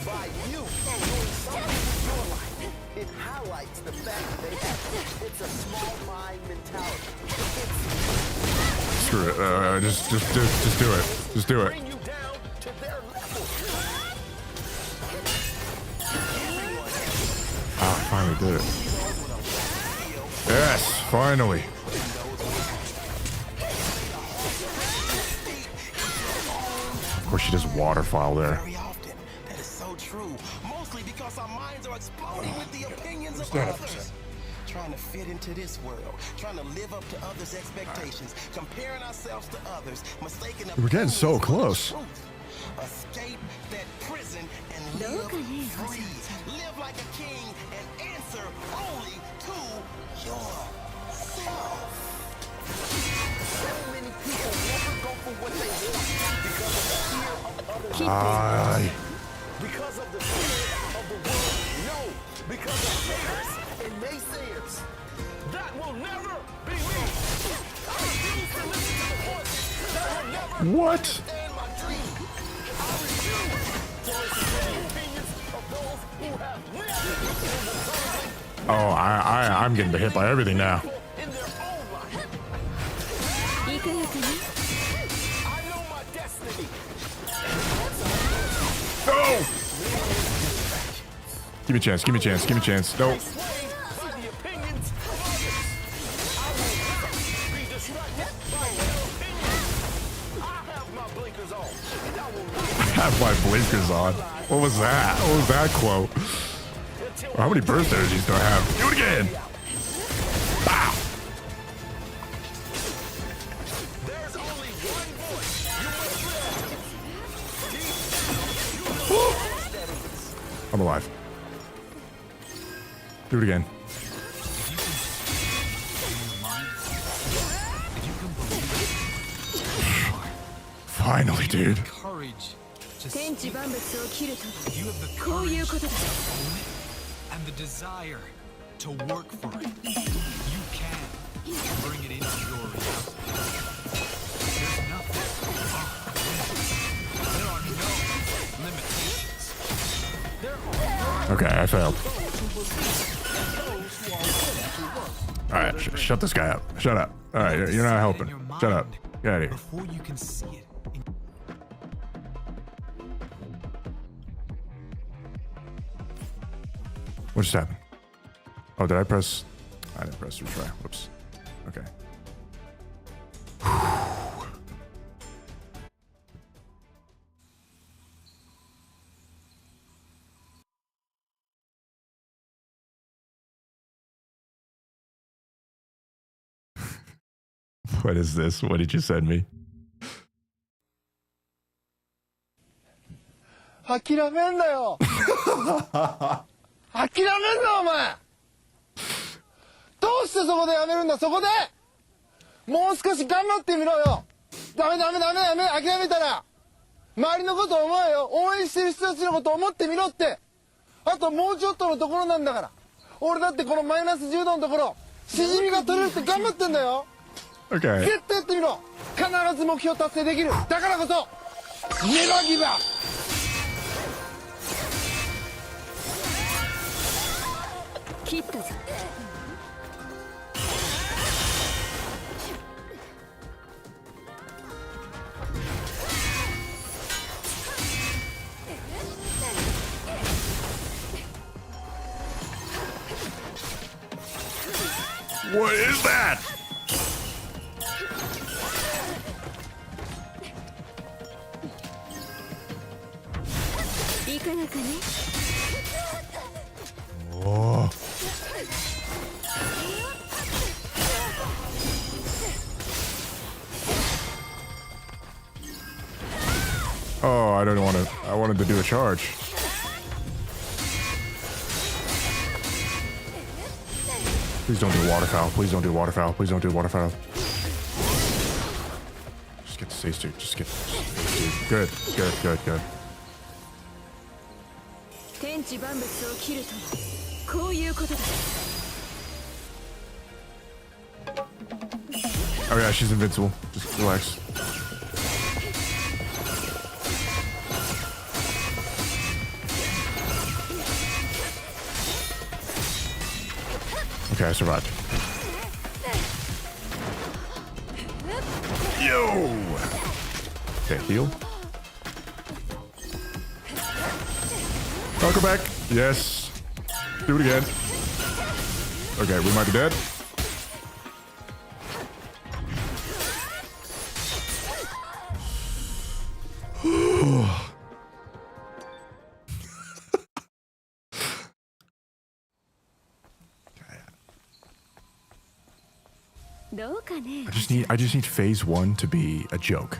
By you doing something with your life, it highlights the fact that they have it's a small mind mentality. Screw it. Just do it. Just do it. Bring you down to their level. Ah, I finally did it. Yes, finally. Of course, she does waterfall there. Very often, that is so true. Mostly because our minds are exploding with the opinions of stand up for a others. Trying to fit into this world, trying to live up to others' expectations, comparing ourselves to others, mistaking We're getting so opinions for close. truth. Escape that prison and live free. Live like a king and answer only to yourself. So many people never go for what they want because of the fear of others. Because of the fear of the world, no. Because of haters and naysayers. That will never be me. I refuse to listen to the voices that will never What? understand my dream. I refuse to listen to the opinions of those who have lived in the tunnel Oh, I'm getting hit by everything now. in their own life. I know my destiny. No! Give me a chance. Give me a chance. Give me a chance. Nope. Swayed by the opinions of others. I will not be distracted by their opinions. I have my blinkers on, and I will not Have my blinkers on. What was that? What was that quote? How many birth energies do I have? Do it again. Bow. There's only one voice you must listen to. Deep down, you know what that is. I'm alive. Do it again. Finally, dude. Courage to 天地万物を切ると you have the こういう courage ことだ and the desire to work for it. You can bring it into your reality. There's nothing off limits. There are no limitations. Okay, I failed. All right, shut this guy up. Shut up. All right, you're not helping. Shut up. Get out of here. Before you can see it. What just happened? Oh, did I press? I didn't press retry. Whoops. Okay. What is this? What did you send me? 諦めんなよ諦めんなお前どうしてそこでやめるんだそこでもう少し頑張ってみろよダメ諦めたら周りのこと思えよ応援してる人たちのこと思ってみろってあともうちょっとのところなんだから俺だってこのマイナス10度のところしじみが取れるって頑張ってんだよ Okay. 絶対やってみろ必ず目標達成できるだからこそネバギブアップ What is that? Oh. Oh, I don't want to. I wanted to do a charge. Please don't do waterfowl. Please don't do waterfowl. Please don't do waterfowl. Just get the stage dude. Just get the stage dude. Good. Oh yeah, she's invincible. Just relax. Okay, I survived. Yo! Okay, heal. I'll go back. Yes. Do it again. Okay, we might be dead. I just need phase 1 to be a joke.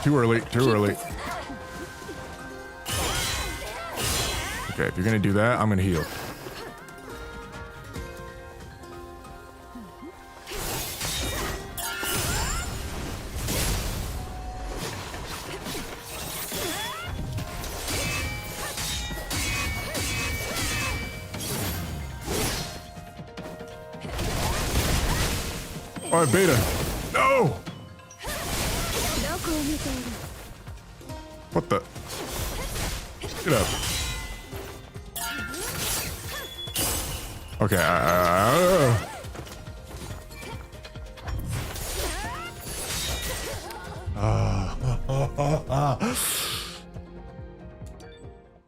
Too early. Okay, if you're gonna do that, I'm gonna heal. All right, Beta. No! What the? Get up. Okay,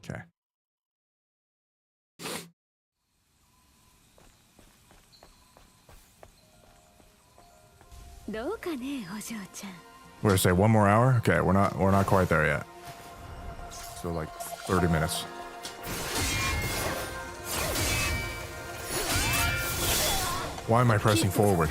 okay. We're gonna say 1 more hour? Okay, we're not quite there yet. So like 30 minutes. Why am I pressing forward?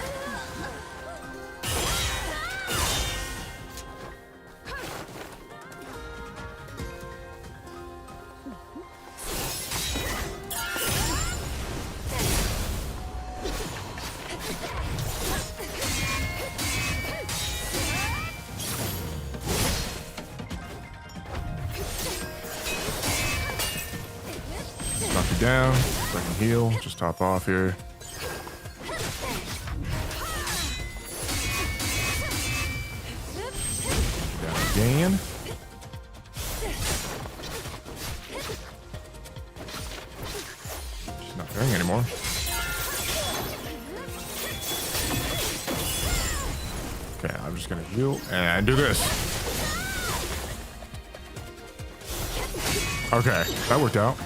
Knock you down, so I can heal. Just top off here. Down again. Doing anymore. Okay, I'm just gonna heal and do this. Okay, that worked out.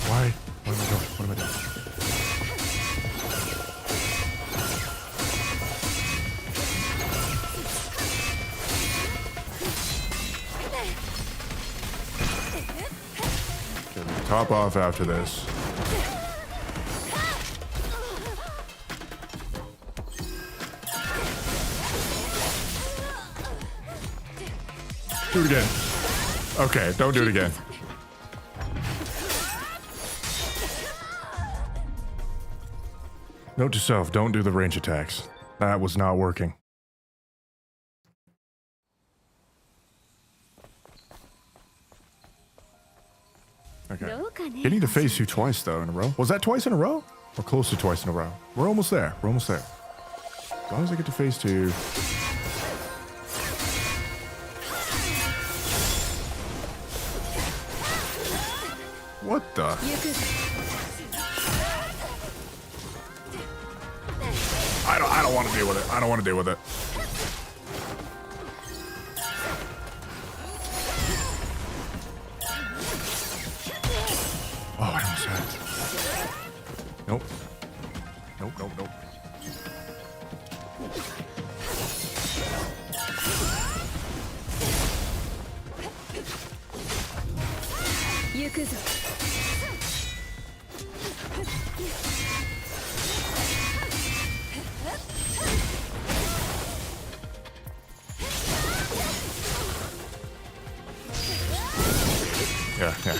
Why? What am I doing? What am I doing? Okay, top off after this. Do it again. Okay, don't do it again. Note to self, don't do the range attacks. That was not working. Okay. Getting to phase 2 twice though in a row. Was that twice in a row? Or close to twice in a row? We're almost there. We're almost there. As long as I get to phase 2. What the? I don't want to deal with it. I don't want to deal with it. Oh, I almost had it. Nope. Nope, nope, nope. Yeah.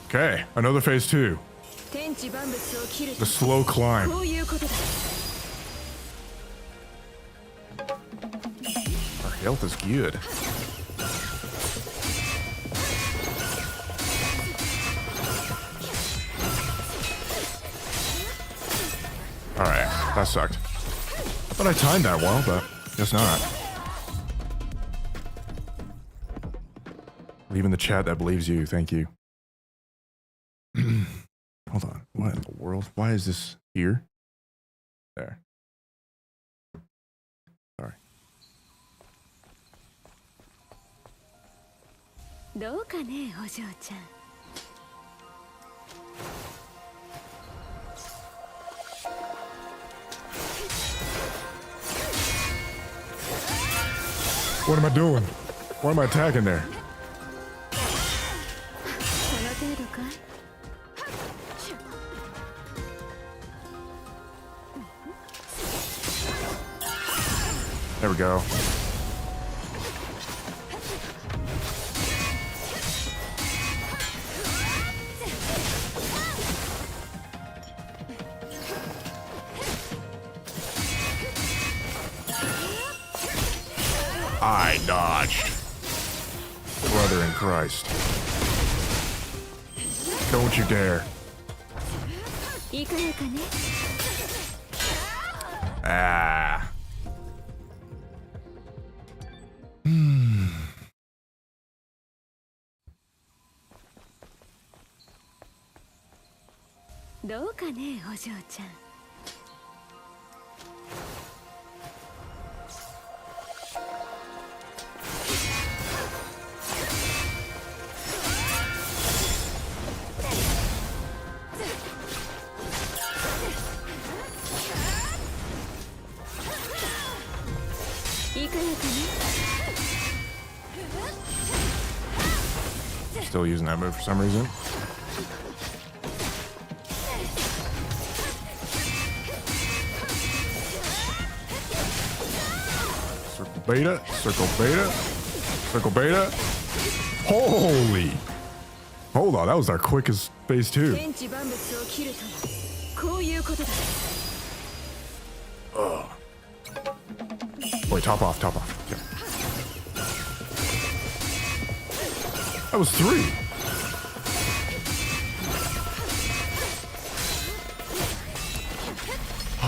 Okay, another phase 2. The slow climb. Our health is good. Alright, that sucked. I thought I timed that well, but guess not. Leave in the chat that believes you. Thank you. Hold on. What in the world? Why is this here? There. Sorry. What am I doing? Why am I attacking there? There we go. I dodged. Brother in Christ. Don't you dare. Ah. Still using that move for some reason. Circle beta, circle beta, circle beta. Holy! Hold on, that was our quickest phase 2. Ugh. Wait, top off, top off. Yeah. That was 3.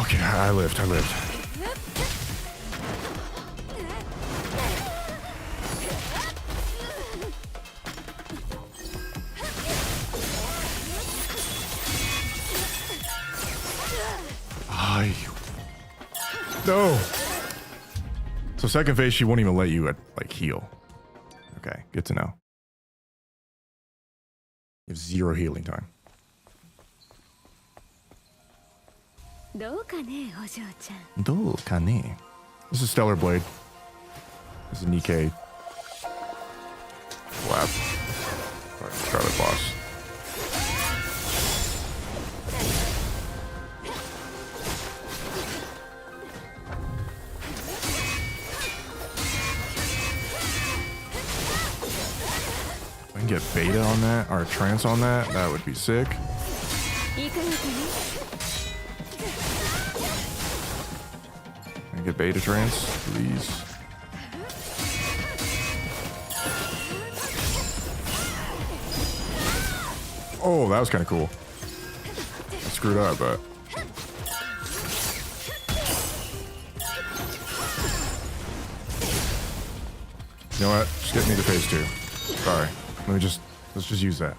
Okay, I lived. No. So second phase, she won't even let you like heal. Okay, good to know. You have 0 healing time. どうかね、お嬢ちゃん。どうかね? This is Stellar Blade. This is Nikke. Flap. Scarlet boss. If I can get beta on that, or trance on that, that would be sick. いかがかね? Can I get beta trance, please? Oh, that was kind of cool. I screwed up, but... You know what? Just get me to phase 2. Sorry. Let's just use that.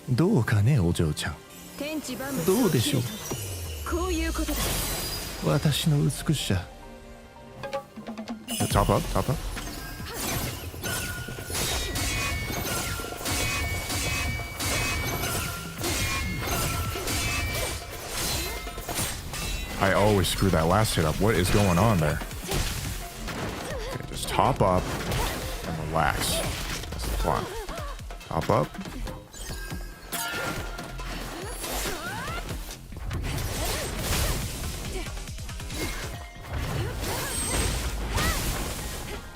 どうかね、お嬢ちゃん。天地万物どうでしょう。こういうことだ。私の美しさ。Top up, top up. I always screw that last hit up. What is going on there? Okay, just top up and relax. That's the plan. Top up.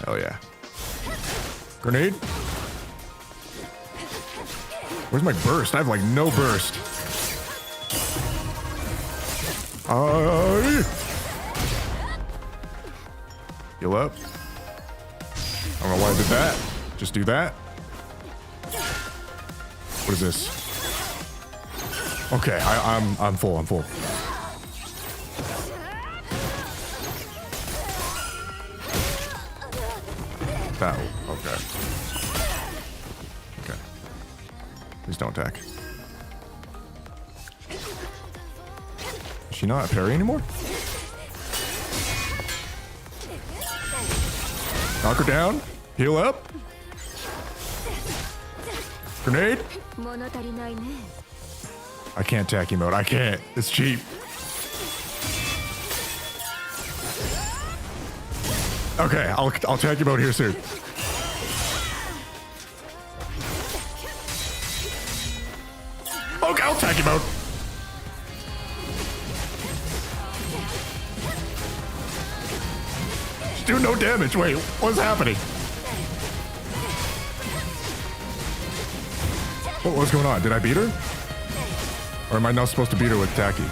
Hell yeah. Grenade? Where's my burst? I have like no burst. Heal up. I don't know why I did that. Just do that. What is this? Okay, I'm full. I'm full. That. Okay. Okay. Please don't attack. Is she not a parry anymore? Knock her down. Heal up. Grenade. 物足りないね。 I can't tacky mode. I can't. It's cheap. Okay, I'll tacky mode here soon. Okay, I'll tacky mode. Do no damage. Wait, what's happening? What's going on? Did I beat her? Or am I not supposed to beat her with tacky?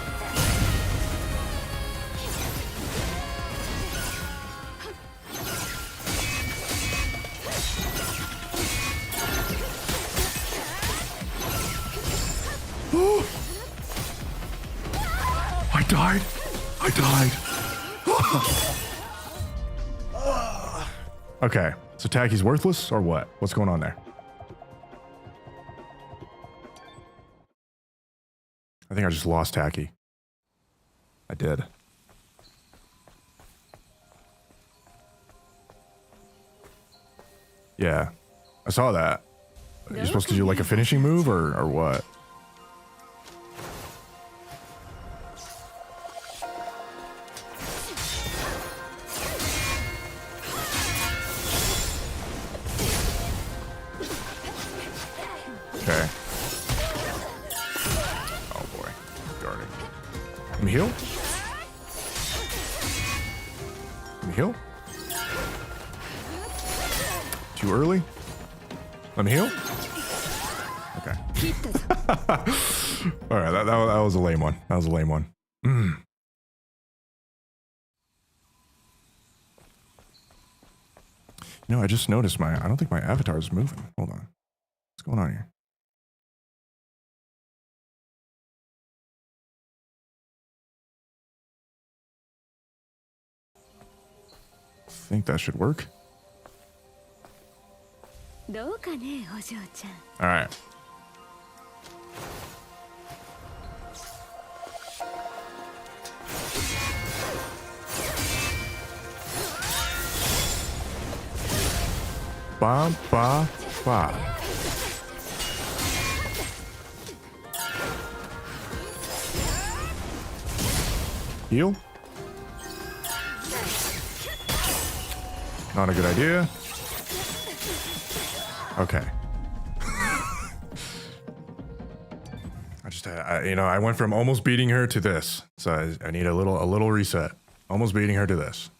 I died. I died. Okay, so tacky's worthless or what? What's going on there? I think I just lost tacky. I did. Yeah, I saw that. You're supposed to do like a finishing move or what? Okay. Oh boy. Guarding. Let me heal. Let me heal. Too early. Let me heal. Okay. All right. That was a lame one. That was a lame one. You know, I just noticed I don't think my avatar is moving. Hold on. What's going on here? I think that should work. All right. Ba ba ba. Heal. Not a good idea. Okay. I went from almost beating her to this, so I need a little reset. Almost beating her to this.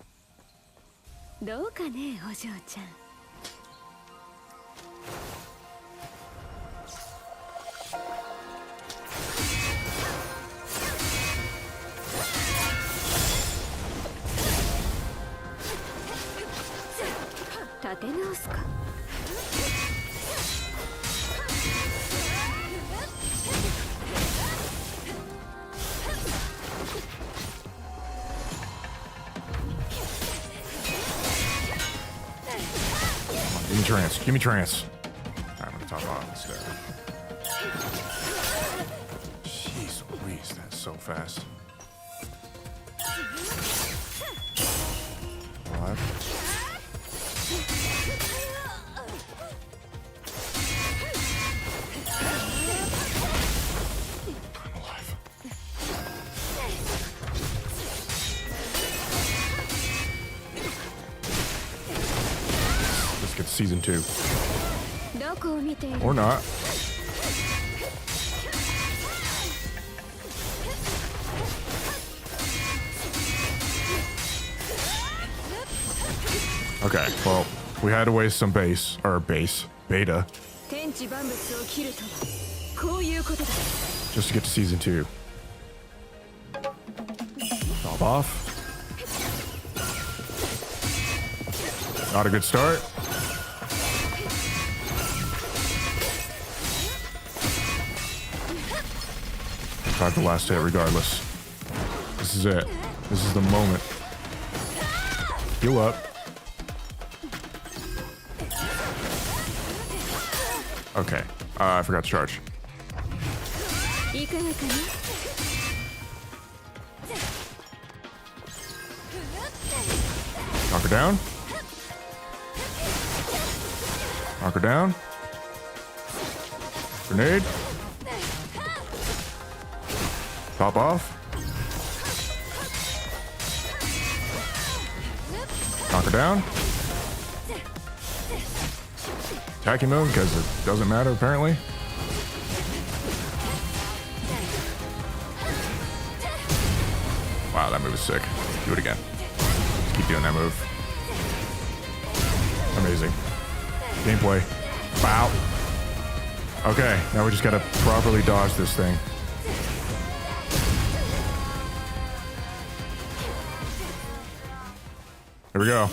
どうかね、お嬢ちゃん。立て直すか。Give me trance. Give me trance. I'm gonna top off instead. Jeez Louise, that's so fast. Alive. I'm alive. Let's get season 2. どこを見ている Or not. Okay, well, we had to waste some beta, 天地万物を切るとはこういうことだ。 just to get to season 2. Top off. Not a good start. Tried the last hit regardless. This is it. This is the moment. Heal up. Okay. I forgot to charge. いかがかな。 Knock her down. Knock her down. Grenade. Pop off. Knock her down. Attacking mode because it doesn't matter apparently. Wow, that move is sick. Do it again. Just keep doing that move. Amazing. Gameplay. Wow. Okay, now we just gotta properly dodge this thing. Here we go.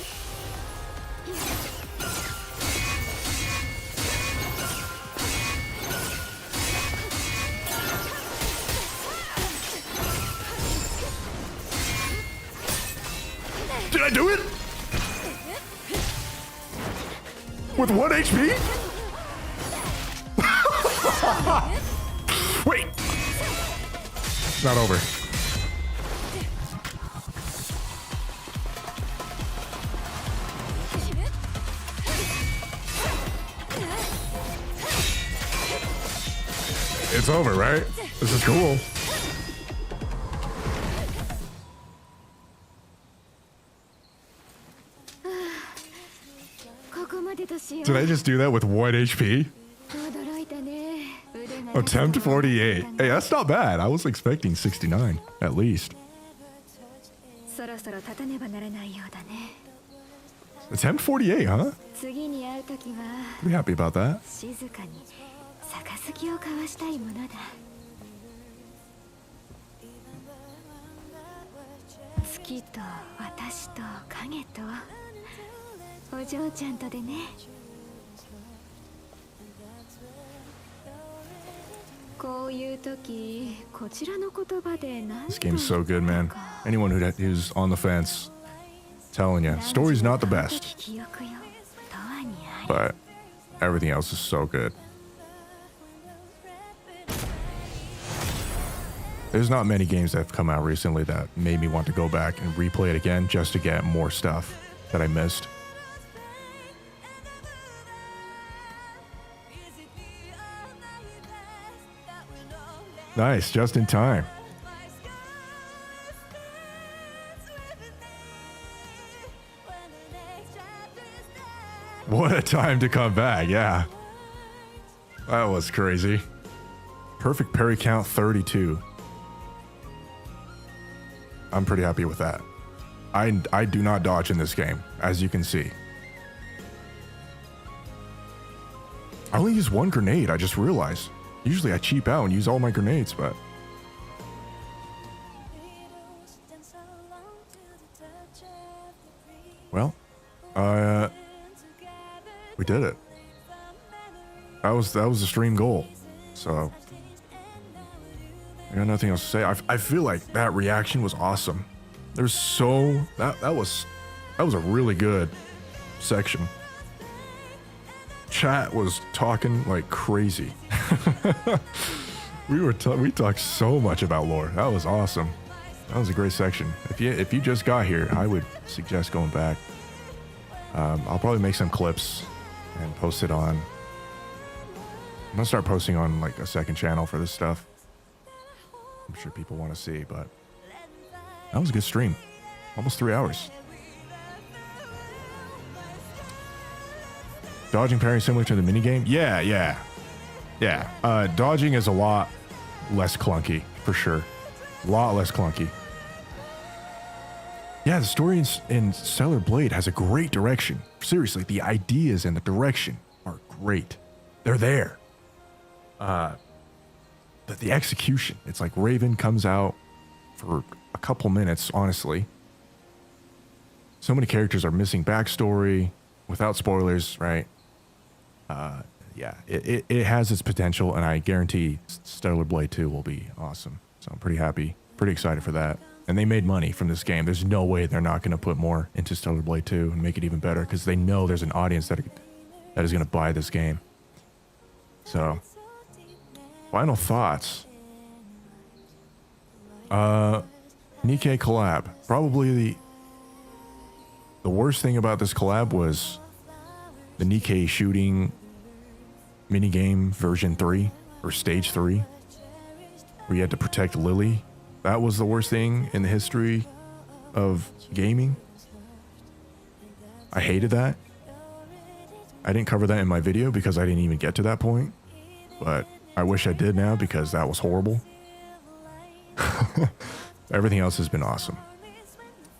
Did I do it? With 1 HP? Wait! It's not over. It's over, right? This is cool. Did I just do that with 1 HP? Attempt 48. Hey, that's not bad. I was expecting 69, at least. Attempt 48, huh? Pretty happy about that. 杯を交わしたいものだ。月と私と影とお嬢ちゃんとでね。こういう時こちらの言葉で何 This game is so good, man. Anyone who's on the fence, telling you, story's not the best, but everything else is so good. There's not many games that have come out recently that made me want to go back and replay it again just to get more stuff that I missed. Nice, just in time. What a time to come back, yeah. That was crazy. Perfect parry count 32. I'm pretty happy with that. I do not dodge in this game, as you can see. I only use one grenade, I just realized. Usually I cheap out and use all my grenades, but... Well, we did it. That was the stream goal. So I got nothing else to say. I feel like that reaction was awesome. There's so that was a really good section. Chat was talking like crazy. we talked so much about lore. That was awesome. That was a great section. If you just got here, I would suggest going back. I'll probably make some clips and post it on. I'm gonna start posting on like a second channel for this stuff. I'm sure people want to see, but that was a good stream. Almost 3 hours. Dodging parry similar to the minigame? Yeah. Dodging is a lot less clunky, for sure. A lot less clunky. Yeah, the story in Stellar Blade has a great direction. Seriously, the ideas and the direction are great. They're there. But the execution, it's like Raven comes out for a couple minutes, honestly. So many characters are missing backstory without spoilers, right? Yeah, it has its potential, and I guarantee Stellar Blade 2 will be awesome. So I'm pretty happy, pretty excited for that. And they made money from this game. There's no way they're not going to put more into Stellar Blade 2 and make it even better, because they know there's an audience that is going to buy this game. So, final thoughts. Nikke collab. Probably the worst thing about this collab was the Nikke shooting minigame version 3 or stage 3, where you had to protect Lily. That was the worst thing in the history of gaming. I hated that. I didn't cover that in my video because I didn't even get to that point, but I wish I did now because that was horrible. Everything else has been awesome.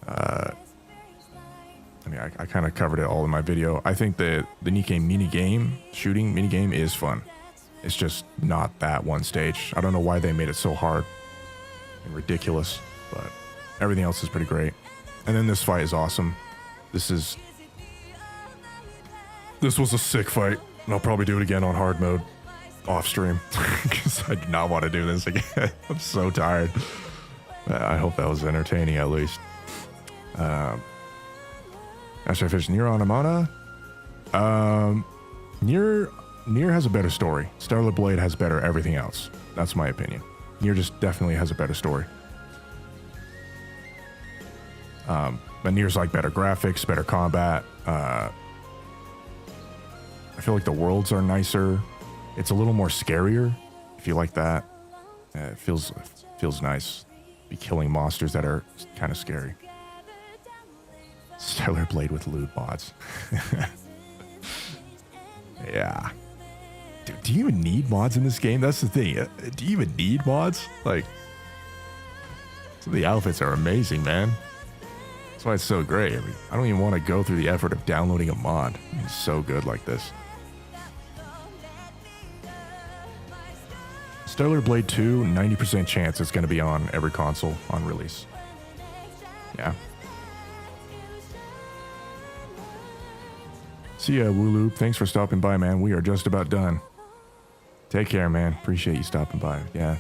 I mean, I kind of covered it all in my video. I think the Nikke minigame, shooting minigame, is fun. It's just not that one stage. I don't know why they made it so hard and ridiculous, but everything else is pretty great. And then this fight is awesome. This was a sick fight, and I'll probably do it again on hard mode off stream because I do not want to do this again. I'm so tired. I hope that was entertaining at least. Astro Fish, Nier Automata. Nier has a better story. Stellar Blade has better everything else. That's my opinion. Nier just definitely has a better story. But Nier's like better graphics, better combat. I feel like the worlds are nicer. It's a little more scarier, if you like that. It feels nice. Be killing monsters that are kind of scary. Stellar Blade with loot mods. Yeah. Do you even need mods in this game? That's the thing. Do you even need mods? Like, some of the outfits are amazing, man. That's why it's so great. I mean, I don't even want to go through the effort of downloading a mod. It's so good like this. Stellar Blade 2, 90% chance it's going to be on every console on release. Yeah. See ya, Wooloop. Thanks for stopping by, man. We are just about done. Take care, man. Appreciate you stopping by. Yeah.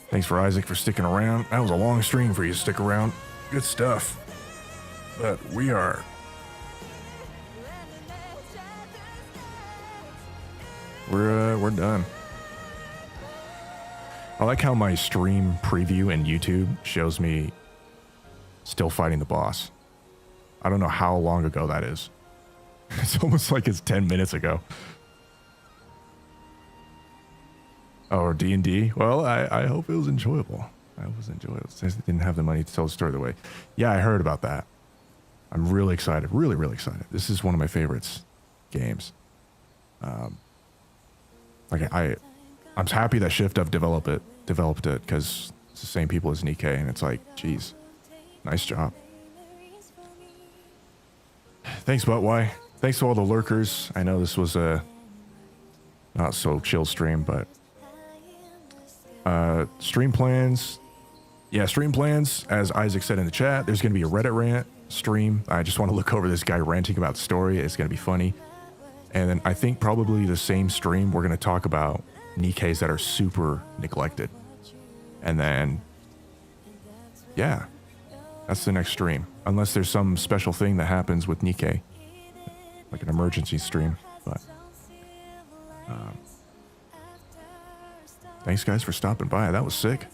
Thanks for Isaac for sticking around. That was a long stream for you to stick around. Good stuff. But we're done. I like how my stream preview in YouTube shows me still fighting the boss. I don't know how long ago that is. It's almost like it's 10 minutes ago. Or D&D. Well, I hope it was enjoyable. I was enjoyable. Since they didn't have the money to tell the story the way. Yeah, I heard about that. I'm really excited. Really, really excited. This is one of my favorites games. Like I'm happy that Shift Up developed it because it's the same people as Nikke, and it's like, geez, nice job. Thanks, Buttwhy. Thanks to all the lurkers. I know this was a not so chill stream, but stream plans. Yeah, stream plans. As Isaac said in the chat, there's going to be a Reddit rant stream. I just want to look over this guy ranting about the story. It's going to be funny. And then I think probably the same stream, we're going to talk about Nikkes that are super neglected. And then, yeah, that's the next stream. Unless there's some special thing that happens with Nikke, like an emergency stream. But thanks, guys, for stopping by. That was sick.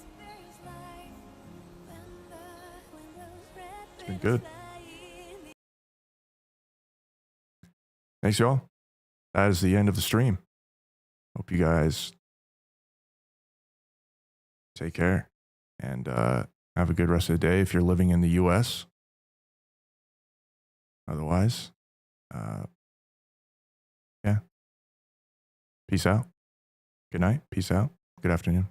It's been good. Thanks, y'all. That is the end of the stream. Hope you guys take care and have a good rest of the day if you're living in the US. Otherwise, yeah. Peace out. Good night. Peace out. Good afternoon.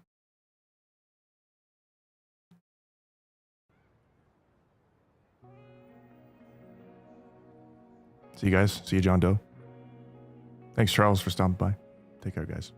See you guys. See you, John Doe. Thanks, Charles, for stopping by. Take care, guys.